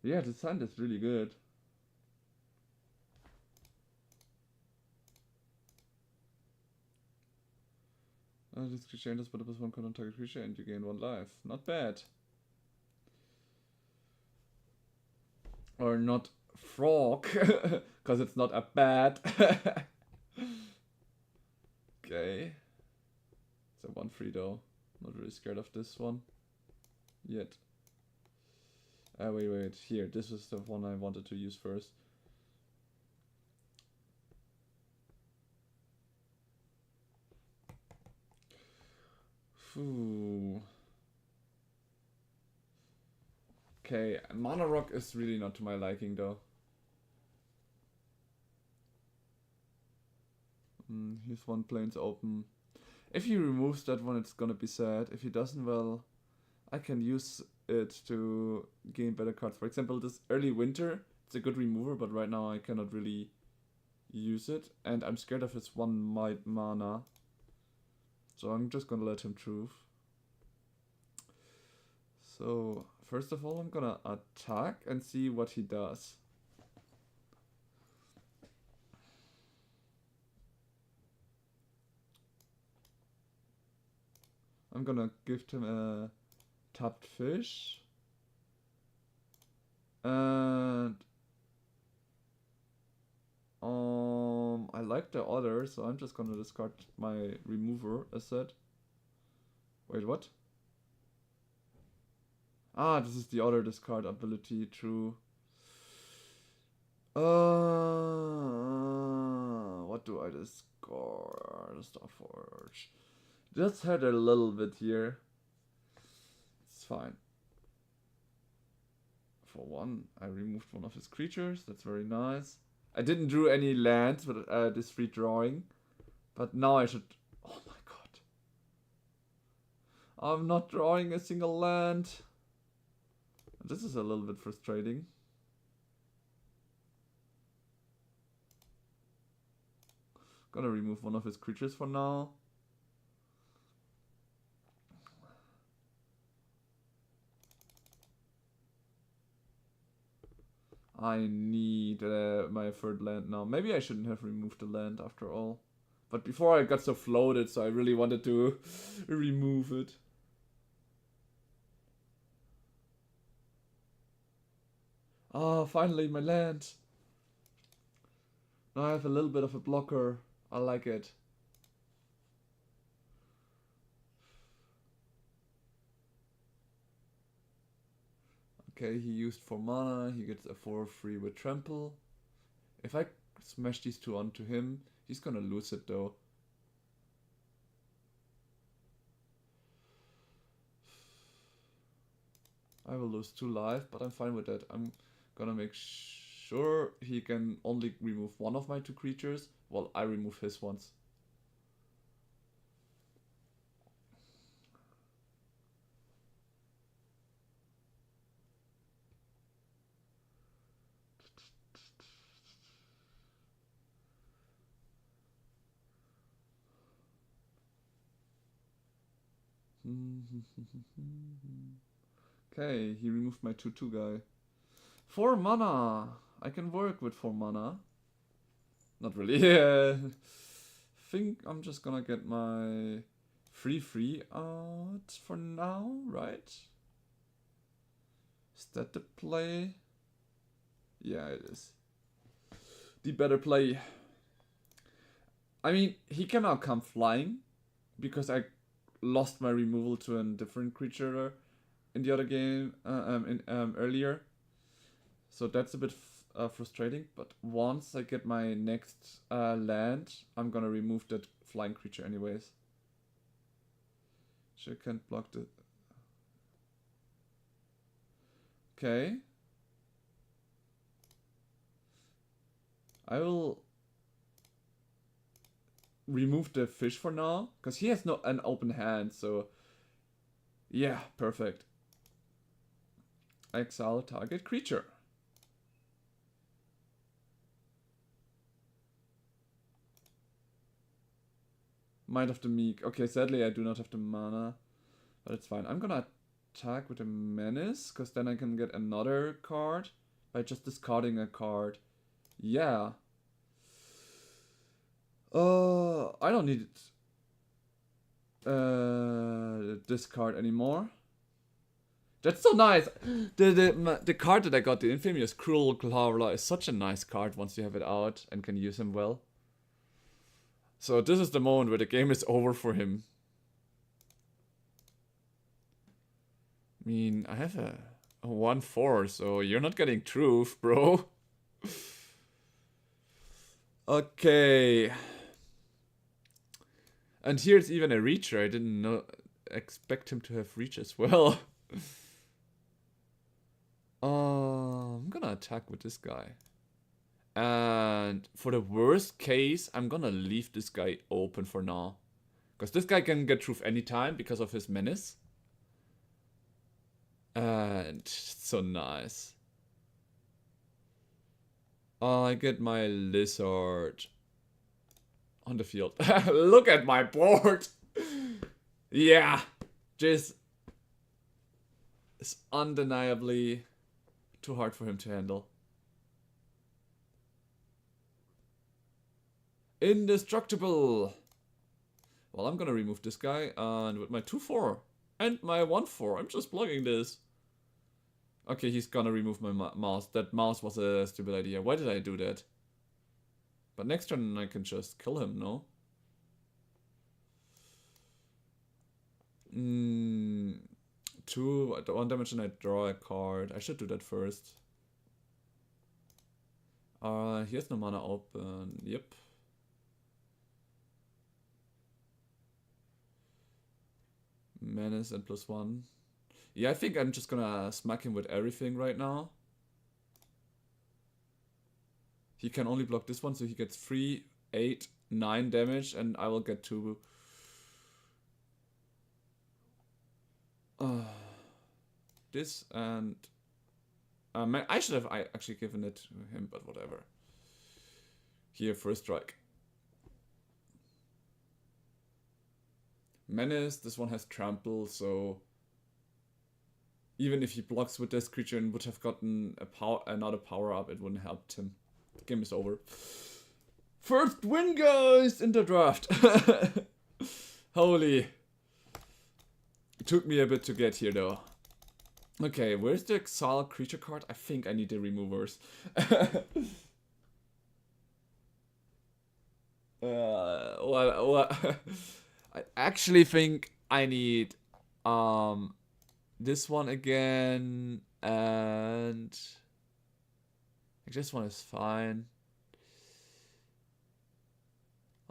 Yeah, the sand is really good. This creature enters but plus 1 counter target creature and you gain 1 life. Not bad. Or not frog, because it's not a bat. Okay. It's a 1/3 though. Not really scared of this one. Yet. Wait. Here, this is the one I wanted to use first. Phew. Okay, Mana Rock is really not to my liking though. Here's one planes open. If he removes that one, it's gonna be sad. If he doesn't, well, I can use it to gain better cards. For example, this early winter, it's a good remover, but right now I cannot really use it. And I'm scared of his 1 mana. So I'm just gonna let him truth. So, first of all, I'm gonna attack and see what he does. I'm gonna give him a tapped fish. And I like the other, so I'm just gonna discard my remover asset. Wait, what? Ah, this is the other discard ability, true. What do I discard? Starforge. Just had a little bit here. It's fine. For one, I removed one of his creatures. That's very nice. I didn't draw any lands with this free drawing. But now I should... Oh my god. I'm not drawing a single land. This is a little bit frustrating. Gonna remove one of his creatures for now. I need my third land now. Maybe I shouldn't have removed the land after all. But before I got so floated, so I really wanted to remove it. Ah, finally my land. Now I have a little bit of a blocker. I like it. Okay, he used 4 mana. He gets a 4/3 with trample. If I smash these two onto him, he's gonna lose it though. I will lose 2 life, but I'm fine with that. I'm gonna make sure he can only remove one of my 2 creatures, while I remove his ones. Okay, he removed my 2/2 guy. 4 mana! I can work with 4 mana. Not really. Yeah. Think I'm just gonna get my 3/3 out for now, right? Is that the play? Yeah, it is. The better play. I mean, he cannot come flying because I lost my removal to a different creature in the other game earlier. So that's a bit frustrating, but once I get my next land, I'm gonna remove that flying creature anyways. She can't block the... Okay. I will remove the fish for now, because he has an open hand, so... Yeah, perfect. Exile target creature. Might of the Meek. Okay, sadly I do not have the mana, but it's fine. I'm gonna attack with a Menace, because then I can get another card by just discarding a card. Yeah. I don't need this card anymore. That's so nice. The card that I got, the infamous Cruel Clawler, is such a nice card once you have it out and can use him well. So this is the moment where the game is over for him. I mean, I have a 1/4, so you're not getting truth, bro. Okay. And here's even a reacher. I didn't expect him to have reach as well. I'm gonna attack with this guy. And for the worst case, I'm gonna leave this guy open for now. Because this guy can get truth anytime because of his menace. And it's so nice. I get my lizard on the field. Look at my board. Yeah, this is undeniably too hard for him to handle. Indestructible. Well, I'm gonna remove this guy, and with my 2/4, And my 1/4. I'm just blocking this. Okay, he's gonna remove my mouse. That mouse was a stupid idea. Why did I do that? But next turn I can just kill him, no? Two, 1 damage and I draw a card. I should do that first. Here's no mana open. Yep. Menace and +1. Yeah, I think I'm just gonna smack him with everything right now. He can only block this one, so he gets 3, 8, 9 damage, and I will get 2. This and... I should have actually given it to him, but whatever. Here, first strike. Menace, this one has trample, so... Even if he blocks with this creature and would have gotten another power up, it wouldn't help him. The game is over. First win, guys, in the draft. Holy. It took me a bit to get here, though. Okay, where's the exile creature card? I think I need the removers. Well, I actually think I need this one again, and this one is fine.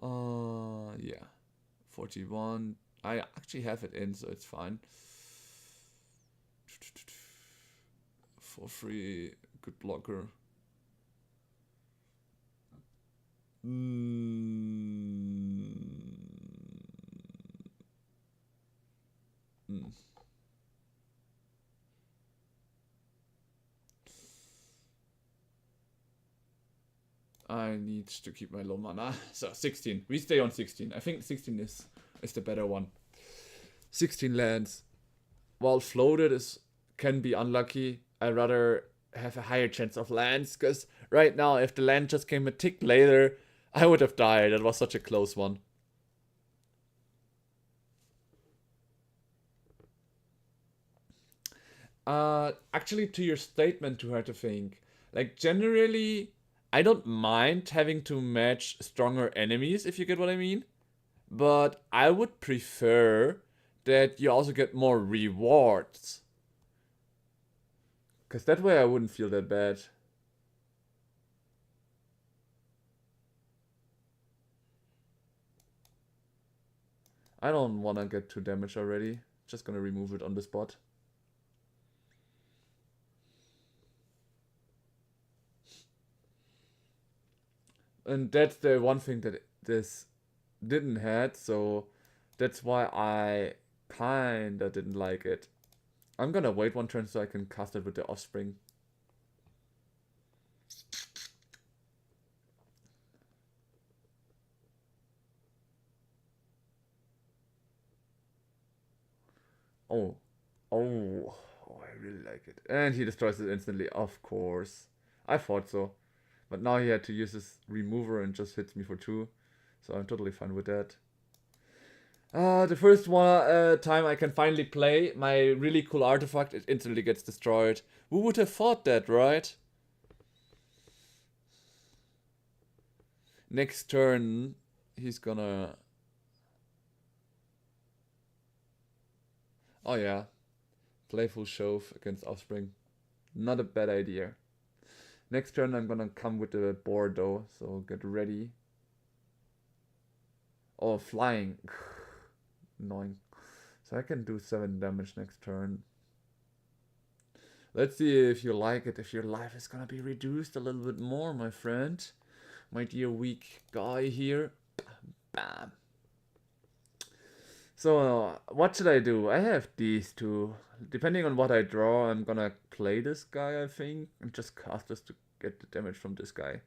Yeah, 41. I actually have it in, so it's fine. For free, good blocker. I need to keep my low mana. So 16. We stay on 16. I think 16 is the better one. 16 lands. While floated can be unlucky, I'd rather have a higher chance of lands, because right now, if the land just came a tick later, I would have died. That was such a close one. Actually, to your statement, too hard to think. Like, generally, I don't mind having to match stronger enemies, if you get what I mean. But I would prefer that you also get more rewards. Because that way I wouldn't feel that bad. I don't want to get 2 damage already. Just gonna remove it on the spot. And that's the one thing that this didn't had, so that's why I kinda didn't like it. I'm gonna wait 1 turn so I can cast it with the offspring. Oh, I really like it. And he destroys it instantly, of course. I thought so. But now he had to use his remover and just hits me for 2. So I'm totally fine with that. The first time I can finally play my really cool artifact, it instantly gets destroyed. Who would have thought that, right? Next turn, he's gonna... Oh yeah. Playful Shove against Offspring. Not a bad idea. Next turn I'm gonna come with the board though, so get ready. Oh, flying. Annoying. So I can do 7 damage next turn. Let's see if you like it, if your life is gonna be reduced a little bit more, my friend. My dear weak guy here. Bam. So, what should I do? I have these two. Depending on what I draw, I'm gonna play this guy, I think. And just cast this to get the damage from this guy.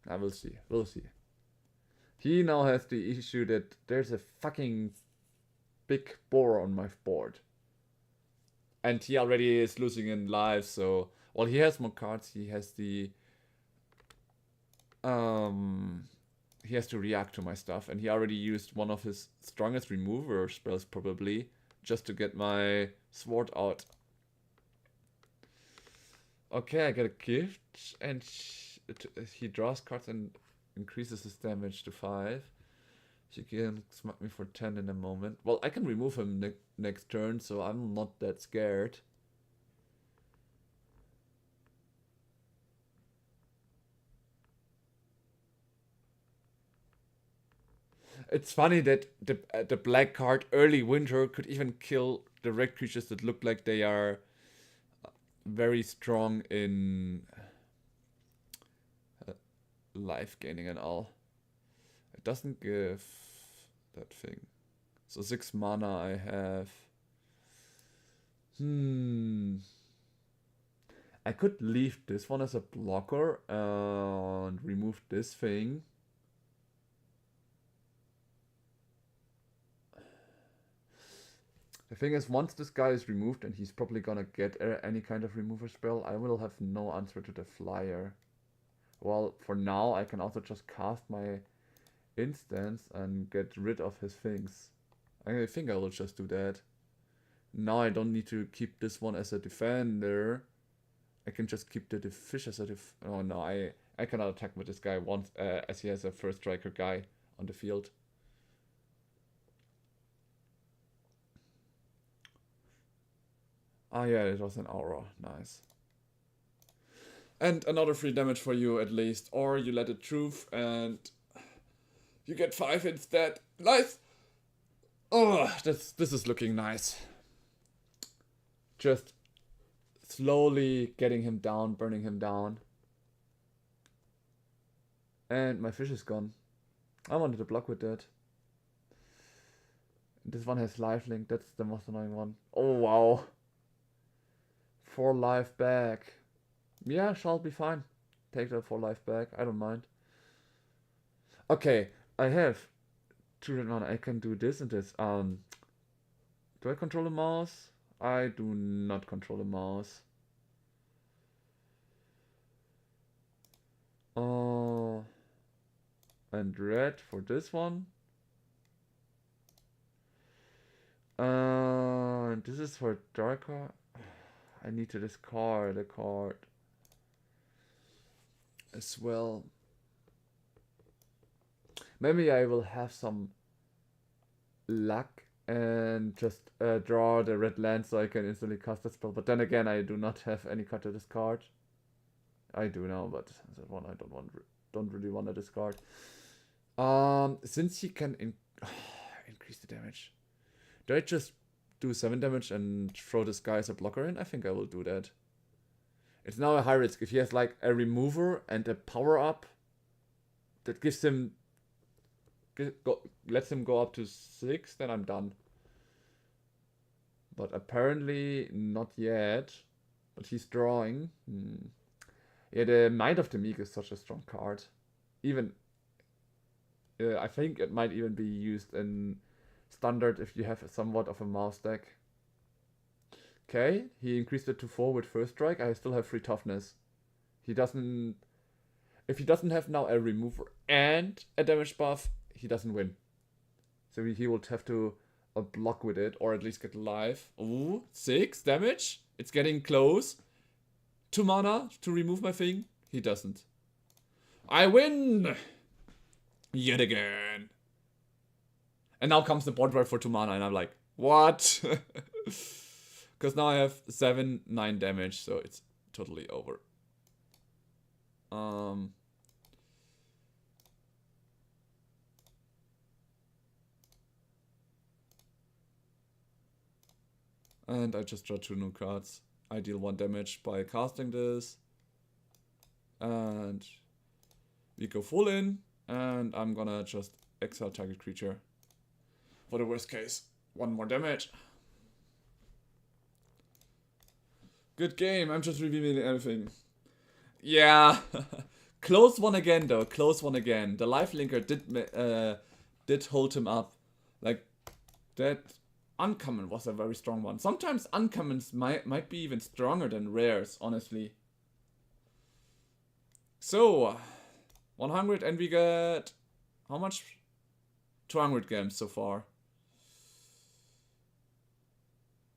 I will see. We'll see. He now has the issue that there's a fucking big boar on my board. And he already is losing in life, so... Well, he has more cards. He has the... He he has to react to my stuff, and he already used one of his strongest remover spells probably just to get my sword out. Okay, I get a gift, and he draws cards and increases his damage to 5. She can smite me for 10 in a moment. Well, I can remove him next turn, so I'm not that scared. It's funny that the black card Early Winter could even kill the red creatures that look like they are very strong in life gaining and all. It doesn't give that thing. So 6 mana I have. I could leave this one as a blocker and remove this thing. The thing is, once this guy is removed, and he's probably gonna get any kind of remover spell, I will have no answer to the flyer. Well, for now, I can also just cast my instance and get rid of his things. I think I will just do that. Now I don't need to keep this one as a defender. I can just keep the fish as a oh no, I cannot attack with this guy once as he has a first striker guy on the field. Ah yeah, it was an aura. Nice. And another 3 damage for you at least. Or you let it truth and you get 5 instead. Nice! Oh, this is looking nice. Just slowly getting him down, burning him down. And my fish is gone. I wanted to block with that. This one has lifelink. That's the most annoying one. Oh wow. 4 life back. Yeah, shall be fine. Take that 4 life back. I don't mind. Okay, I have 2 red mana. I can do this and this. Do I control a mouse? I do not control a mouse. And red for this one. And this is for darker. I need to discard a card as well. Maybe I will have some luck and just draw the red land so I can instantly cast that spell. But then again, I do not have any card to discard. I do now, but that one I don't really want to discard. Since he can increase the damage, do I just do 7 damage and throw this guy as a blocker in? I think I will do that. It's now a high risk. If he has like a remover and a power up that gives him lets him go up to 6, then I'm done. But apparently not yet. But he's drawing. Yeah, the Might of the Meek is such a strong card. Even I think it might even be used in standard if you have somewhat of a mouse deck. Okay, he increased it to 4 with first strike. I still have 3 toughness. He doesn't. If he doesn't have now a remover and a damage buff, he doesn't win. So he will have to block with it, or at least get life. Ooh, 6 damage. It's getting close. 2 mana to remove my thing. He doesn't. I win! Yet again. And now comes the board wipe for 2 mana, and I'm like, what? Because now I have 9 damage, so it's totally over. And I just draw 2 new cards. I deal 1 damage by casting this. And we go full in. And I'm gonna just exile target creature. For the worst case, 1 more damage. Good game, I'm just revealing everything. Yeah, close one again though, close one again. The lifelinker did hold him up. Like, that uncommon was a very strong one. Sometimes uncommons might be even stronger than rares, honestly. So, 100 and we get How much? 200 games so far.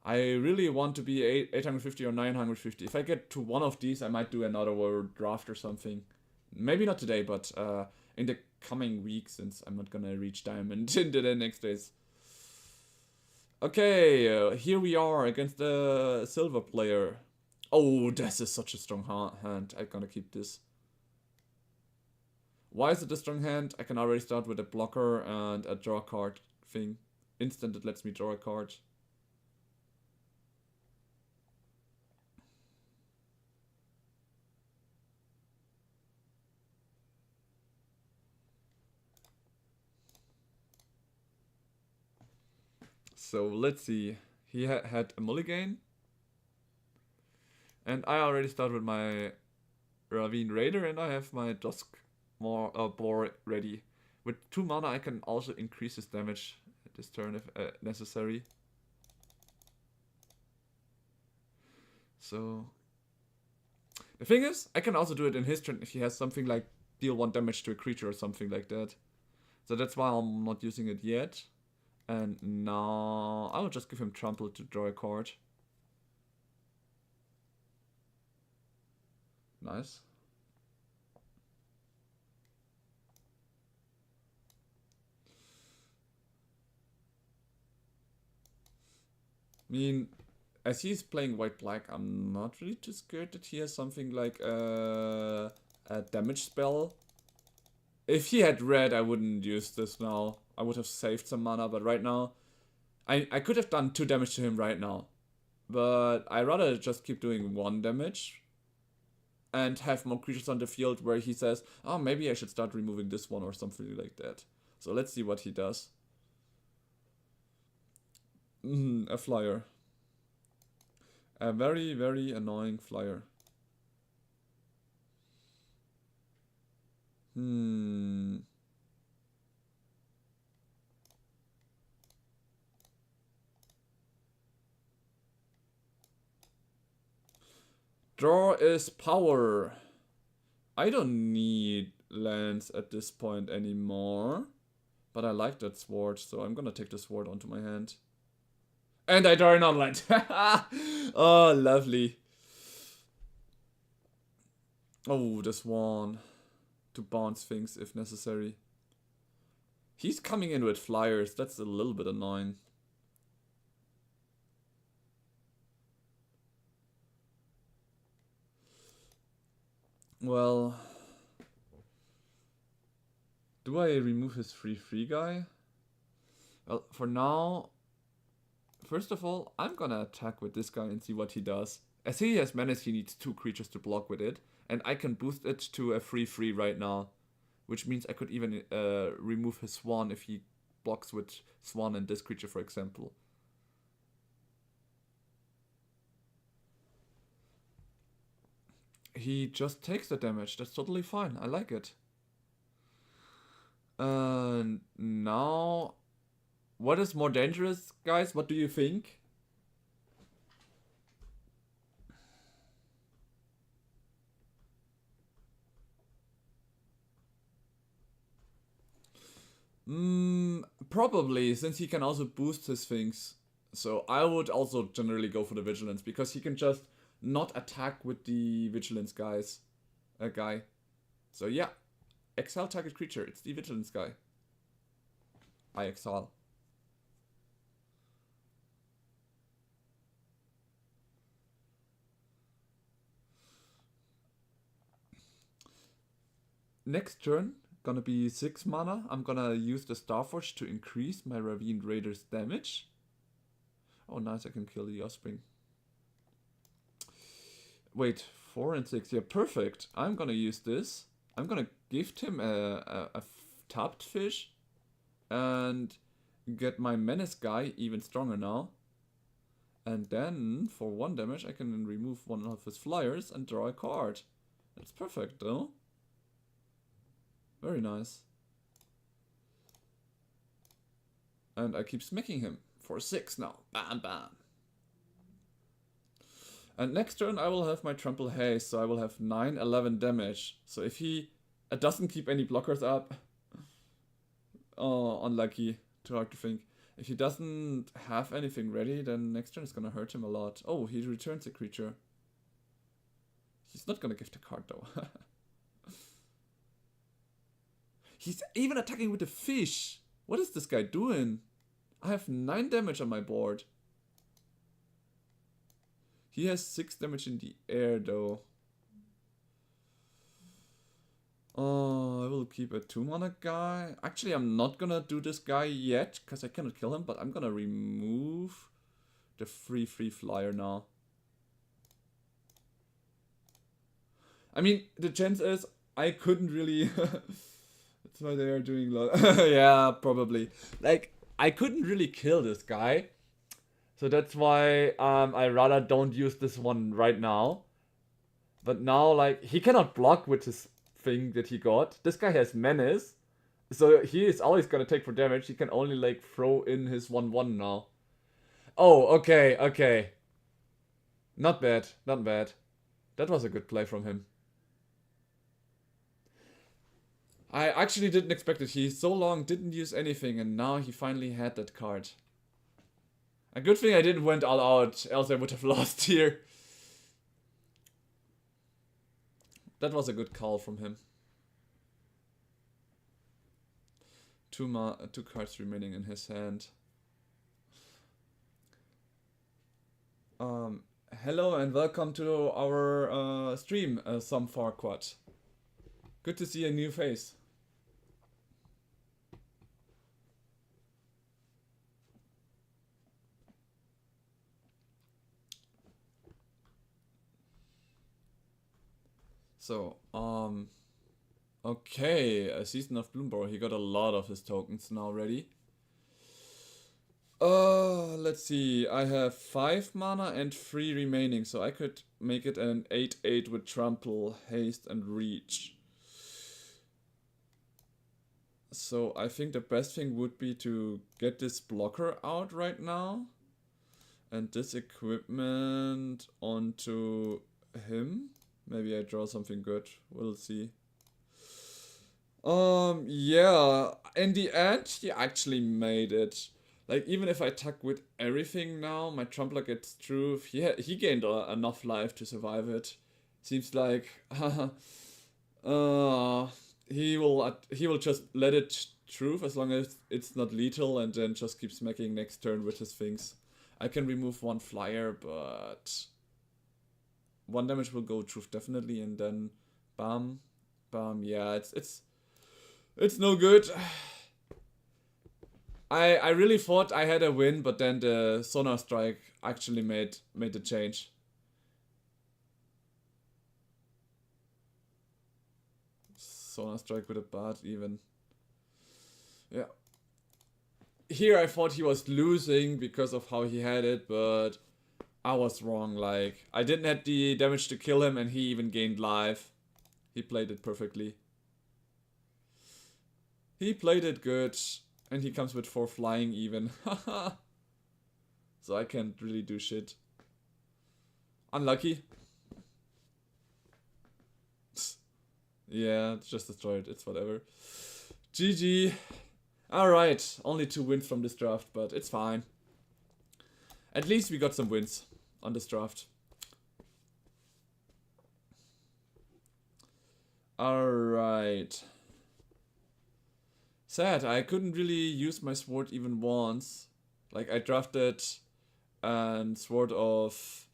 I really want to be 850 or 950. If I get to one of these, I might do another world draft or something. Maybe not today, but in the coming week, since I'm not gonna reach diamond in the next days. Okay, here we are against the silver player. Oh, this is such a strong hand. I'm gonna keep this. Why is it a strong hand? I can already start with a blocker and a draw card thing. Instant, it lets me draw a card. So let's see. He had a mulligan. And I already started with my Ravine Raider and I have my Dusk Boar ready. With 2 mana I can also increase his damage this turn if necessary. So the thing is, I can also do it in his turn if he has something like deal 1 damage to a creature or something like that. So that's why I'm not using it yet. And now I will just give him trample to draw a card. Nice. I mean, as he's playing white-black, I'm not really too scared that he has something like a damage spell. If he had red, I wouldn't use this now. I would have saved some mana, but right now, I could have done 2 damage to him right now. But I rather just keep doing 1 damage and have more creatures on the field where he says, oh, maybe I should start removing this one or something like that. So let's see what he does. A flyer. A very, very annoying flyer. Draw is power. I don't need lands at this point anymore. But I like that sword, so I'm gonna take the sword onto my hand. And I draw an online. Oh, lovely. Oh, the swan. To bounce things if necessary. He's coming in with flyers. That's a little bit annoying. Well, do I remove his 3/3 guy? Well, for now, first of all, I'm gonna attack with this guy and see what he does. As he has menace, he needs 2 creatures to block with it, and I can boost it to a 3/3 right now, which means I could even remove his swan if he blocks with swan and this creature, for example. He just takes the damage. That's totally fine. I like it. Now, what is more dangerous, guys? What do you think? Probably, since he can also boost his things. So I would also generally go for the Vigilance, because he can just not attack with the Vigilance guy. So yeah, exile target creature. It's the Vigilance guy. I exile. Next turn, gonna be 6 mana. I'm gonna use the Starforge to increase my Ravine Raider's damage. Oh nice, I can kill the Offspring. Wait, 4 and 6, yeah, perfect. I'm gonna use this. I'm gonna gift him a tapped fish and get my Menace guy even stronger now. And then, for 1 damage, I can remove 1 of his flyers and draw a card. That's perfect, though. Very nice. And I keep smacking him for 6 now. Bam, bam. And next turn I will have my Trample Haste, so I will have 9, 11 damage. So if he doesn't keep any blockers up, unlucky. Too hard to think. If he doesn't have anything ready, then next turn is gonna hurt him a lot. Oh, he returns a creature. He's not gonna give the card though. He's even attacking with the fish. What is this guy doing? I have 9 damage on my board. He has 6 damage in the air though. Oh, I will keep a 2-mana guy. Actually, I'm not gonna do this guy yet, because I cannot kill him, but I'm gonna remove the free flyer now. I mean, the chance is I couldn't really... That's why they are doing yeah, probably. Like, I couldn't really kill this guy. So that's why I rather don't use this one right now. But now, like, he cannot block with his thing that he got. This guy has menace. So he is always gonna take for damage. He can only, like, throw in his 1/1 now. Oh, okay, okay. Not bad, not bad. That was a good play from him. I actually didn't expect it. He so long didn't use anything, and now he finally had that card. A good thing I didn't went all out, else I would have lost here. That was a good call from him. Two cards remaining in his hand. Hello and welcome to our stream, Some Farquaad. Good to see a new face. So, okay, a Season of Bloomborough. He got a lot of his tokens now ready. Let's see. I have 5 mana and 3 remaining, so I could make it an 8/8 with Trample, Haste, and Reach. So I think the best thing would be to get this blocker out right now. And this equipment onto him. Maybe I draw something good. We'll see. Yeah. In the end, he actually made it. Like, even if I attack with everything now, my Trampler gets through. He gained enough life to survive it. Seems like... he will just let it through as long as it's not lethal, and then just keep smacking next turn with his things. I can remove 1 flyer, but 1 damage will go through definitely, and then bam, bam. Yeah, it's no good. I really thought I had a win, but then the Sonar Strike actually made the change. Sonar Strike with a bat even. Yeah. Here I thought he was losing because of how he had it, but I was wrong. Like, I didn't have the damage to kill him, and he even gained life. He played it perfectly. He played it good, and he comes with 4 flying even. So I can't really do shit. Unlucky. Yeah, it's just destroyed. It's whatever. GG. Alright, only 2 wins from this draft, but it's fine. At least we got some wins on this draft. Alright. Sad, I couldn't really use my sword even once. Like, I drafted Sword of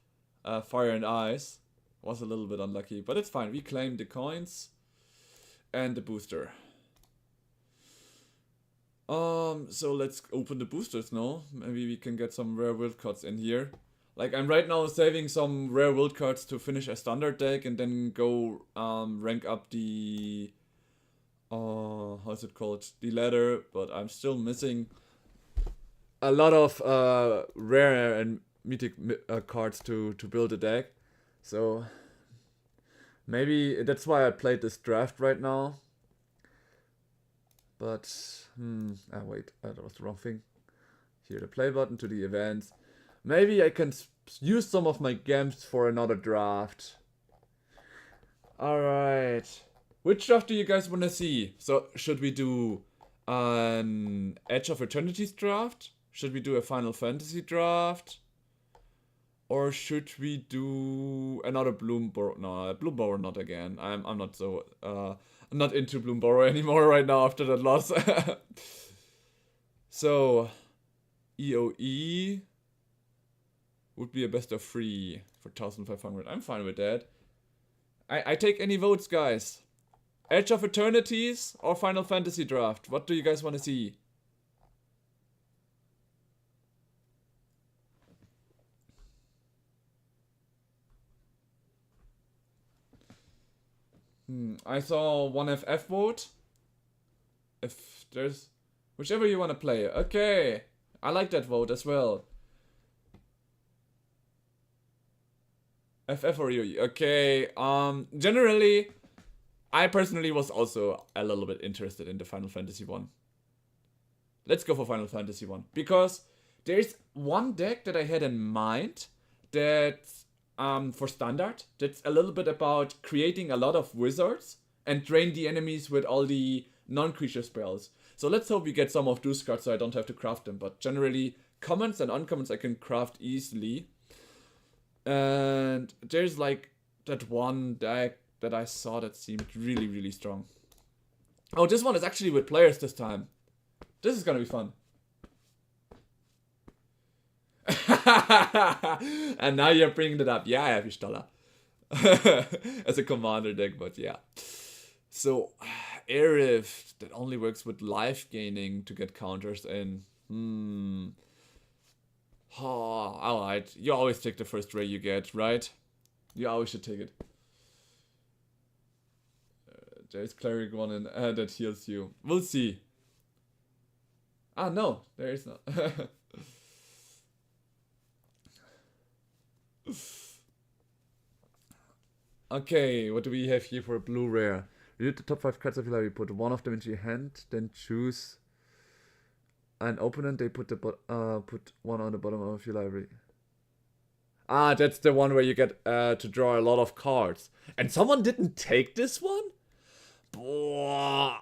Fire and Ice. Was a little bit unlucky, but it's fine. We claimed the coins and the booster. So let's open the boosters now. Maybe we can get some rare wild cards in here. Like, I'm right now saving some rare wild cards to finish a standard deck and then go rank up the how's it called? The ladder, but I'm still missing a lot of rare and mythic cards to build a deck. So maybe that's why I played this draft right now. But wait, that was the wrong thing. Here, the play button to the events. Maybe I can use some of my gems for another draft. Alright. Which draft do you guys want to see? So, should we do an Edge of Eternities draft? Should we do a Final Fantasy draft? Or should we do another Bloomburrow? No, Bloomburrow not again. I'm not so I'm not into Bloomburrow anymore right now after that loss. So EOE would be a best of 3 for 1500. I'm fine with that. I take any votes, guys. Edge of Eternities or Final Fantasy draft? What do you guys want to see? I saw one FF vote. If there's... Whichever you want to play. Okay. I like that vote as well. FF or UE. Okay. Generally, I personally was also a little bit interested in the Final Fantasy one. Let's go for Final Fantasy one. Because there's one deck that I had in mind that's for standard. That's a little bit about creating a lot of wizards and drain the enemies with all the non-creature spells. So let's hope we get some of those cards so I don't have to craft them. But generally, commons and uncommons I can craft easily. And there's like that one deck that I saw that seemed really, really strong. Oh, this one is actually with players this time. This is gonna be fun. And now you're bringing it up. Yeah, I have Ishtola. As a commander deck, but yeah. So, Aerith, that only works with life gaining to get counters in. Oh, alright. You always take the first ray you get, right? You always should take it. There's Cleric one in, that heals you. We'll see. Ah, no. There is not. Okay, what do we have here for a blue rare? Read the top 5 cards of your library. Put one of them into your hand, then choose an opponent. They put put one on the bottom of your library. Ah, that's the one where you get to draw a lot of cards. And someone didn't take this one? Oh,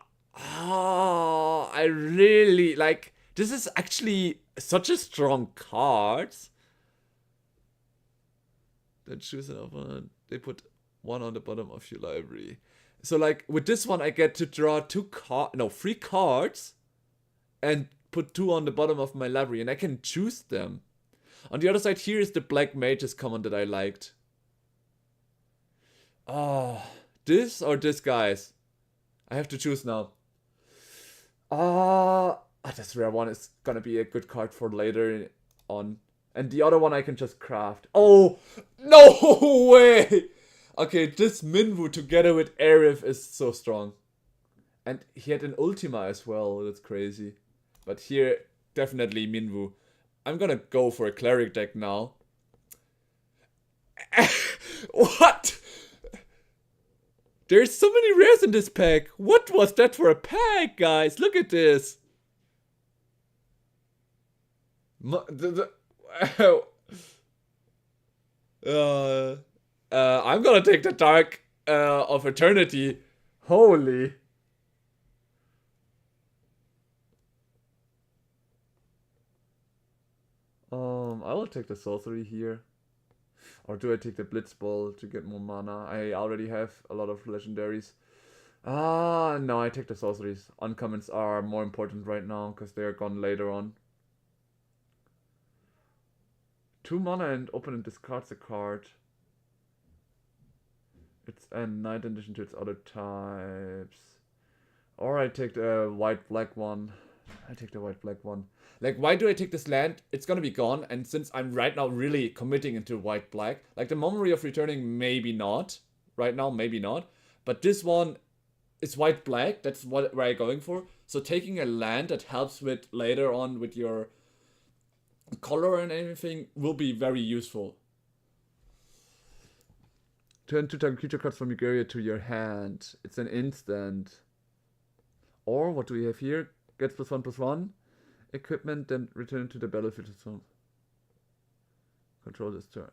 I really like. This is actually such a strong card. Then choose an opponent. They put one on the bottom of your library. So like with this one, I get to draw 3 cards, and put 2 on the bottom of my library, and I can choose them. On the other side, here is the Black Mage's common that I liked. Oh, this or this, guys? I have to choose now. This rare one is gonna be a good card for later on. And the other one I can just craft. Oh, no way! Okay, this Minwu together with Aerith is so strong. And he had an Ultima as well, that's crazy. But here, definitely Minwu. I'm gonna go for a Cleric deck now. What? There's so many rares in this pack. What was that for a pack, guys? Look at this. I'm gonna take the Dark of Eternity. Holy. I will take the sorcery here. Or do I take the Blitzball to get more mana? I already have a lot of legendaries. No, I take the sorceries. Uncommons are more important right now because they are gone later on. 2 mana and opponent discards a card. It's a night addition to its other types. Or I take the white-black one. I take the white-black one. Like, why do I take this land? It's gonna be gone, and since I'm right now really committing into white-black, like the memory of returning, maybe not. Right now, maybe not. But this one is white-black, that's what I'm going for. So taking a land that helps with later on with your color and everything will be very useful. Turn 2 target creature cards from your area to your hand. It's an instant. Or, what do we have here? Gets +1/+1. Equipment, then return to the battlefield. Control this turn.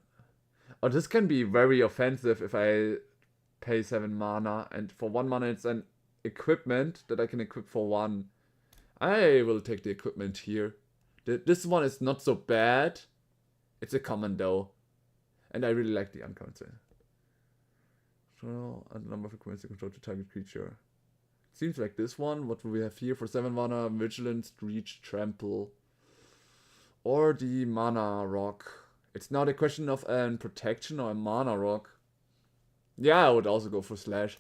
Oh, this can be very offensive if I pay 7 mana. And for 1 mana, it's an equipment that I can equip for 1. I will take the equipment here. This one is not so bad. It's a common though. And I really like the uncommon. Control and number of equipment to control the target creature. Seems like this one. What do we have here for 7 mana? Vigilance, Reach, Trample. Or the Mana Rock. It's not a question of an protection or a Mana Rock. Yeah, I would also go for Slash.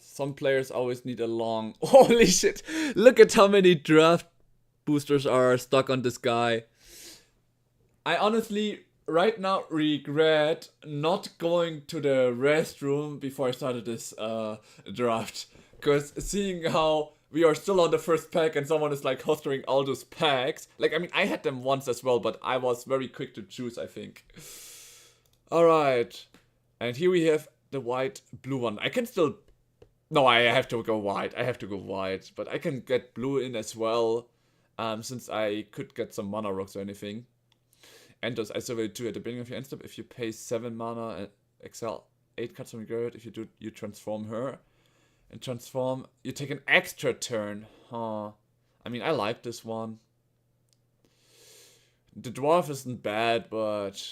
Some players always need a long... Holy shit! Look at how many draft boosters are stuck on this guy. I honestly, right now, regret not going to the restroom before I started this draft. Because seeing how we are still on the first pack and someone is like hosting all those packs. Like, I mean, I had them once as well, but I was very quick to choose, I think. Alright. And here we have the white-blue one. I can still... No, I have to go white. I have to go white. But I can get blue in as well. Since I could get some mana rocks or anything. And those isolate 2 at the beginning of your end step. If you pay 7 mana and exile 8 cards from your graveyard, if you do, you transform her. And transform, you take an extra turn. Huh. I mean, I like this one. The dwarf isn't bad, but...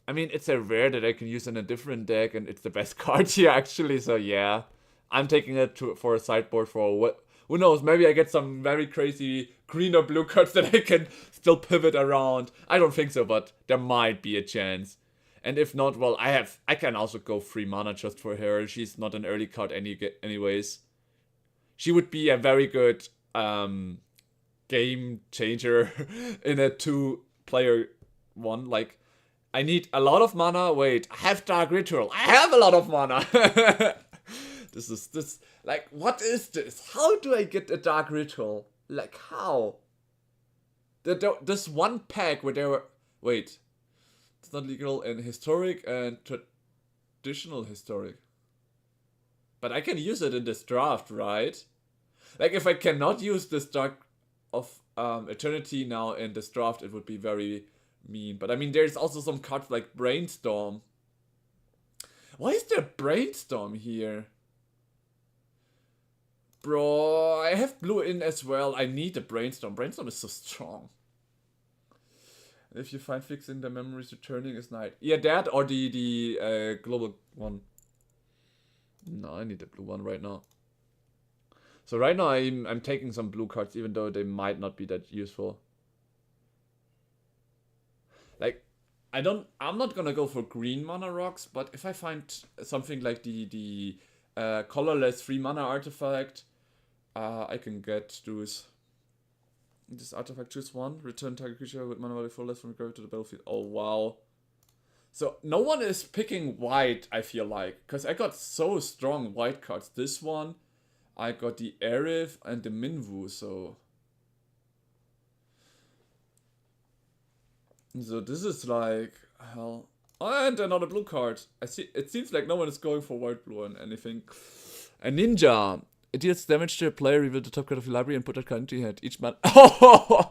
I mean, it's a rare that I can use in a different deck, and it's the best card here, actually, so yeah. I'm taking it for a sideboard for what... Who knows, maybe I get some very crazy green or blue cards that I can still pivot around. I don't think so, but there might be a chance. And if not, well, I can also go 3 mana just for her. She's not an early card anyways. She would be a very good game changer in a 2-player one, like... I need a lot of mana. Wait, I have Dark Ritual. I have a lot of mana. This, like, what is this? How do I get a Dark Ritual? Like, how? This one pack where there were... Wait. It's not legal in Historic and Traditional Historic. But I can use it in this draft, right? Like, if I cannot use this Dark of Eternity now in this draft, it would be very... mean. But I mean, there's also some cards like Brainstorm. Why is there Brainstorm here? Bro, I have blue in as well. I need a Brainstorm. Brainstorm is so strong. If you find fixing the memories returning is night. Yeah, that or the global one. No, I need the blue one right now. So right now I'm taking some blue cards, even though they might not be that useful. Like, I'm not gonna go for green mana rocks, but if I find something like the colorless 3 mana artifact, I can get those. This artifact, choose 1, return target creature with mana value 4 less from the graveyard to the battlefield. Oh wow. So no one is picking white, I feel like, because I got so strong white cards. This one, I got the Arif and the Minwu, so... So this is like, hell. Oh, and another blue card. I see. It seems like no one is going for white, blue, and anything. A ninja. It deals damage to a player. Reveal the top card of your library and put that card into your hand. Each man. Oh,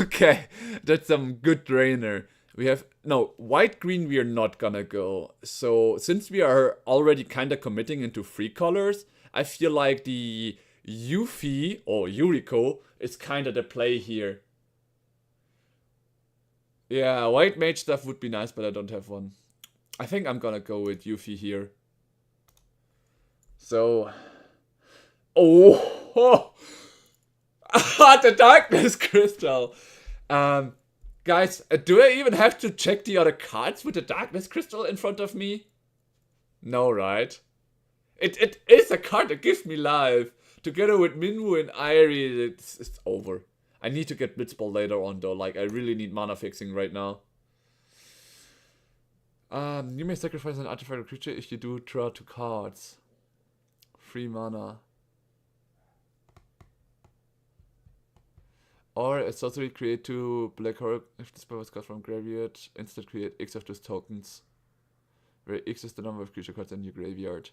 okay. That's some good drainer. We have no white, green. We are not gonna go. So since we are already kind of committing into 3 colors, I feel like the Yuffie or Yuriko is kind of the play here. Yeah, white mage stuff would be nice, but I don't have one. I think I'm gonna go with Yuffie here. So... Oh! The Darkness Crystal! Guys, do I even have to check the other cards with the Darkness Crystal in front of me? No, right? It is a card that gives me life. Together with Minwu and Airi, it's over. I need to get Blitzball later on though, like I really need mana fixing right now. You may sacrifice an artifact or creature if you do draw 2 cards. 3 mana. Or a sorcery, create 2 black horror if the spell was cut from graveyard. Instead create X of those tokens. Where X is the number of creature cards in your graveyard.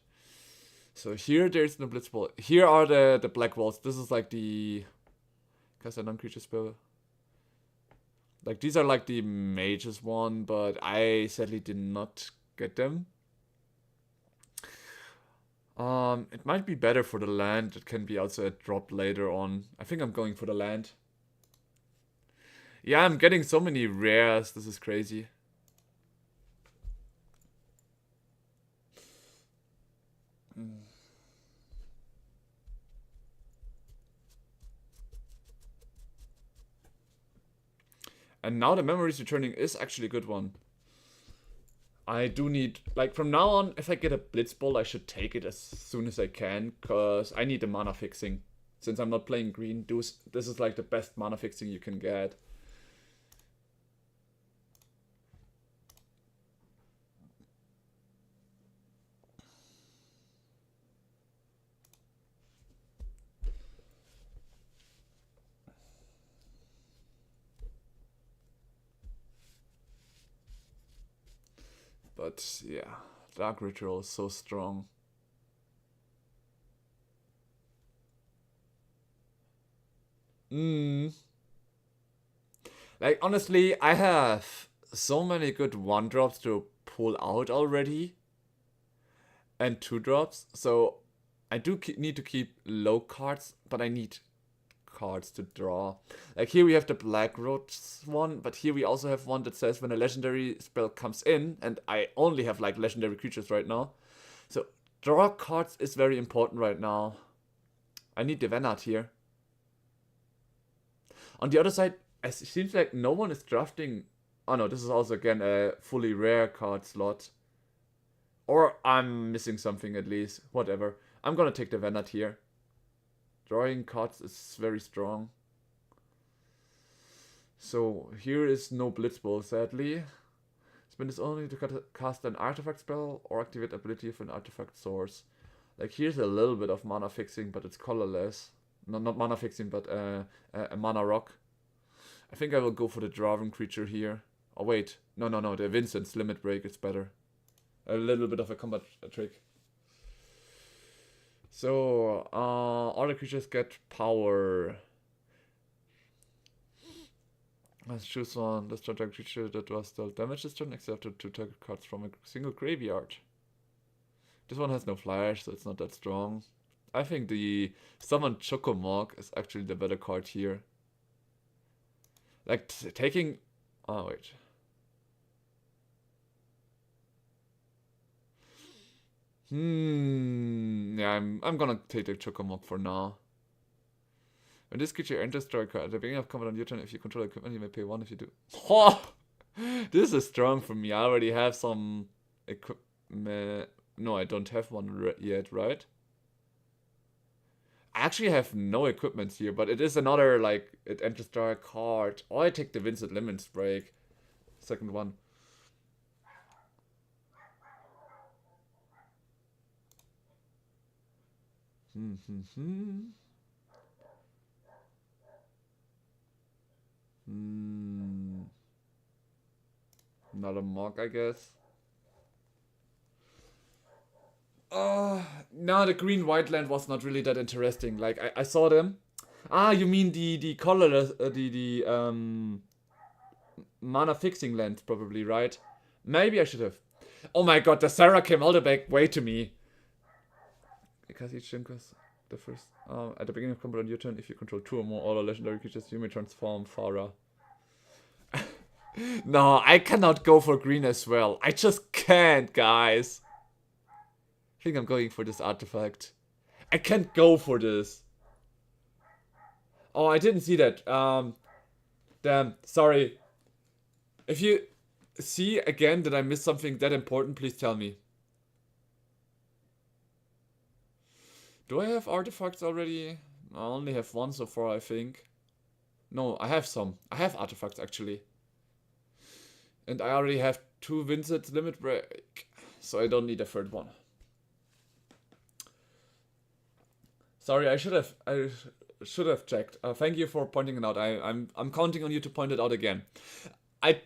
So here there's no blitzball. Here are the black walls. This is like the cast a non-creature spell. Like these are like the mages one, but I sadly did not get them. It might be better for the land. It can be also a drop later on. I think I'm going for the land. Yeah, I'm getting so many rares. This is crazy. And now the Memories Returning is actually a good one. I do need, like from now on, if I get a Blitzball, I should take it as soon as I can, because I need the mana fixing. Since I'm not playing green, this is like the best mana fixing you can get. But yeah, Dark Ritual is so strong. Like honestly, I have so many good 1-drops to pull out already. And 2-drops. So I do need to keep low cards, but I need cards to draw. Like here we have the Black Roots one, but here we also have one that says when a legendary spell comes in, and I only have like legendary creatures right now. So draw cards is very important right now. I need the Venat here. On the other side, it seems like no one is drafting. Oh no, this is also again a fully rare card slot. Or I'm missing something at least. Whatever. I'm gonna take the Venat here. Drawing cards is very strong. So here is no Blitzball, sadly. Spend this only to cast an artifact spell or activate ability of an artifact source. Like here's a little bit of mana fixing, but it's colorless. No, not mana fixing, but a mana rock. I think I will go for the drawing creature here. Oh wait, no, the Vincent's Limit Break is better. A little bit of a combat trick. So, all the creatures get power. Let's choose one. Let's try a creature that was dealt damage this turn, except to 2 target cards from a single graveyard. This one has no flash, so it's not that strong. I think the Summon Chocomog is actually the better card here. Like, taking... Oh, wait. Yeah, I'm gonna take the Chocomog for now. When this creature enters draw a card, at the beginning of combat on your turn, if you control equipment, you may pay 1 if you do. Oh! This is strong for me. I already have some equipment. No, I don't have one yet, right? I actually have no equipment here, but it is another, like, it enters draw a card. Or I take the Vincent Lemons Break. Second one. Not a mock, I guess. No, the green-white land was not really that interesting. Like, I saw them. Ah, you mean the colorless, the mana fixing land, probably, right? Maybe I should have. Oh my god, the Sarah came all the back way to me. Because each Shinkos, the first, at the beginning of combat on your turn, if you control 2 or more other legendary creatures, you may transform Farah. No, I cannot go for green as well. I just can't, guys. I think I'm going for this artifact. I can't go for this. Oh, I didn't see that. Damn, sorry. If you see again that I missed something that important, please tell me. Do I have artifacts already? I only have 1 so far, I think. No, I have some. I have artifacts, actually. And I already have 2 Vincent's Limit Break. So I don't need a 3rd one. Sorry, I should have should have checked. Thank you for pointing it out. I'm counting on you to point it out again. I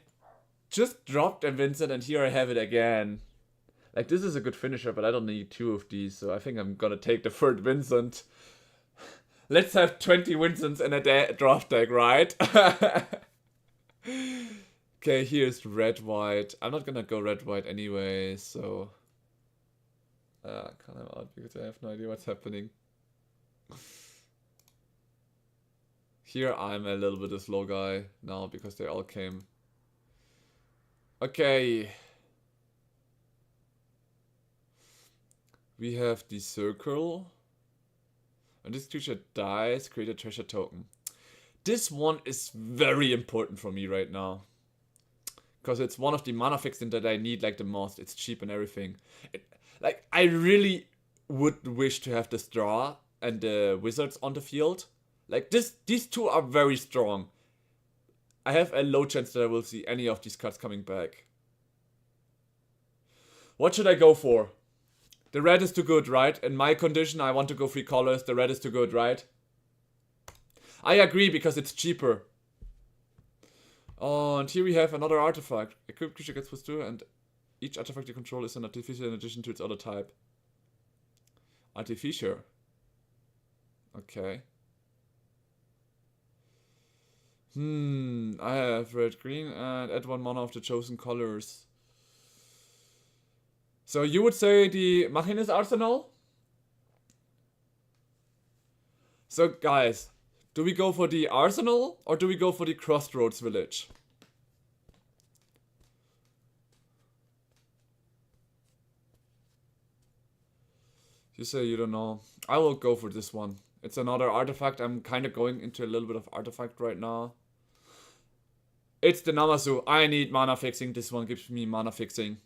just dropped a Vincent and here I have it again. Like, this is a good finisher, but I don't need 2 of these, so I think I'm gonna take the third Vincent. Let's have 20 Vincents in a draft deck, right? Okay, here's red-white. I'm not gonna go red-white anyway, so... can't have out because I have no idea what's happening. Here I'm a little bit a slow guy now because they all came. Okay. We have the circle. When this creature dies, create a treasure token. This one is very important for me right now. Because it's one of the mana fixing that I need like the most. It's cheap and everything. Like, I really would wish to have this draw and the wizards on the field. Like, these two are very strong. I have a low chance that I will see any of these cards coming back. What should I go for? The red is too good, right? In my condition, I want to go 3 colors. The red is too good, right? I agree, because it's cheaper. Oh, and here we have another artifact. Equipped creature gets +2, and each artifact you control is an artificer in addition to its other type. Artificer. Okay. I have red, green, and add 1 mana of the chosen colors. So you would say the Machines Arsenal? So guys, do we go for the Arsenal or do we go for the Crossroads Village? You say you don't know. I will go for this one. It's another artifact. I'm kind of going into a little bit of artifact right now. It's the Namazu. I need mana fixing. This one gives me mana fixing.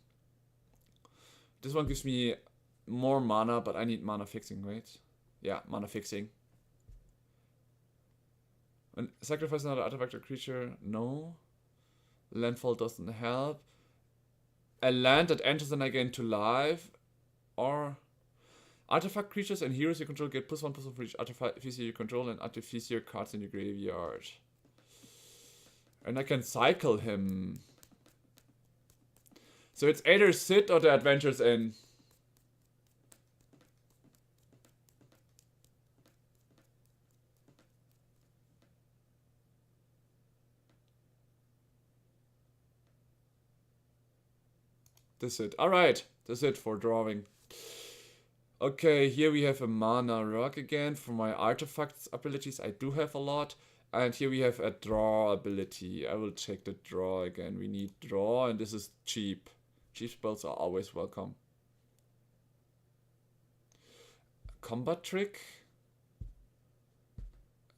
This one gives me more mana, but I need mana fixing, right? Yeah, mana fixing. And sacrifice another artifact or creature? No. Landfall doesn't help. A land that enters and I gain 2 life. Or... artifact creatures and heroes you control get +1/+1 for each artificer you control and artificer cards in your graveyard. And I can cycle him. So it's either Sit or the Adventures Inn. That's it. Alright, that's it for drawing. Okay, here we have a mana rock again for my artifacts abilities. I do have a lot. And here we have a draw ability. I will check the draw again. We need draw and this is cheap. Cheap spells are always welcome. Combat trick.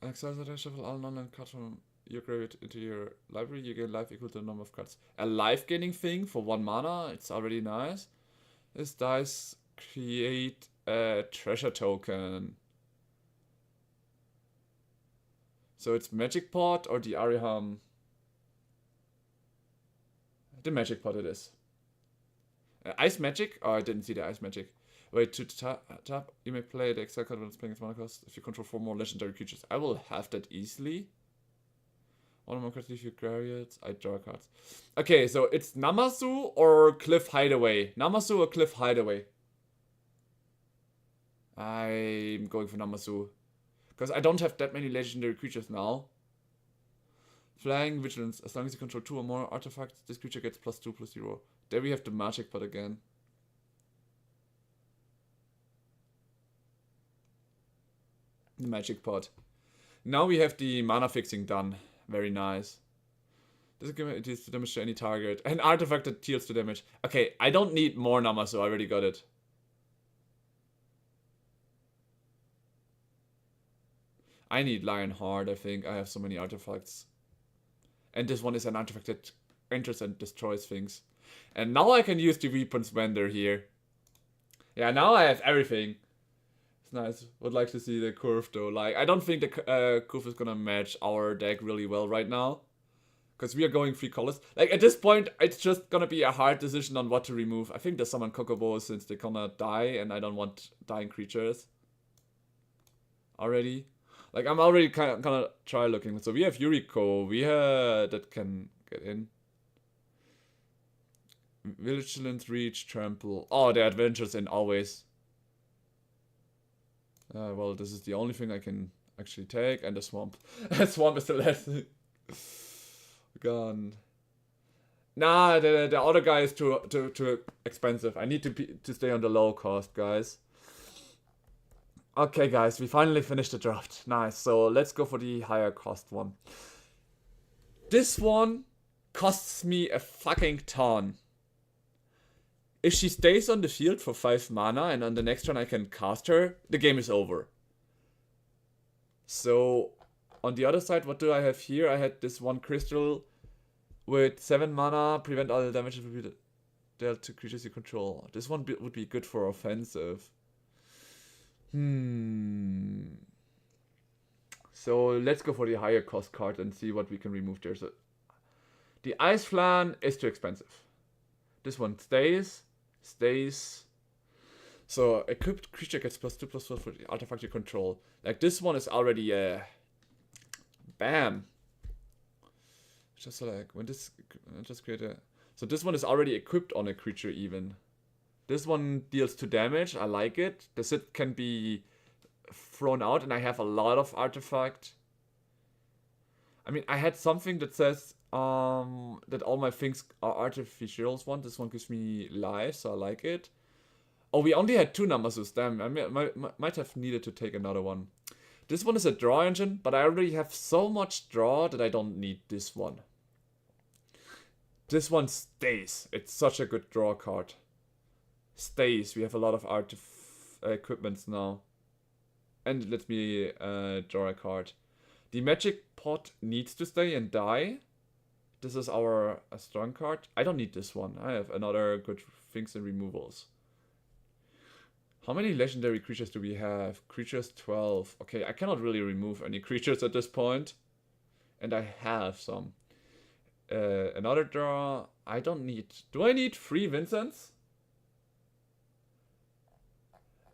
Exile the shuffle all non-land cards from your graveyard into your library. You gain life equal to the number of cards. A life gaining thing for 1 mana. It's already nice. This dice create a treasure token. So it's Magic Pot or the Ariham? The Magic Pot it is. Ice Magic? Oh, I didn't see the Ice Magic. Wait, to tap, you may play the exile card when it's playing its mana cost if you control 4 more legendary creatures. I will have that easily. 1 more cards leave your graveyard. I draw cards. Okay, so it's Namazu or Cliff Hideaway? Namazu or Cliff Hideaway? I'm going for Namazu. Because I don't have that many legendary creatures now. Flying Vigilance. As long as you control 2 or more artifacts, this creature gets +2/+0. There we have the Magic Pot again. The Magic Pot. Now we have the mana fixing done. Very nice. This deals damage to any target. An artifact that deals the damage. Okay, I don't need more Namazu. I already got it. I need Lionheart, I think. I have so many artifacts. And this one is an artifact that enters and destroys things. And now I can use the Weapons Vendor here. Yeah, now I have everything. It's nice. Would like to see the curve though. Like, I don't think the curve is gonna match our deck really well right now. Because we are going 3 colors. Like, at this point, it's just gonna be a hard decision on what to remove. I think there's summon Kokobos since they're gonna die and I don't want dying creatures. Already. Like, I'm already kind of try looking. So we have Yuriko. We have... That can get in. Vigilant Reach, Trample. Oh, the Adventures in always. Well, this is the only thing I can actually take. And the Swamp. Swamp is the last thing. Gone. Nah, the other guy is too expensive. I need to stay on the low cost, guys. Okay, guys, we finally finished the draft. Nice. So let's go for the higher cost one. This one costs me a fucking ton. If she stays on the field for 5 mana and on the next turn I can cast her, the game is over. So, on the other side, what do I have here? I had this one crystal with 7 mana, prevent all the damage that will be dealt to creatures you control. This one would be good for offensive. So let's go for the higher cost card and see what we can remove there. So the Ice Flan is too expensive. This one stays. So equipped creature gets +2/+4 for the artifact you control. Like this one is already bam. Just like when this just create a. So this one is already equipped on a creature even. This one deals 2 damage. I like it. The set can be thrown out, and I have a lot of artifact. I mean, I had something that says that all my things are artificials. This one gives me life, so I like it. Oh, we only had 2 numbers. Damn, I might have needed to take another one. This one is a draw engine, but I already have so much draw that I don't need this one. This one stays. It's such a good draw card. Stays. We have a lot of equipments now. And let me draw a card. The magic pot needs to stay and die. This is our strong card. I don't need this one. I have another good things and removals. How many legendary creatures do we have? Creatures 12. Okay, I cannot really remove any creatures at this point. And I have some. Another draw. I don't need... Do I need 3 Vincents?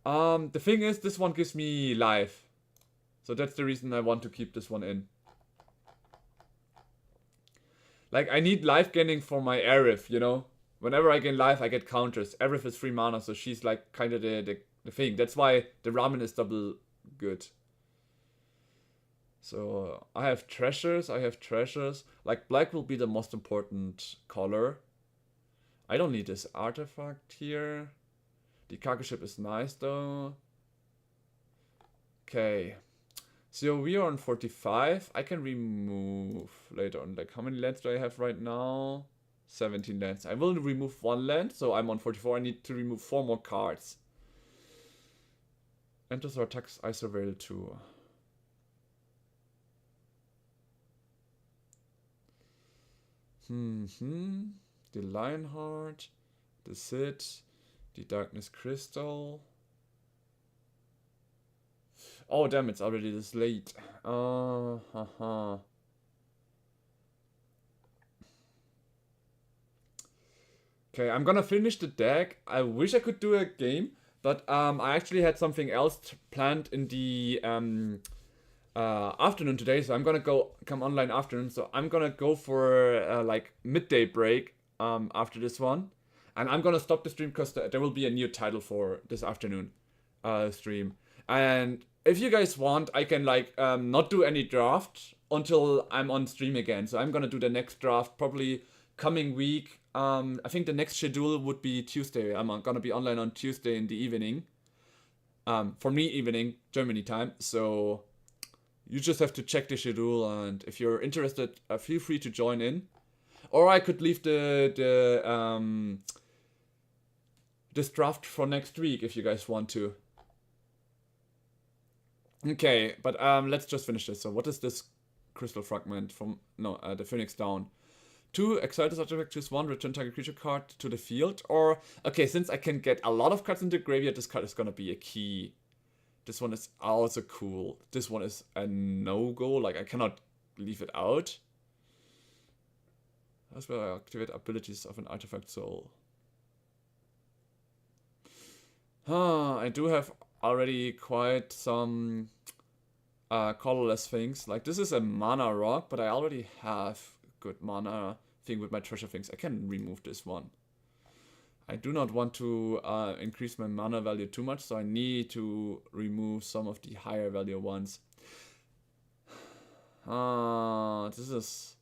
The thing is, this one gives me life. So that's the reason I want to keep this one in. Like, I need life gaining for my Aerith, you know? Whenever I gain life, I get counters. Aerith is 3 mana, so she's like kind of the thing. That's why the ramen is double good. So, I have treasures. Like, black will be the most important color. I don't need this artifact here. The cargo ship is nice, though. Okay. So, we are on 45. I can remove later on. Like, how many lands do I have right now? 17 lands. I will remove 1 land, so I'm on 44. I need to remove 4 more cards. Enters or attacks I surveil too. The Lionheart, the Sid, the Darkness Crystal. Oh damn, it's already this late. Okay, I'm gonna finish the deck. I wish I could do a game, but I actually had something else planned in the afternoon today, so I'm gonna come online afternoon. So I'm gonna go for like midday break after this one, and I'm gonna stop the stream because there will be a new title for this afternoon stream. And if you guys want, I can like not do any draft until I'm on stream again. So I'm gonna do the next draft probably coming week. I think the next schedule would be Tuesday. I'm gonna be online on Tuesday in the evening. For me, evening, Germany time. So you just have to check the schedule, and if you're interested, feel free to join in. Or I could leave this draft for next week if you guys want to. Okay, but let's just finish this. So what is this crystal fragment from... No, the Phoenix Down. 2, exile this artifact, choose 1, return target creature card to the field. Or, okay, since I can get a lot of cards in the graveyard, this card is gonna be a key. This one is also cool. This one is a no-go, like I cannot leave it out. That's where I activate abilities of an artifact soul. I do have already quite some colorless things. Like, this is a mana rock, but I already have good mana thing with my treasure things. I can remove this one. I do not want to increase my mana value too much, so I need to remove some of the higher value ones. This is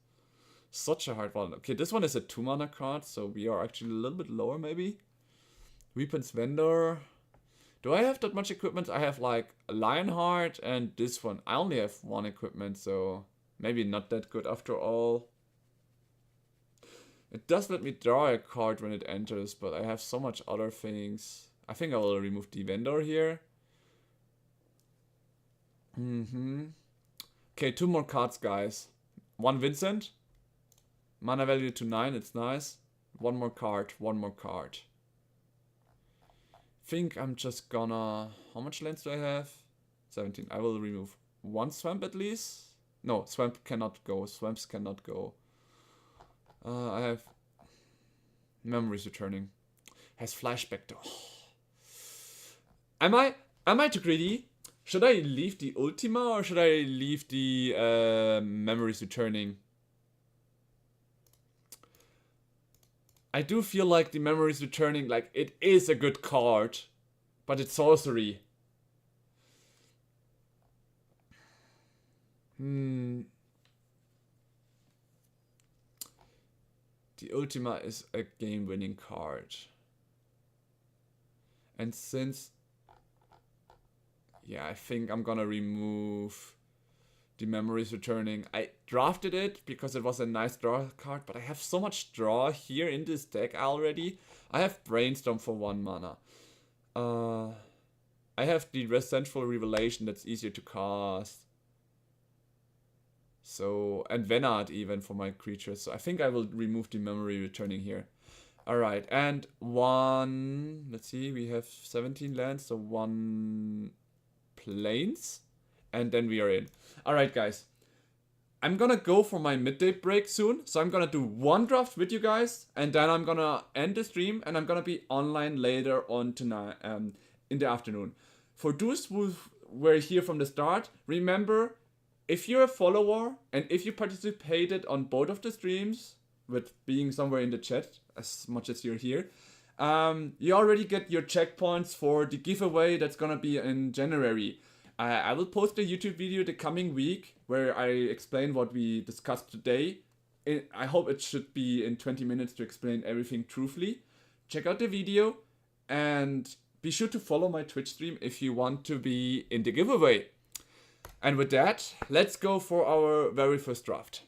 such a hard one. Okay, this one is a 2 mana card, so we are actually a little bit lower maybe. Weapons vendor. Do I have that much equipment? I have like a Lionheart and this one. I only have 1 equipment, so maybe not that good after all. It does let me draw a card when it enters, but I have so much other things. I think I will remove the vendor here. Okay, 2 more cards, guys. 1 Vincent. Mana value to 9, it's nice. 1 more card, 1 more card. Think I'm just gonna... How much lands do I have? 17. I will remove 1 swamp at least. No, swamp cannot go. Swamps cannot go. I have... Memories returning. Has flashback though. Am I too greedy? Should I leave the Ultima or should I leave the Memories returning? I do feel like the Memories returning, like, it is a good card, but it's sorcery. The Ultima is a game-winning card. And since... Yeah, I think I'm gonna remove the Memories returning. I drafted it because it was a nice draw card, but I have so much draw here in this deck already. I have Brainstorm for 1 mana. I have the Resentful Revelation that's easier to cast. So, and Venard even for my creatures. So I think I will remove the Memory returning here. Alright, and 1... Let's see, we have 17 lands, so 1 plains. And then we are in. Alright, guys. I'm gonna go for my midday break soon. So I'm gonna do 1 draft with you guys. And then I'm gonna end the stream. And I'm gonna be online later on tonight, in the afternoon. For those who were here from the start, remember, if you're a follower and if you participated on both of the streams, with being somewhere in the chat, as much as you're here, you already get your checkpoints for the giveaway that's gonna be in January. I will post a YouTube video the coming week where I explain what we discussed today. I hope it should be in 20 minutes to explain everything truthfully. Check out the video and be sure to follow my Twitch stream if you want to be in the giveaway. And with that, let's go for our very first draft.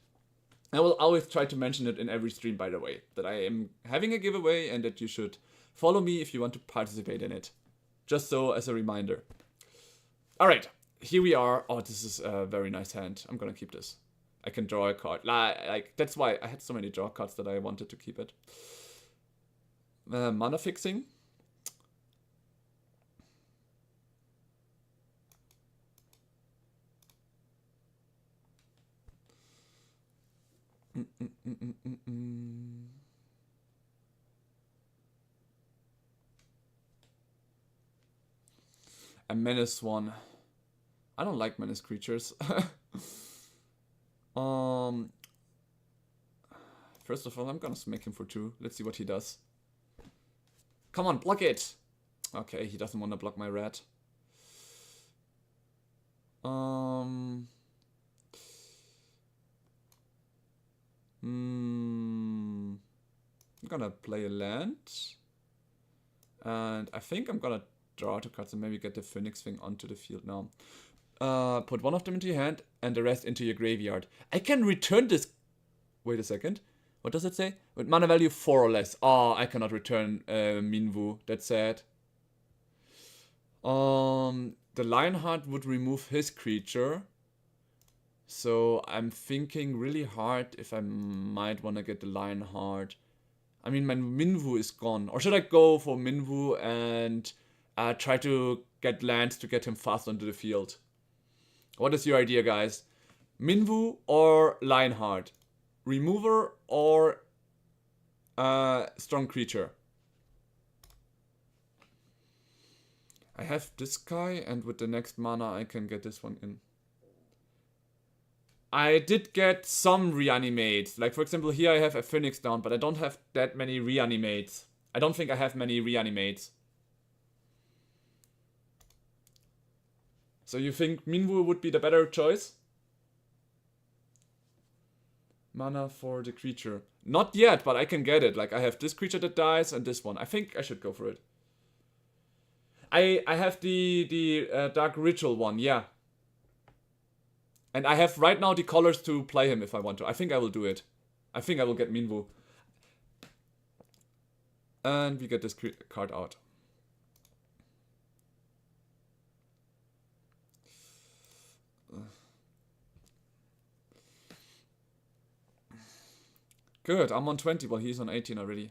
I will always try to mention it in every stream, by the way, that I am having a giveaway and that you should follow me if you want to participate in it. Just so as a reminder. Alright, here we are. Oh, this is a very nice hand. I'm gonna keep this. I can draw a card. Like, that's why I had so many draw cards that I wanted to keep it. Mana fixing. A menace one. I don't like menace creatures. First of all, I'm gonna smack him for 2. Let's see what he does. Come on, block it! Okay, he doesn't want to block my red. I'm gonna play a land. And I think I'm gonna draw 2 cards and maybe get the Phoenix thing onto the field now. Put 1 of them into your hand and the rest into your graveyard. I can return this... Wait a second. What does it say? With mana value 4 or less. Oh, I cannot return Minwu. That's sad. The Lionheart would remove his creature. So I'm thinking really hard if I might want to get the Lionheart. I mean, my Minwu is gone. Or should I go for Minwu and try to get lands to get him fast onto the field? What is your idea, guys? Minwu or Lionheart? Remover or strong creature? I have this guy, and with the next mana I can get this one in. I did get some reanimates. Like, for example, here I have a Phoenix down, but I don't have that many reanimates. I don't think I have many reanimates. So you think Minwu would be the better choice? Mana for the creature. Not yet, but I can get it. Like, I have this creature that dies and this one. I think I should go for it. I have the Dark Ritual one, yeah. And I have right now the colors to play him if I want to. I think I will do it. I think I will get Minwu. And we get this card out. Good, I'm on 20 while he's on 18 already.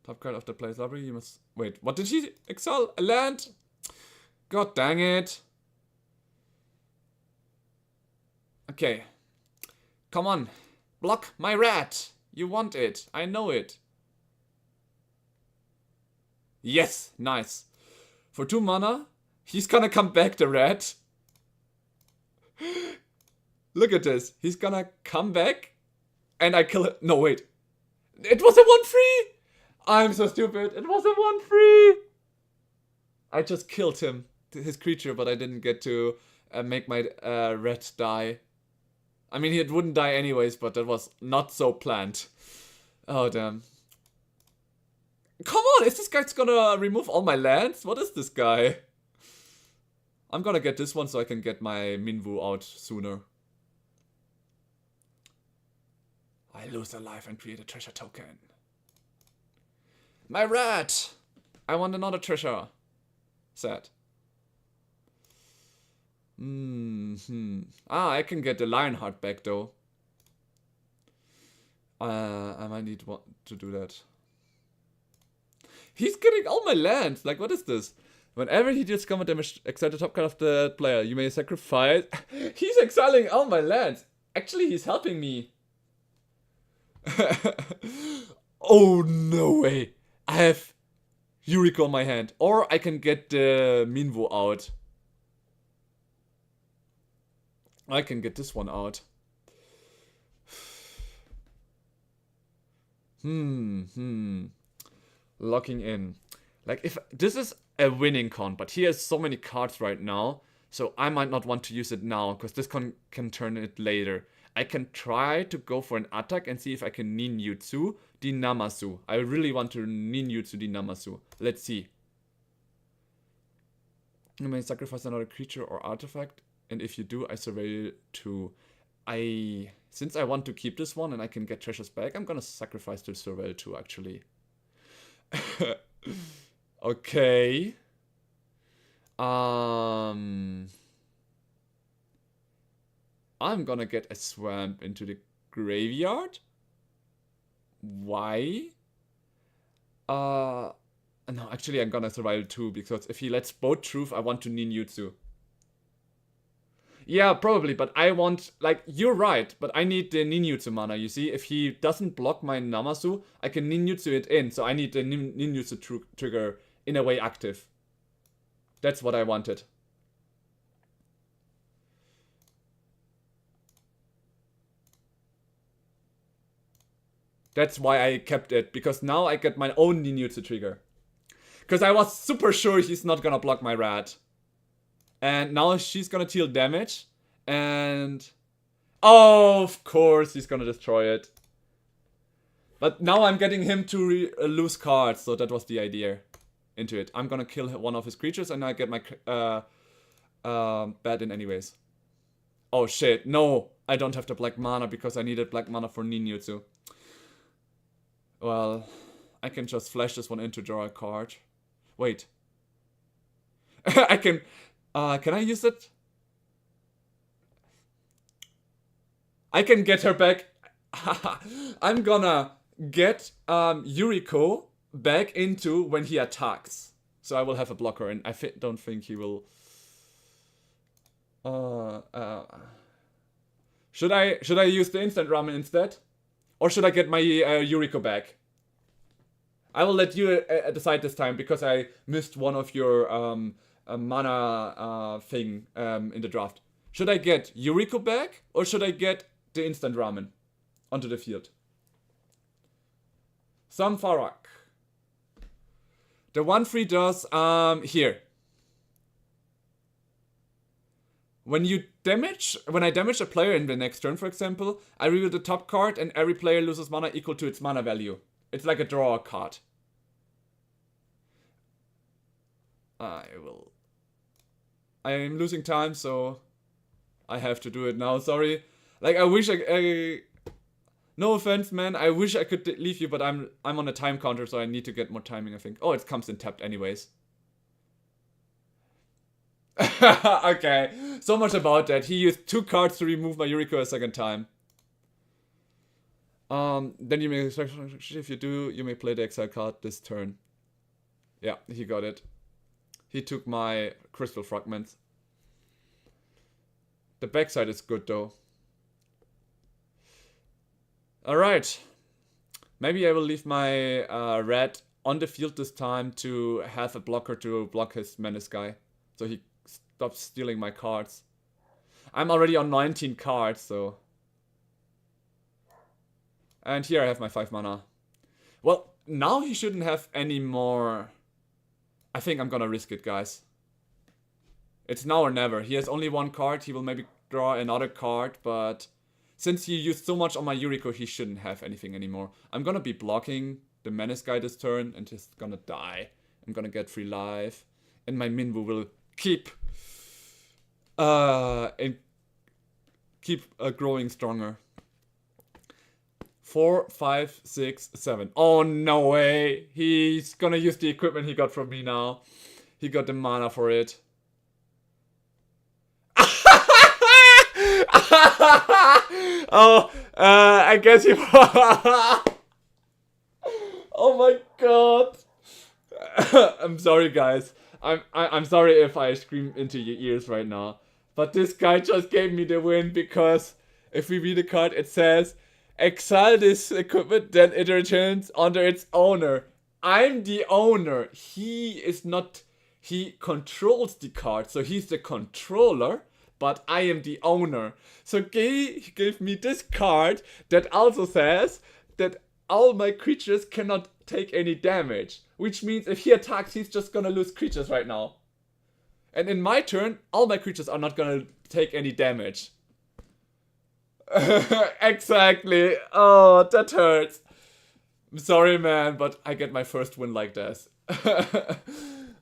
Top card of the player's library, you must... Wait, what did he exile? A land? God dang it. Okay. Come on. Block my rat. You want it. I know it. Yes, nice. For 2 mana, he's gonna come back, the rat. Look at this. He's gonna come back. And I kill it. No, wait. It was a 1-3! I'm so stupid. It was a 1-3! I just killed him. His creature, but I didn't get to make my rat die. I mean, it wouldn't die anyways, but that was not so planned. Oh, damn. Come on, is this guy's gonna remove all my lands? What is this guy? I'm gonna get this one so I can get my Minwu out sooner. I lose a life and create a treasure token. My rat! I want another treasure. Sad. Ah, I can get the Lionheart back though. I might need to do that. He's getting all my lands. Like, what is this? Whenever he deals combat damage, exile the top card of the player. You may sacrifice. He's exiling all my lands. Actually, he's helping me. Oh, no way. I have Yuriko in my hand. Or I can get the Minwu out. I can get this one out. Locking in. Like, if this is a winning con, but he has so many cards right now, so I might not want to use it now, because this con can turn it later. I can try to go for an attack and see if I can ninjutsu the Namasu. I really want to ninjutsu the Namasu. Let's see. You may sacrifice another creature or artifact, and if you do, I surveil 2. Since I want to keep this one and I can get treasures back, I'm gonna sacrifice to surveil 2 actually. Okay. I'm gonna get a swamp into the graveyard. Why? No, actually I'm gonna survival 2 because if he lets both truth, I want to ninjutsu. Yeah, probably, but I want, like, you're right, but I need the ninjutsu mana, you see? If he doesn't block my Namasu, I can ninjutsu it in, so I need the ninjutsu trigger in a way active. That's what I wanted. That's why I kept it, because now I get my own ninjutsu trigger. Because I was super sure he's not gonna block my rat. And now she's gonna deal damage. And... oh, of course he's gonna destroy it. But now I'm getting him to lose cards, so that was the idea into it. I'm gonna kill one of his creatures and I get my bat in anyways. Oh shit, no! I don't have the black mana because I needed black mana for ninjutsu. Well, I can just flash this one in to draw a card. Wait. I can I use it? I can get her back. I'm gonna get Yuriko back into when he attacks. So I will have a blocker and I don't think he will... Should I use the instant ramen instead? Or should I get my Yuriko back? I will let you decide this time because I missed one of your mana thing in the draft. Should I get Yuriko back or should I get the instant ramen onto the field? Some Farak. The 1/3 does here. When I damage a player in the next turn, for example, I reveal the top card and every player loses mana equal to its mana value. It's like a draw card. I am losing time, so I have to do it now. Sorry. Like, I wish no offense, man. I wish I could leave you, but I'm on a time counter, so I need to get more timing, I think. Oh, it comes in tapped anyways. Okay, so much about that. He used 2 cards to remove my Yuriko a second time. Then you may, if you do, you may play the exile card this turn. Yeah, he got it. He took my crystal fragments. The backside is good though. Alright. Maybe I will leave my red on the field this time to have a blocker to block his menace guy. So he stops stealing my cards. I'm already on 19 cards, so... And here I have my 5 mana. Well, now he shouldn't have any more... I think I'm gonna risk it, guys. It's now or never. He has only 1 card. He will maybe draw another card, but... Since he used so much on my Yuriko, he shouldn't have anything anymore. I'm gonna be blocking the menace guy this turn and just gonna die. I'm gonna get 3 life. And my Minwu will keep... growing stronger. 4, 5, 6, 7. Oh, no way. He's gonna use the equipment he got from me now. He got the mana for it. Oh, I guess he... Oh my god. I'm sorry, guys. I'm sorry if I scream into your ears right now. But this guy just gave me the win because if we read the card, it says, exile this equipment, then it returns under its owner. I'm the owner. He is not... He controls the card, so he's the controller, but I am the owner. So he gave me this card that also says that all my creatures cannot take any damage. Which means if he attacks, he's just gonna lose creatures right now. And in my turn, all my creatures are not gonna take any damage. Exactly. Oh, that hurts. I'm sorry, man, but I get my first win like this.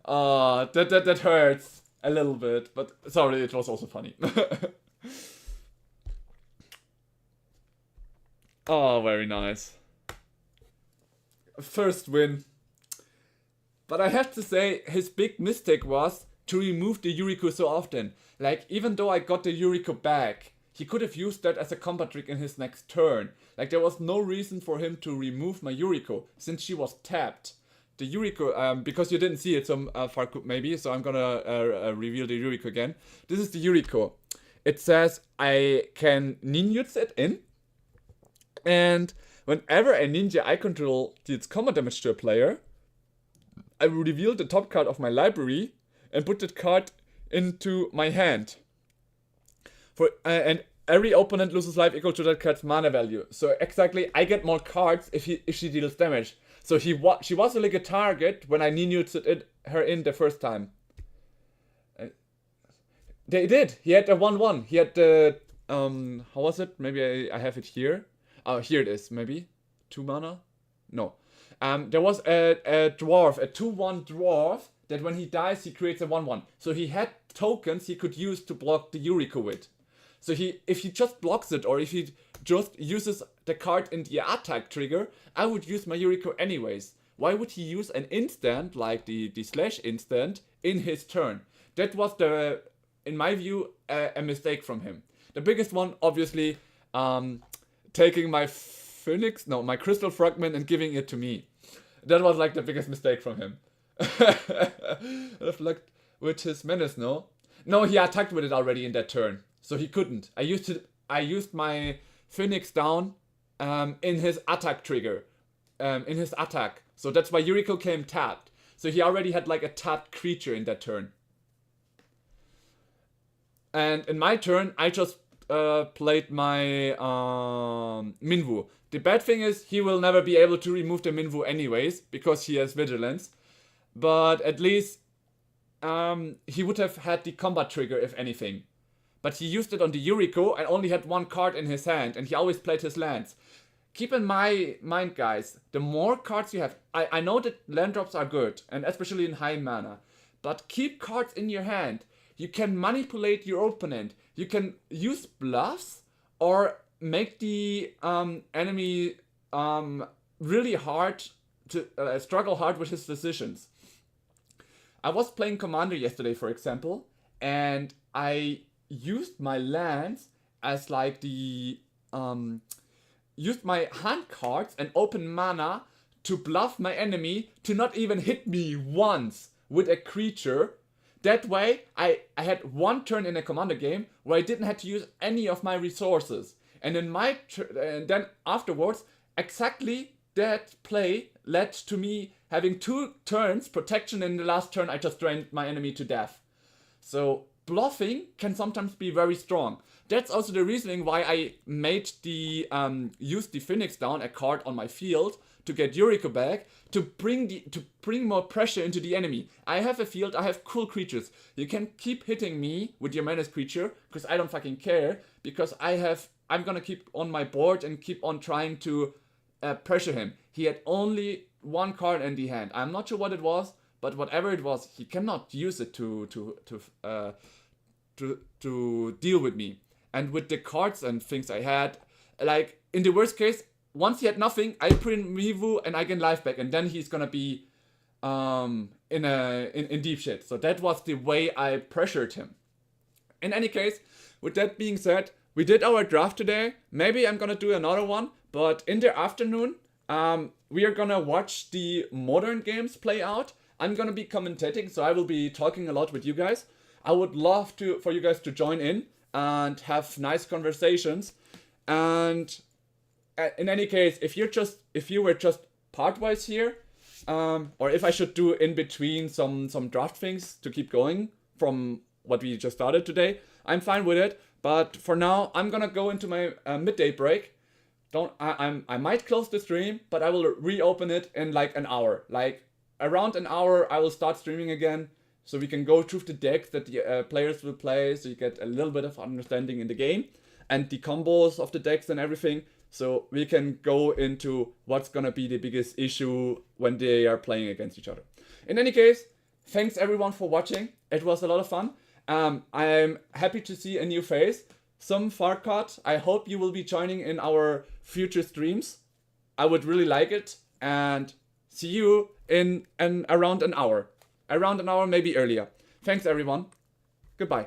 Oh, that hurts a little bit, but sorry, it was also funny. Oh, very nice. First win. But I have to say, his big mistake was to remove the Yuriko so often. Like, even though I got the Yuriko back, he could have used that as a combat trick in his next turn. Like, there was no reason for him to remove my Yuriko, since she was tapped. The Yuriko, because you didn't see it, some Farcoop maybe, so I'm gonna reveal the Yuriko again. This is the Yuriko. It says I can ninjutsu it in, and whenever a ninja I control deals combat damage to a player, I will reveal the top card of my library and put that card into my hand. And every opponent loses life equal to that card's mana value. So exactly, I get more cards if she deals damage. So she was like a target when I ninjutsued her in the first time. They did. He had a 1/1. He had the how was it? Maybe I have it here. Oh, here it is. Maybe 2 mana. No. There was a dwarf, a 2/1 dwarf that when he dies he creates a 1/1. So he had tokens he could use to block the Yuriko with. So if he just blocks it, or if he just uses the card in the attack trigger, I would use my Yuriko anyways. Why would he use an instant, like the slash instant, in his turn? That was, in my view, a mistake from him. The biggest one, obviously, taking my my crystal fragment and giving it to me. That was like the biggest mistake from him. Reflect with his menace, no? No, he attacked with it already in that turn. So he couldn't. I used my Phoenix down in his attack trigger. In his attack. So that's why Yuriko came tapped. So he already had like a tapped creature in that turn. And in my turn, I just played my Minwu. The bad thing is he will never be able to remove the Minwu anyways, because he has Vigilance. But at least he would have had the combat trigger if anything. But he used it on the Yuriko and only had one card in his hand, and he always played his lands. Keep in mind, guys, the more cards you have, I know that land drops are good, and especially in high mana, but keep cards in your hand. You can manipulate your opponent. You can use bluffs or make the enemy really hard to struggle hard with his decisions. I was playing Commander yesterday, for example, and I used my lands as like the used my hand cards and open mana to bluff my enemy to not even hit me once with a creature. That way, I had one turn in a commander game where I didn't have to use any of my resources. And in my and then afterwards, exactly that play led to me having 2 turns protection. In the last turn, I just drained my enemy to death. So bluffing can sometimes be very strong. That's also the reasoning why I made the use the Phoenix down, a card on my field, to get Yuriko back, to bring more pressure into the enemy. I have a field, I have cool creatures. You can keep hitting me with your menace creature, because I don't fucking care, because I'm gonna keep on my board and keep on trying to pressure him. He had only one card in the hand. I'm not sure what it was, but whatever it was, he cannot use it to deal with me. And with the cards and things I had, like in the worst case, once he had nothing, I print Mivu and I get life back, and then he's gonna be in deep shit. So that was the way I pressured him. In any case, with that being said, we did our draft today. Maybe I'm gonna do another one, but in the afternoon, we are gonna watch the modern games play out. I'm gonna be commentating, so I will be talking a lot with you guys. I would love for you guys to join in and have nice conversations. And in any case, if you were just partwise here, or if I should do in between some draft things to keep going from what we just started today, I'm fine with it. But for now, I'm gonna go into my midday break. I might close the stream, but I will reopen it in like an hour. Like around an hour, I will start streaming again, so we can go through the decks that the players will play, so you get a little bit of understanding in the game and the combos of the decks and everything. So we can go into what's gonna be the biggest issue when they are playing against each other. In any case, thanks everyone for watching. It was a lot of fun. I'm happy to see a new face. Some Farkot. I hope you will be joining in our future streams. I would really like it. And see you in around an hour. Around an hour, maybe earlier. Thanks everyone. Goodbye.